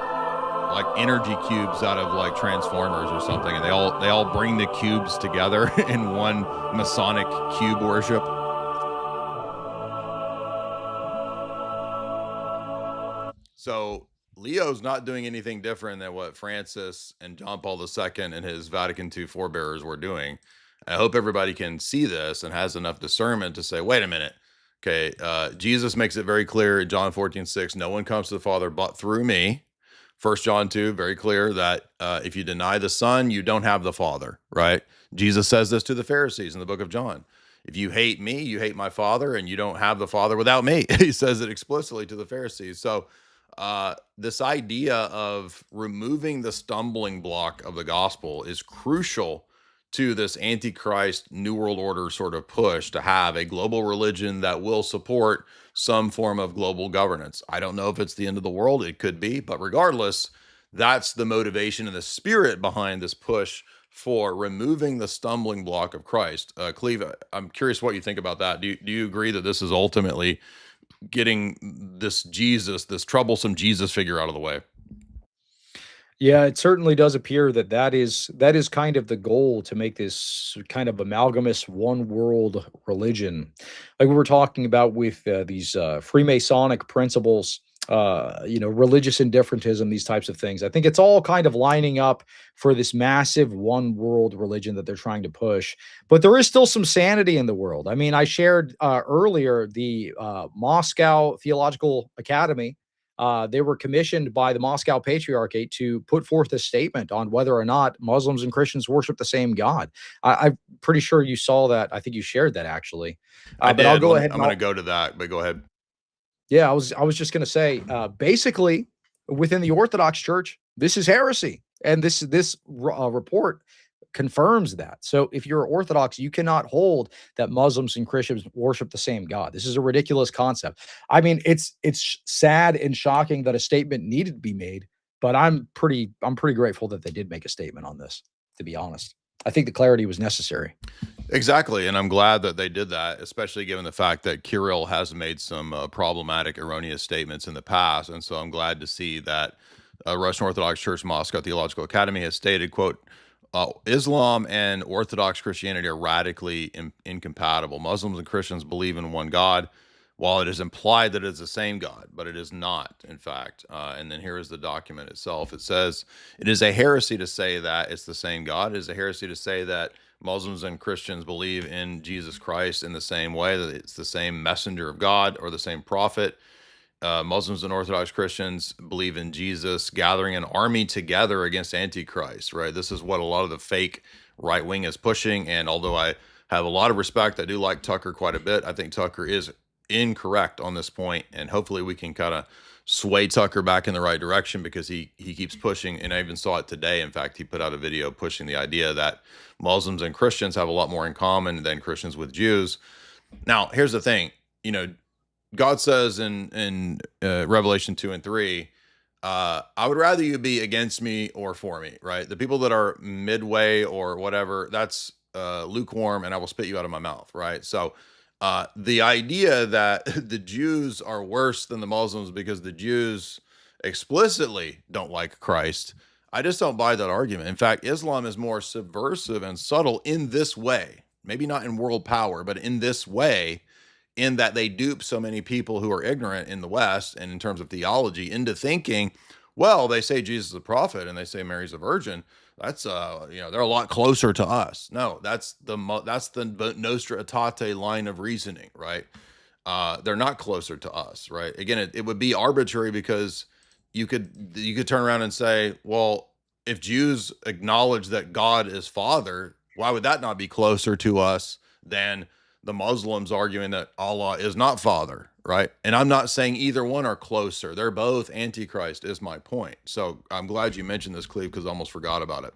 energy cubes out of like Transformers or something, and they all bring the cubes together in one Masonic cube worship. So Leo's not doing anything different than what Francis and John Paul II and his Vatican II forebearers were doing. I hope everybody can see this and has enough discernment to say, wait a minute. Okay, Jesus makes it very clear in John 14:6, no one comes to the Father but through me. 1 John 2, very clear that if you deny the Son, you don't have the Father, right? Jesus says this to the Pharisees in the book of John. If you hate me, you hate my Father, and you don't have the Father without me. He says it explicitly to the Pharisees. So this idea of removing the stumbling block of the gospel is crucial to this Antichrist New World Order sort of push to have a global religion that will support some form of global governance. I don't know if it's the end of the world. It could be, but regardless, that's the motivation and the spirit behind this push for removing the stumbling block of Christ. Cleave, I'm curious what you think about that. Do you agree that this is ultimately getting this Jesus, this troublesome Jesus figure out of the way? Yeah, it certainly does appear that that is kind of the goal, to make this kind of amalgamous one world religion, like we were talking about with these Freemasonic principles, religious indifferentism, these types of things. I think it's all kind of lining up for this massive one world religion that they're trying to push. But there is still some sanity in the world. I mean, I shared earlier the Moscow Theological Academy. They were commissioned by the Moscow Patriarchate to put forth a statement on whether or not Muslims and Christians worship the same God. I'm pretty sure you saw that. I think you shared that, actually. I But did. I'll go ahead. I'm going to go to that, but go ahead. Yeah, I was just going to say, basically, within the Orthodox Church, this is heresy, and this report confirms that. So if you're Orthodox, you cannot hold that Muslims and Christians worship the same God. This is a ridiculous concept. I mean, it's sad and shocking that a statement needed to be made, but I'm pretty grateful that they did make a statement on this, to be honest. I think the clarity was necessary. Exactly, and I'm glad that they did that, especially given the fact that Kirill has made some problematic, erroneous statements in the past, and so I'm glad to see that Russian Orthodox Church Moscow Theological Academy has stated, quote, Islam and Orthodox Christianity are radically incompatible. Muslims and Christians believe in one God, while it is implied that it's the same God, but it is not, in fact. And then here is the document itself. It says, it is a heresy to say that it's the same God. It is a heresy to say that Muslims and Christians believe in Jesus Christ in the same way, that it's the same messenger of God or the same prophet. Muslims and Orthodox Christians believe in Jesus gathering an army together against Antichrist, right? This is what a lot of the fake right wing is pushing. And although I have a lot of respect, I do like Tucker quite a bit. I think Tucker is incorrect on this point, and hopefully we can kind of sway Tucker back in the right direction, because he keeps pushing, and I even saw it today. In fact, he put out a video pushing the idea that Muslims and Christians have a lot more in common than Christians with Jews. Now, here's the thing, God says in Revelation 2 and 3, I would rather you be against me or for me, right? The people that are midway or whatever, that's lukewarm, and I will spit you out of my mouth, right? So the idea that the Jews are worse than the Muslims because the Jews explicitly don't like Christ, I just don't buy that argument. In fact, Islam is more subversive and subtle in this way, maybe not in world power, but in this way, in that they dupe so many people who are ignorant in the West and in terms of theology into thinking, well, they say Jesus is a prophet and they say Mary's a virgin. That's they're a lot closer to us. No, that's the Nostra Aetate line of reasoning, right? They're not closer to us, right? Again, it would be arbitrary, because you could turn around and say, well, if Jews acknowledge that God is Father, why would that not be closer to us than the Muslims arguing that Allah is not Father, right? And I'm not saying either one are closer. They're both Antichrist, is my point. So I'm glad you mentioned this, Cleve, because I almost forgot about it.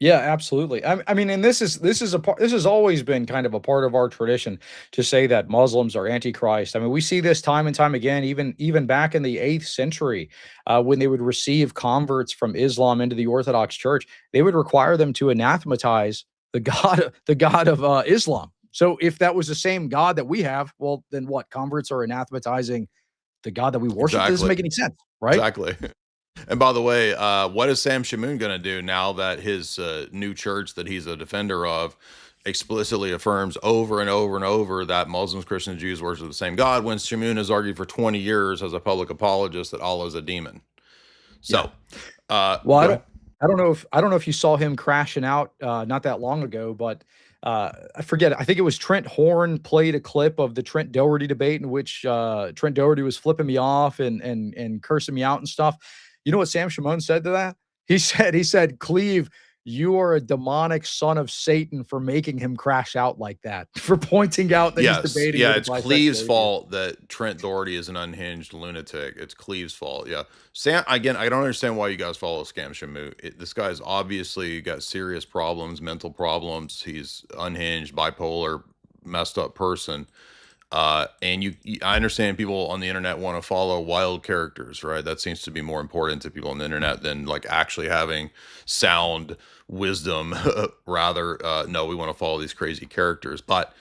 Yeah, absolutely. I mean, and this has always been kind of a part of our tradition to say that Muslims are Antichrist. I mean, we see this time and time again, even back in the 8th century, when they would receive converts from Islam into the Orthodox Church, they would require them to anathematize the God of Islam. So if that was the same God that we have, well, then what? Converts are anathematizing the God that we worship. That doesn't make any sense, right? Exactly. And by the way, what is Sam Shamoon going to do now that his new church that he's a defender of explicitly affirms over and over and over that Muslims, Christians, Jews worship the same God, when Shamoon has argued for 20 years as a public apologist that Allah is a demon? So, well, I don't know if you saw him crashing out not that long ago, but I forget. I think it was Trent Horn played a clip of the Trent Doherty debate in which Trent Doherty was flipping me off and cursing me out and stuff. You know what Sam Shamoon said to that? He said, Cleave, you are a demonic son of Satan for making him crash out like that, for pointing out that he's debating. Yeah, it's Cleave's fault that Trent Doherty is an unhinged lunatic. It's Cleave's fault. Yeah. Sam, again, I don't understand why you guys follow Scam Shamoon. This guy's obviously got serious problems, mental problems. He's unhinged, bipolar, messed up person. And I understand people on the internet want to follow wild characters, right? That seems to be more important to people on the internet than like actually having sound wisdom. Rather, no, we want to follow these crazy characters, but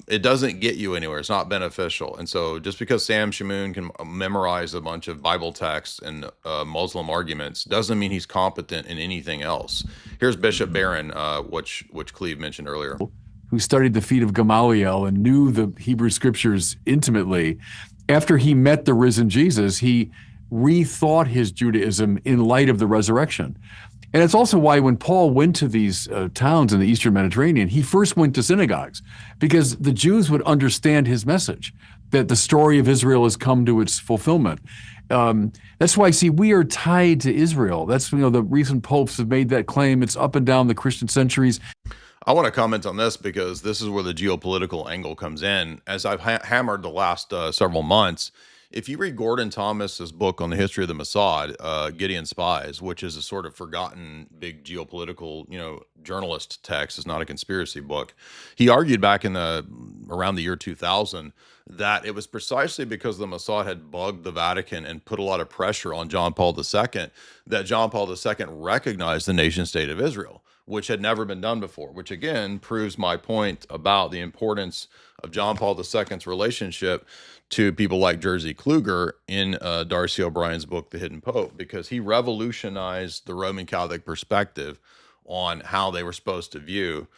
it doesn't get you anywhere. It's not beneficial. And so just because Sam Shamoon can memorize a bunch of Bible texts and Muslim arguments doesn't mean he's competent in anything else. Here's Bishop Barron, which Cleave mentioned earlier, who studied the feet of Gamaliel and knew the Hebrew scriptures intimately. After he met the risen Jesus, he rethought his Judaism in light of the resurrection. And it's also why when Paul went to these towns in the Eastern Mediterranean, he first went to synagogues, because the Jews would understand his message, that the story of Israel has come to its fulfillment. That's why, see, we are tied to Israel. That's, the recent popes have made that claim. It's up and down the Christian centuries. I want to comment on this because this is where the geopolitical angle comes in. As I've hammered the last several months, if you read Gordon Thomas's book on the history of the Mossad, Gideon's Spies, which is a sort of forgotten big geopolitical, journalist text, it's not a conspiracy book. He argued back in around the year 2000 that it was precisely because the Mossad had bugged the Vatican and put a lot of pressure on John Paul II that John Paul II recognized the nation state of Israel, which had never been done before, which again proves my point about the importance of John Paul II's relationship to people like Jerzy Kluger in Darcy O'Brien's book, The Hidden Pope, because he revolutionized the Roman Catholic perspective on how they were supposed to view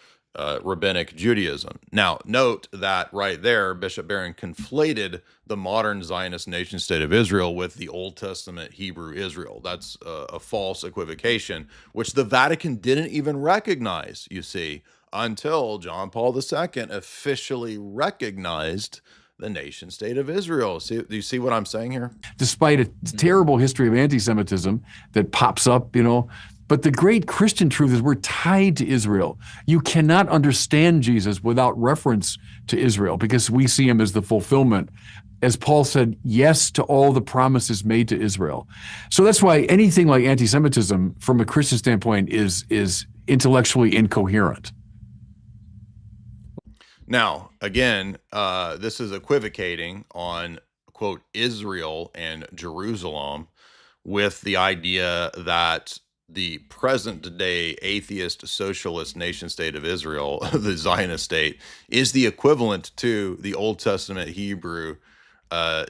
rabbinic Judaism. Now, note that right there, Bishop Barron conflated the modern Zionist nation state of Israel with the Old Testament Hebrew Israel. That's a false equivocation, which the Vatican didn't even recognize, you see, until John Paul II officially recognized the nation state of Israel. Do you see what I'm saying here? Despite a terrible history of anti-Semitism that pops up, but the great Christian truth is we're tied to Israel. You cannot understand Jesus without reference to Israel, because we see him as the fulfillment. As Paul said, yes to all the promises made to Israel. So that's why anything like anti-Semitism from a Christian standpoint is intellectually incoherent. Now, again, this is equivocating on, quote, Israel and Jerusalem with the idea that the present-day atheist socialist nation-state of Israel, the Zionist state, is the equivalent to the Old Testament Hebrew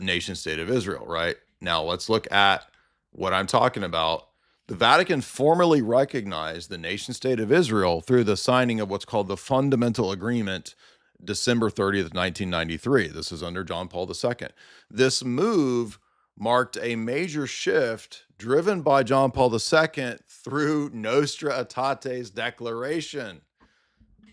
nation-state of Israel, right? Now, let's look at what I'm talking about. The Vatican formally recognized the nation-state of Israel through the signing of what's called the Fundamental Agreement, December 30th, 1993. This is under John Paul II. This move marked a major shift driven by John Paul II through Nostra Aetate's declaration.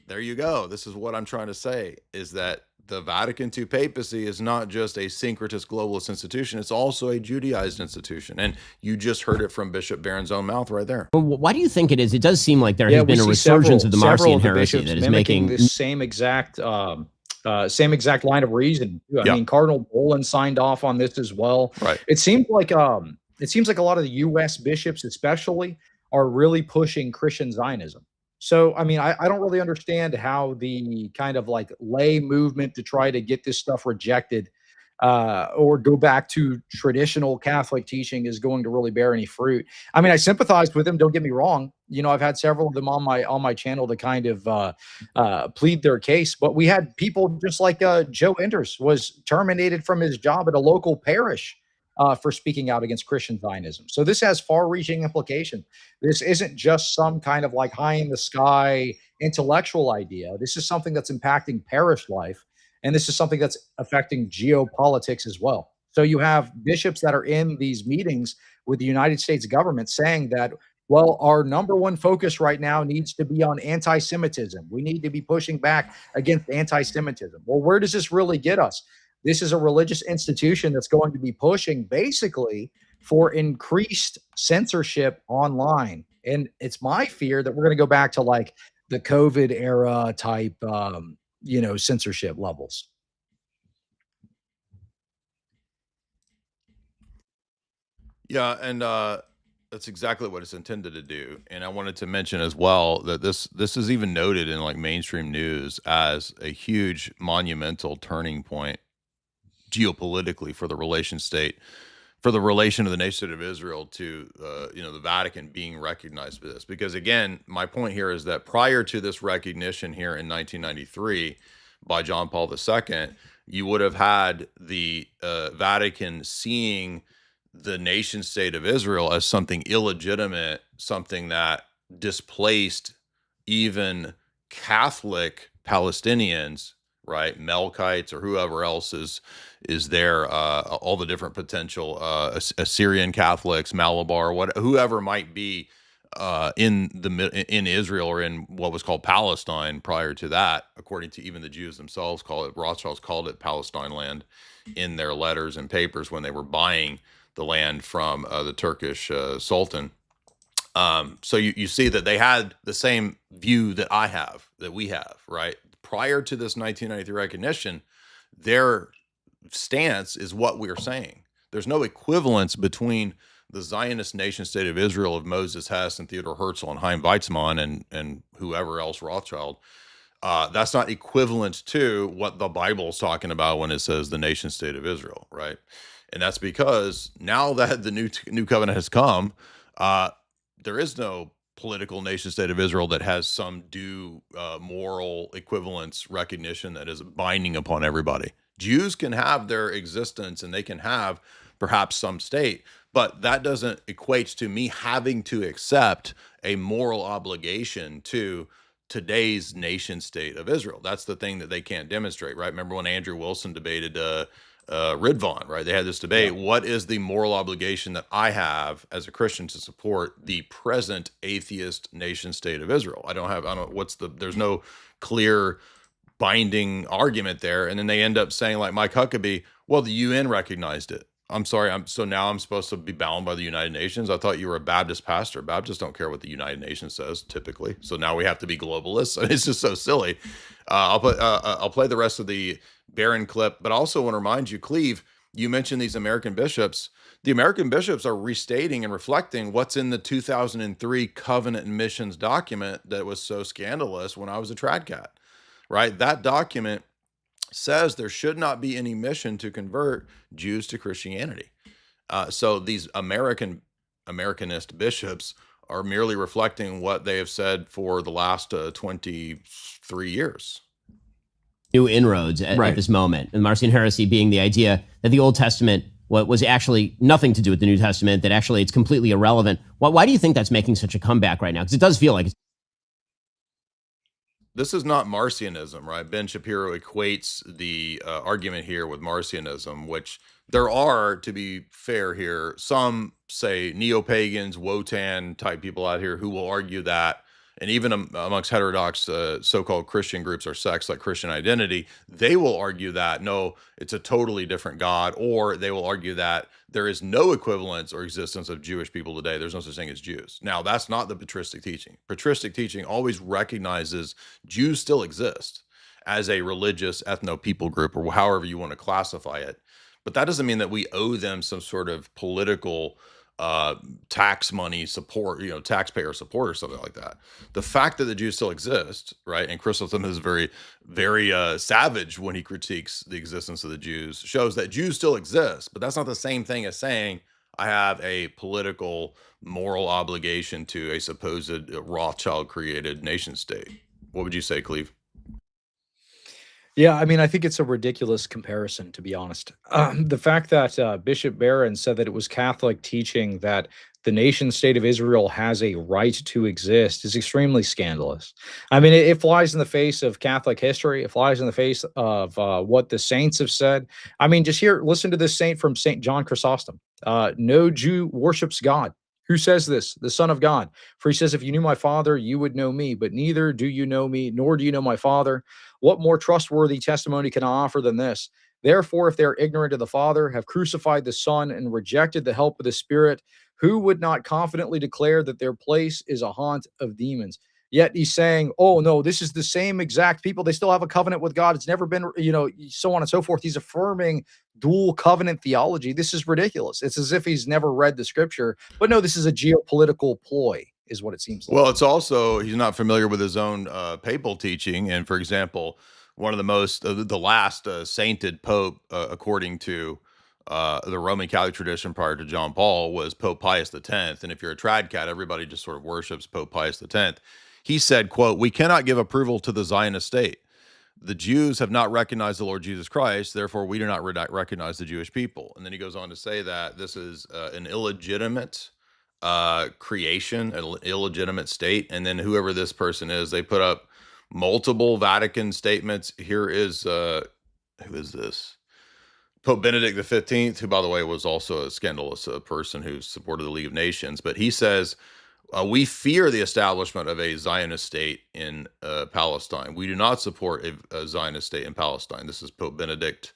There you go. This is what I'm trying to say, is that the Vatican II papacy is not just a syncretist globalist institution, it's also a Judaized institution. And you just heard it from Bishop Barron's own mouth right there. Well, why do you think it is? It does seem like there has been a resurgence of the Marcion heresy that is making this same exact line of reason. I mean, Cardinal Bolin signed off on this as well. Right. It seems like a lot of the U.S. bishops, especially, are really pushing Christian Zionism. So, I mean, I don't really understand how the kind of like lay movement to try to get this stuff rejected or go back to traditional Catholic teaching is going to really bear any fruit. I mean, I sympathized with them. Don't get me wrong. You know, I've had several of them on my channel to kind of plead their case. But we had people just like Joe Enders was terminated from his job at a local parish for speaking out against Christian Zionism. So this has far-reaching implications. This isn't just some kind of like high-in-the-sky intellectual idea. This is something that's impacting parish life. And this is something that's affecting geopolitics as well. So you have bishops that are in these meetings with the United States government saying that, well, our number one focus right now needs to be on anti-Semitism. We need to be pushing back against anti-Semitism. Well, where does this really get us? This is a religious institution that's going to be pushing basically for increased censorship online. And it's my fear that we're going to go back to like the COVID era type censorship levels. Yeah, and that's exactly what it's intended to do. And I wanted to mention as well that this is even noted in like mainstream news as a huge monumental turning point geopolitically for the relation of the nation state of Israel to the Vatican being recognized for this. Because again, my point here is that prior to this recognition here in 1993 by John Paul II, you would have had the Vatican seeing the nation state of Israel as something illegitimate, something that displaced even Catholic Palestinians, right? Melkites or whoever else is there, all the different potential Assyrian Catholics, Malabar, whoever might be in Israel or in what was called Palestine prior to that, according to even the Jews themselves. Rothschilds called it Palestine land in their letters and papers when they were buying the land from the Turkish Sultan. So you see that they had the same view that we have, right? Prior to this 1993 recognition, their stance is what we're saying. There's no equivalence between the Zionist nation state of Israel of Moses Hess and Theodor Herzl and Chaim Weizmann and whoever else, Rothschild. That's not equivalent to what the Bible is talking about when it says the nation state of Israel, right? And that's because now that the new covenant has come, there is no political nation state of Israel that has some due moral equivalence recognition that is binding upon everybody. Jews can have their existence and they can have perhaps some state, but that doesn't equate to me having to accept a moral obligation to today's nation state of Israel. That's the thing that they can't demonstrate, right? Remember when Andrew Wilson debated Ridvan, right? They had this debate. Yeah. What is the moral obligation that I have as a Christian to support the present atheist nation state of Israel? There's no clear binding argument there. And then they end up saying, like Mike Huckabee, well, the UN recognized it. I'm sorry. So now I'm supposed to be bound by the United Nations. I thought you were a Baptist pastor. Baptists don't care what the United Nations says typically. So now we have to be globalists. It's just so silly. I'll play the rest of the Barron clip, but I also want to remind you, Cleave, you mentioned these American bishops. The American bishops are restating and reflecting what's in the 2003 Covenant and Missions document that was so scandalous when I was a tradcat, right? That document says there should not be any mission to convert Jews to Christianity. So these Americanist bishops are merely reflecting what they have said for the last 23 years. New inroads at this moment. And Marcion heresy being the idea that the Old Testament was actually nothing to do with the New Testament, that actually it's completely irrelevant. Why do you think that's making such a comeback right now? Because it does feel like it's... This is not Marcionism, right? Ben Shapiro equates the argument here with Marcionism, which there are, to be fair here, some say neo-pagans, Wotan type people out here who will argue that, and even amongst heterodox so-called Christian groups or sects like Christian Identity, they will argue that, no, it's a totally different God, or they will argue that there is no equivalence or existence of Jewish people today. There's no such thing as Jews. Now, that's not the patristic teaching. Patristic teaching always recognizes Jews still exist as a religious ethno-people group, or however you want to classify it. But that doesn't mean that we owe them some sort of political tax money support, taxpayer support or something like that. The fact that the Jews still exist, right? And Chrysostom is very, very savage when he critiques the existence of the Jews, shows that Jews still exist, but that's not the same thing as saying I have a political, moral obligation to a supposed Rothschild created nation state. What would you say, Cleave? Yeah, I mean, I think it's a ridiculous comparison, to be honest. The fact that Bishop Barron said that it was Catholic teaching that the nation state of Israel has a right to exist is extremely scandalous. I mean, it flies in the face of Catholic history. It flies in the face of what the saints have said. I mean, just listen to this saint from St. John Chrysostom. No Jew worships God. Who says this? The Son of God. For he says, if you knew my Father, you would know me, but neither do you know me, nor do you know my Father. What more trustworthy testimony can I offer than this? Therefore, if they are ignorant of the Father, have crucified the Son, and rejected the help of the Spirit, who would not confidently declare that their place is a haunt of demons? Yet he's saying, oh, no, this is the same exact people. They still have a covenant with God. It's never been, so on and so forth. He's affirming dual covenant theology. This is ridiculous. It's as if he's never read the scripture. But no, this is a geopolitical ploy, is what it seems like. Well, it's also, he's not familiar with his own papal teaching. And for example, one of the last sainted pope, according to the Roman Catholic tradition prior to John Paul, was Pope Pius X. And if you're a trad cat, everybody just sort of worships Pope Pius X. He said, quote, "We cannot give approval to the Zionist state. The Jews have not recognized the Lord Jesus Christ, therefore we do not recognize the Jewish people." And then he goes on to say that this is an illegitimate creation, an illegitimate state. And then whoever this person is, they put up multiple Vatican statements. Here is, who is this? Pope Benedict XV, who, by the way, was also a scandalous person who supported the League of Nations. But he says, we fear the establishment of a Zionist state in Palestine. We do not support a Zionist state in Palestine. This is Pope Benedict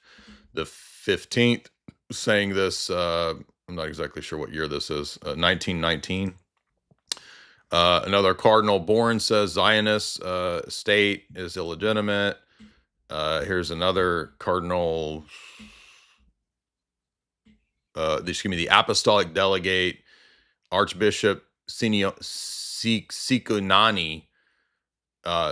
XV saying this. I'm not exactly sure what year this is, 1919. Another Cardinal Bourne says Zionist state is illegitimate. Here's another Cardinal, the Apostolic Delegate, Archbishop Sikunani,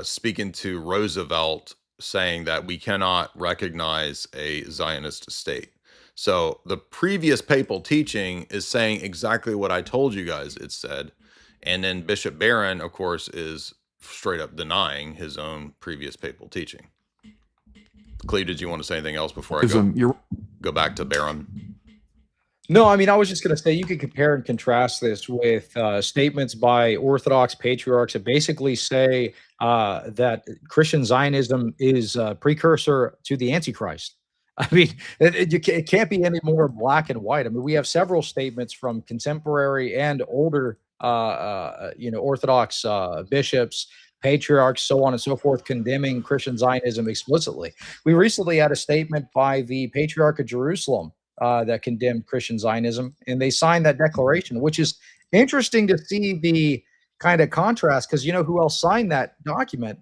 speaking to Roosevelt, saying that we cannot recognize a Zionist state. So the previous papal teaching is saying exactly what I told you guys it said. And then Bishop Barron, of course, is straight up denying his own previous papal teaching. Cleve, did you want to say anything else before I go back to Barron? No, I mean, I was just going to say you could compare and contrast this with statements by Orthodox patriarchs that basically say that Christian Zionism is a precursor to the Antichrist. I mean, it can't be any more black and white. I mean, we have several statements from contemporary and older, Orthodox bishops, patriarchs, so on and so forth, condemning Christian Zionism explicitly. We recently had a statement by the Patriarch of Jerusalem that condemned Christian Zionism, and they signed that declaration, which is interesting to see the kind of contrast, because you know who else signed that document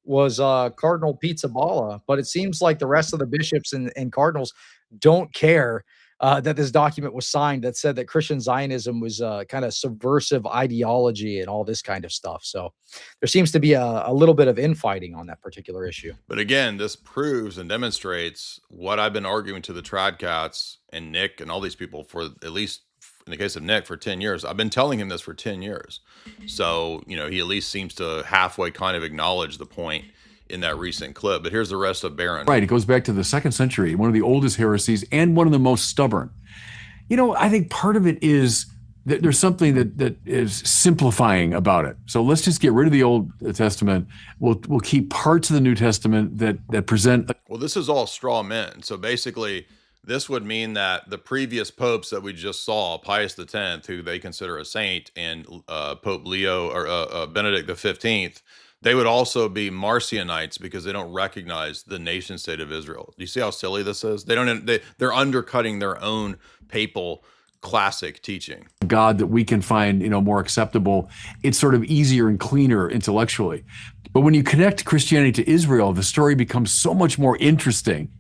was Cardinal Pizzaballa, but it seems like the rest of the bishops and cardinals don't care that this document was signed that said that Christian Zionism was kind of subversive ideology and all this kind of stuff. So there seems to be a little bit of infighting on that particular issue. But again, this proves and demonstrates what I've been arguing to the trad cats and Nick and all these people for, at least in the case of Nick, for 10 years. I've been telling him this for 10 years. So, he at least seems to halfway kind of acknowledge the point in that recent clip. But here's the rest of Barron. Right. It goes back to the 2nd century, one of the oldest heresies and one of the most stubborn. I think part of it is that there's something that is simplifying about it. So let's just get rid of the Old Testament. We'll keep parts of the New Testament that present. Well, this is all straw men. So basically, this would mean that the previous popes that we just saw, Pius X, who they consider a saint, and Pope Leo or Benedict XV, they would also be Marcionites because they don't recognize the nation state of Israel. Do you see how silly this is? They're undercutting their own papal classic teaching. God that we can find, more acceptable. It's sort of easier and cleaner intellectually. But when you connect Christianity to Israel, the story becomes so much more interesting.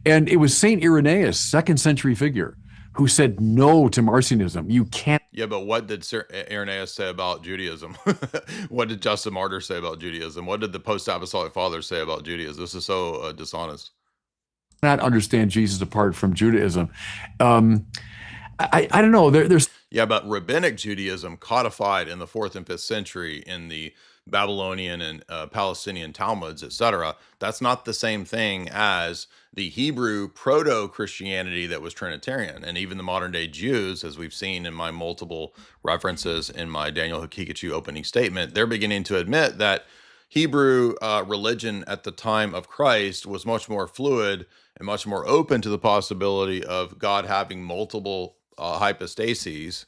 And it was St. Irenaeus, 2nd century figure, who said no to Marcionism. You can't. Yeah, but what did Irenaeus say about Judaism? What did Justin Martyr say about Judaism? What did the post-apostolic fathers say about Judaism? This is so dishonest. Not understand Jesus apart from Judaism. I don't know. There's Yeah, but rabbinic Judaism codified in the 4th and 5th century in the Babylonian and Palestinian Talmuds, etc. That's not the same thing as the Hebrew proto-Christianity that was Trinitarian. And even the modern day Jews, as we've seen in my multiple references in my Daniel Hakikachu opening statement, they're beginning to admit that Hebrew religion at the time of Christ was much more fluid and much more open to the possibility of God having multiple hypostases,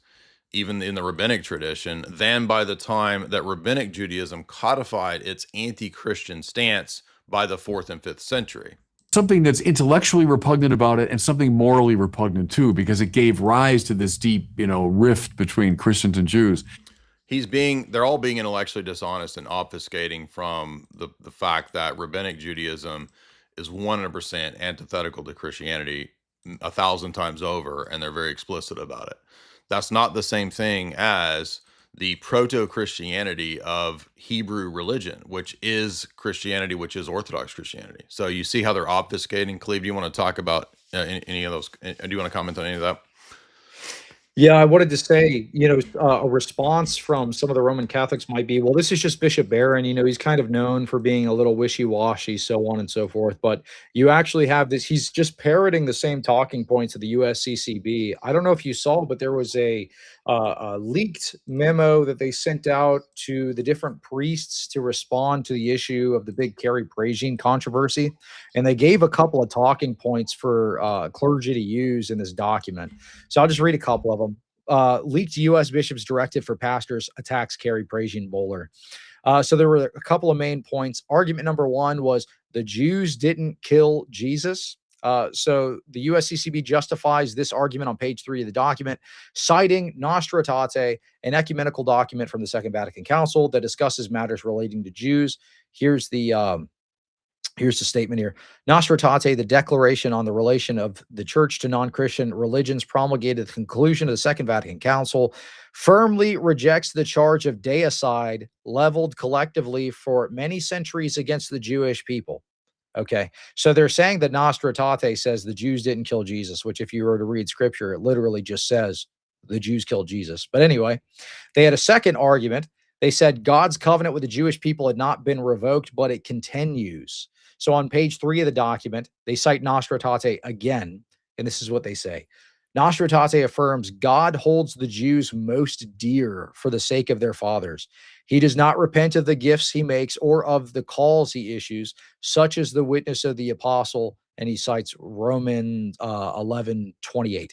even in the rabbinic tradition, than by the time that rabbinic Judaism codified its anti-Christian stance by the 4th and 5th century. something that's intellectually repugnant about it and something morally repugnant too, because it gave rise to this deep, rift between Christians and Jews. They're all being intellectually dishonest and obfuscating from the fact that rabbinic Judaism is 100% antithetical to Christianity 1,000 times over, and they're very explicit about it. That's not the same thing as the proto-Christianity of Hebrew religion, which is Christianity, which is Orthodox Christianity. So you see how they're obfuscating. Cleave, do you want to talk about any of those? Do you want to comment on any of that? Yeah, I wanted to say, a response from some of the Roman Catholics might be, well, this is just Bishop Barron. He's kind of known for being a little wishy-washy, so on and so forth. But you actually have this, he's just parroting the same talking points of the USCCB. I don't know if you saw, but there was a leaked memo that they sent out to the different priests to respond to the issue of the big Carrie Prejean controversy. And they gave a couple of talking points for clergy to use in this document. So I'll just read a couple of them. Leaked U.S. bishop's directive for pastors attacks Carrie Prejean Bowler. So there were a couple of main points. Argument number one was the Jews didn't kill Jesus. So the USCCB justifies this argument on page 3 of the document, citing Nostra Aetate, an ecumenical document from the Second Vatican Council that discusses matters relating to Jews. Here's the statement here. Nostra Aetate, the declaration on the relation of the church to non-Christian religions promulgated at the conclusion of the Second Vatican Council, firmly rejects the charge of deicide leveled collectively for many centuries against the Jewish people. Okay, so they're saying that Nostra Aetate says the Jews didn't kill Jesus, which if you were to read scripture, it literally just says the Jews killed Jesus. But anyway, they had a second argument. They said God's covenant with the Jewish people had not been revoked, but it continues. So on page 3 of the document, they cite Nostra Aetate again, and this is what they say. Nostra Aetate affirms God holds the Jews most dear for the sake of their fathers. He does not repent of the gifts he makes or of the calls he issues, such as the witness of the apostle, and he cites Romans 11:28.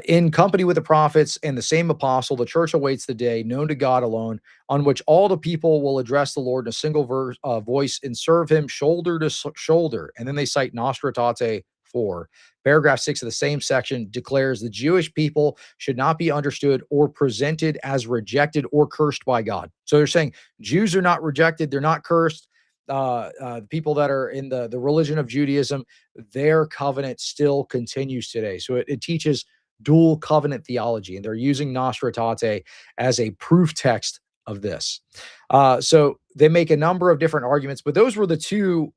In company with the prophets and the same apostle, the church awaits the day known to God alone, on which all the people will address the Lord in a single voice and serve him shoulder to shoulder. And then they cite Nostra Aetate 4. Paragraph 6 of the same section declares the Jewish people should not be understood or presented as rejected or cursed by God. So they're saying Jews are not rejected, they're not cursed. People that are in the religion of Judaism, their covenant still continues today. So it teaches dual covenant theology, and they're using Nostra Aetate as a proof text of this. So they make a number of different arguments, but those were the two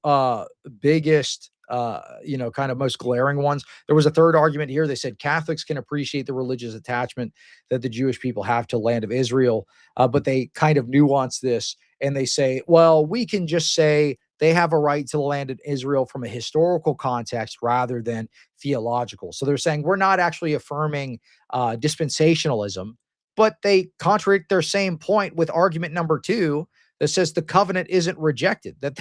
biggest kind of most glaring ones. There was a third argument here. They said Catholics can appreciate the religious attachment that the Jewish people have to the land of Israel, but they kind of nuance this and they say, well, we can just say they have a right to the land of Israel from a historical context rather than theological. So they're saying we're not actually affirming dispensationalism, but they contradict their same point with argument number 2 that says the covenant isn't rejected, that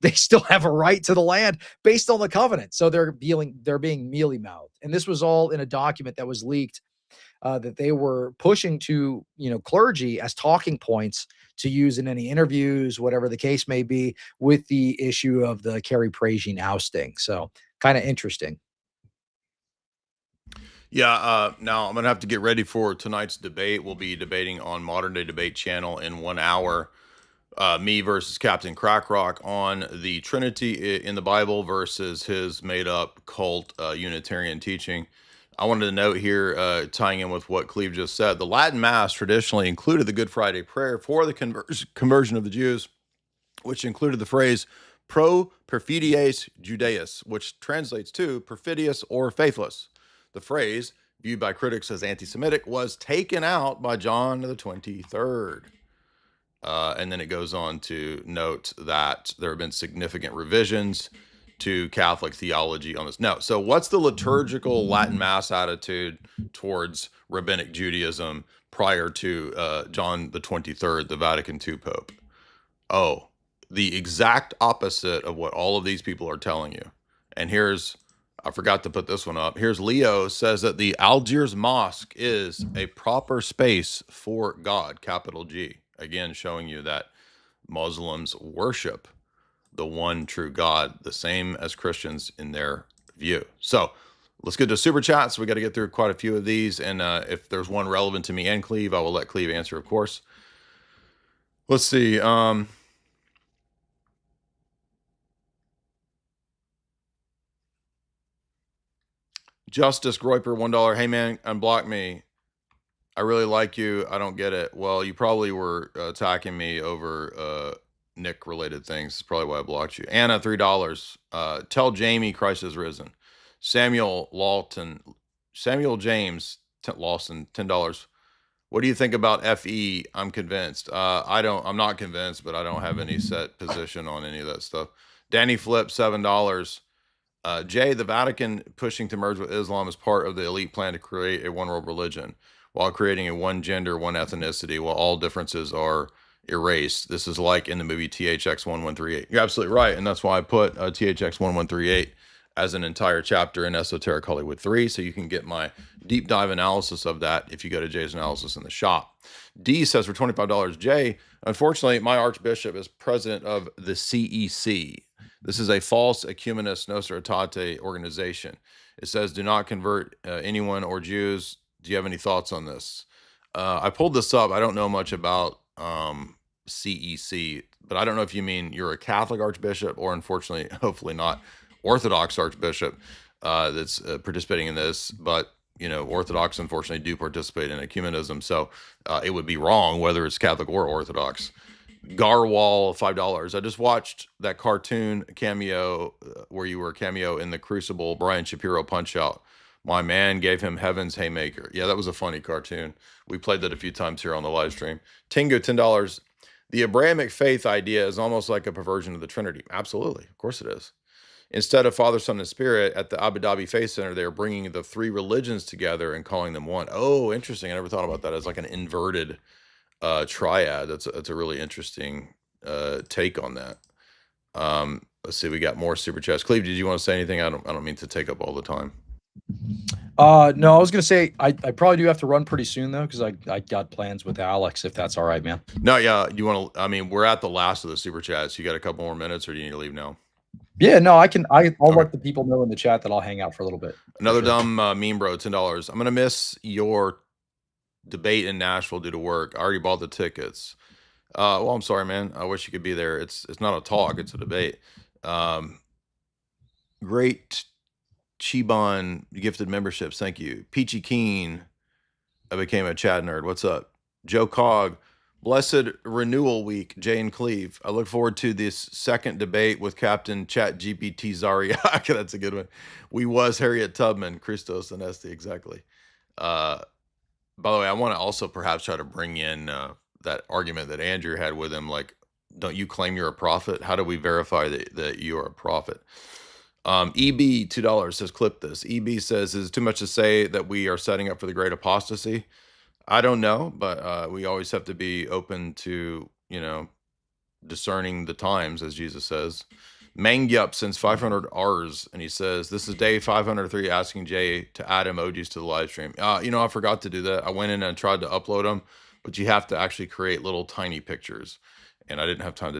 they still have a right to the land based on the covenant. So they're being mealy-mouthed. And this was all in a document that was leaked that they were pushing to, clergy as talking points to use in any interviews, whatever the case may be, with the issue of the Carrie Prejean ousting. So kind of interesting. Yeah, now I'm going to have to get ready for tonight's debate. We'll be debating on Modern Day Debate channel in 1 hour. Me versus Captain Crackrock on the Trinity in the Bible versus his made-up cult Unitarian teaching. I wanted to note here, tying in with what Cleave just said, the Latin Mass traditionally included the Good Friday prayer for the conversion of the Jews, which included the phrase pro perfidies Judaeus, which translates to perfidious or faithless. The phrase, viewed by critics as anti-Semitic, was taken out by John the 23rd. And then it goes on to note that there have been significant revisions to Catholic theology on this. No. So what's the liturgical Latin Mass attitude towards Rabbinic Judaism prior to John the 23rd, the Vatican II Pope? Oh, the exact opposite of what all of these people are telling you. And here's, I forgot to put this one up. Here's Leo says that the Algiers Mosque is a proper space for God, capital G. Again, showing you that Muslims worship the one true God, the same as Christians in their view. So let's get to super chats. We got to get through quite a few of these. And if there's one relevant to me and Cleave, I will let Cleave answer, of course. Let's see. Justice Groiper, $1. Hey man, unblock me. I really like you. I don't get it. Well, you probably were attacking me over Nick related things. That's probably why I blocked you. Anna, $3. Tell Jamie Christ is risen. Samuel James Lawson, $10. What do you think about FE? I'm convinced. I'm not convinced, but I don't have any set position on any of that stuff. Danny Flip, $7. Jay, the Vatican pushing to merge with Islam is part of the elite plan to create a one world religion while creating a one gender, one ethnicity, while all differences are erased. This is like in the movie THX 1138. You're absolutely right. And that's why I put THX 1138 as an entire chapter in Esoteric Hollywood 3. So you can get my deep dive analysis of that if you go to Jay's analysis in the shop. D says for $25, Jay, unfortunately, my archbishop is president of the CEC. This is a false ecumenist Nostra Aetate organization. It says, do not convert anyone or Jews. Do you have any thoughts on this? I pulled this up. I don't know much about CEC, but I don't know if you mean you're a Catholic archbishop or, unfortunately, hopefully not, Orthodox archbishop that's participating in this. But, you know, Orthodox, unfortunately, do participate in ecumenism. So it would be wrong whether it's Catholic or Orthodox. Garwal, $5. I just watched that cartoon cameo where you were a cameo in the Crucible Brian Shapiro Punch-Out. My man gave him Heaven's Haymaker. Yeah, that was a funny cartoon. We played that a few times here on the live stream. Tingo, $10. The Abrahamic faith idea is almost like a perversion of the Trinity. Absolutely. Of course it is. Instead of Father, Son, and Spirit, at the Abu Dhabi Faith Center, they're bringing the three religions together and calling them one. Oh, interesting. I never thought about that as like an inverted triad. That's a really interesting take on that. Let's see. We got more super chats. Cleve, did you want to say anything? I don't mean to take up all the time. No, I was gonna say I probably do have to run pretty soon though, because I got plans with Alex, if that's all right, man. No, yeah, you want to? I mean, we're at the last of the super chats. You got a couple more minutes, or do you need to leave now? Yeah, no, I'll let the people know in the chat that I'll hang out for a little bit. Another dumb meme, bro. $10. I'm gonna miss your debate in Nashville due to work. I already bought the tickets. Well, I'm sorry, man. I wish you could be there. It's not a talk; it's a debate. Great. Chiban gifted memberships. Thank you. Peachy Keen. I became a Chad nerd. What's up? Joe Cog. Blessed Renewal Week, Jay and Cleave. I look forward to this second debate with Captain Chat GPT Zariak. That's a good one. We was Harriet Tubman, Christos and Esty. Exactly. By the way, I want to also perhaps try to bring in that argument that Andrew had with him. Like, don't you claim you're a prophet? How do we verify that you are a prophet? EB, $2 says, clip this. EB says, is it too much to say that we are setting up for the great apostasy? I don't know, but we always have to be open to, you know, discerning the times, as Jesus says. Mangyup sends 500 R's, and he says, this is day 503, asking Jay to add emojis to the live stream. You know, I forgot to do that. I went in and tried to upload them, but you have to actually create little tiny pictures, and I didn't have time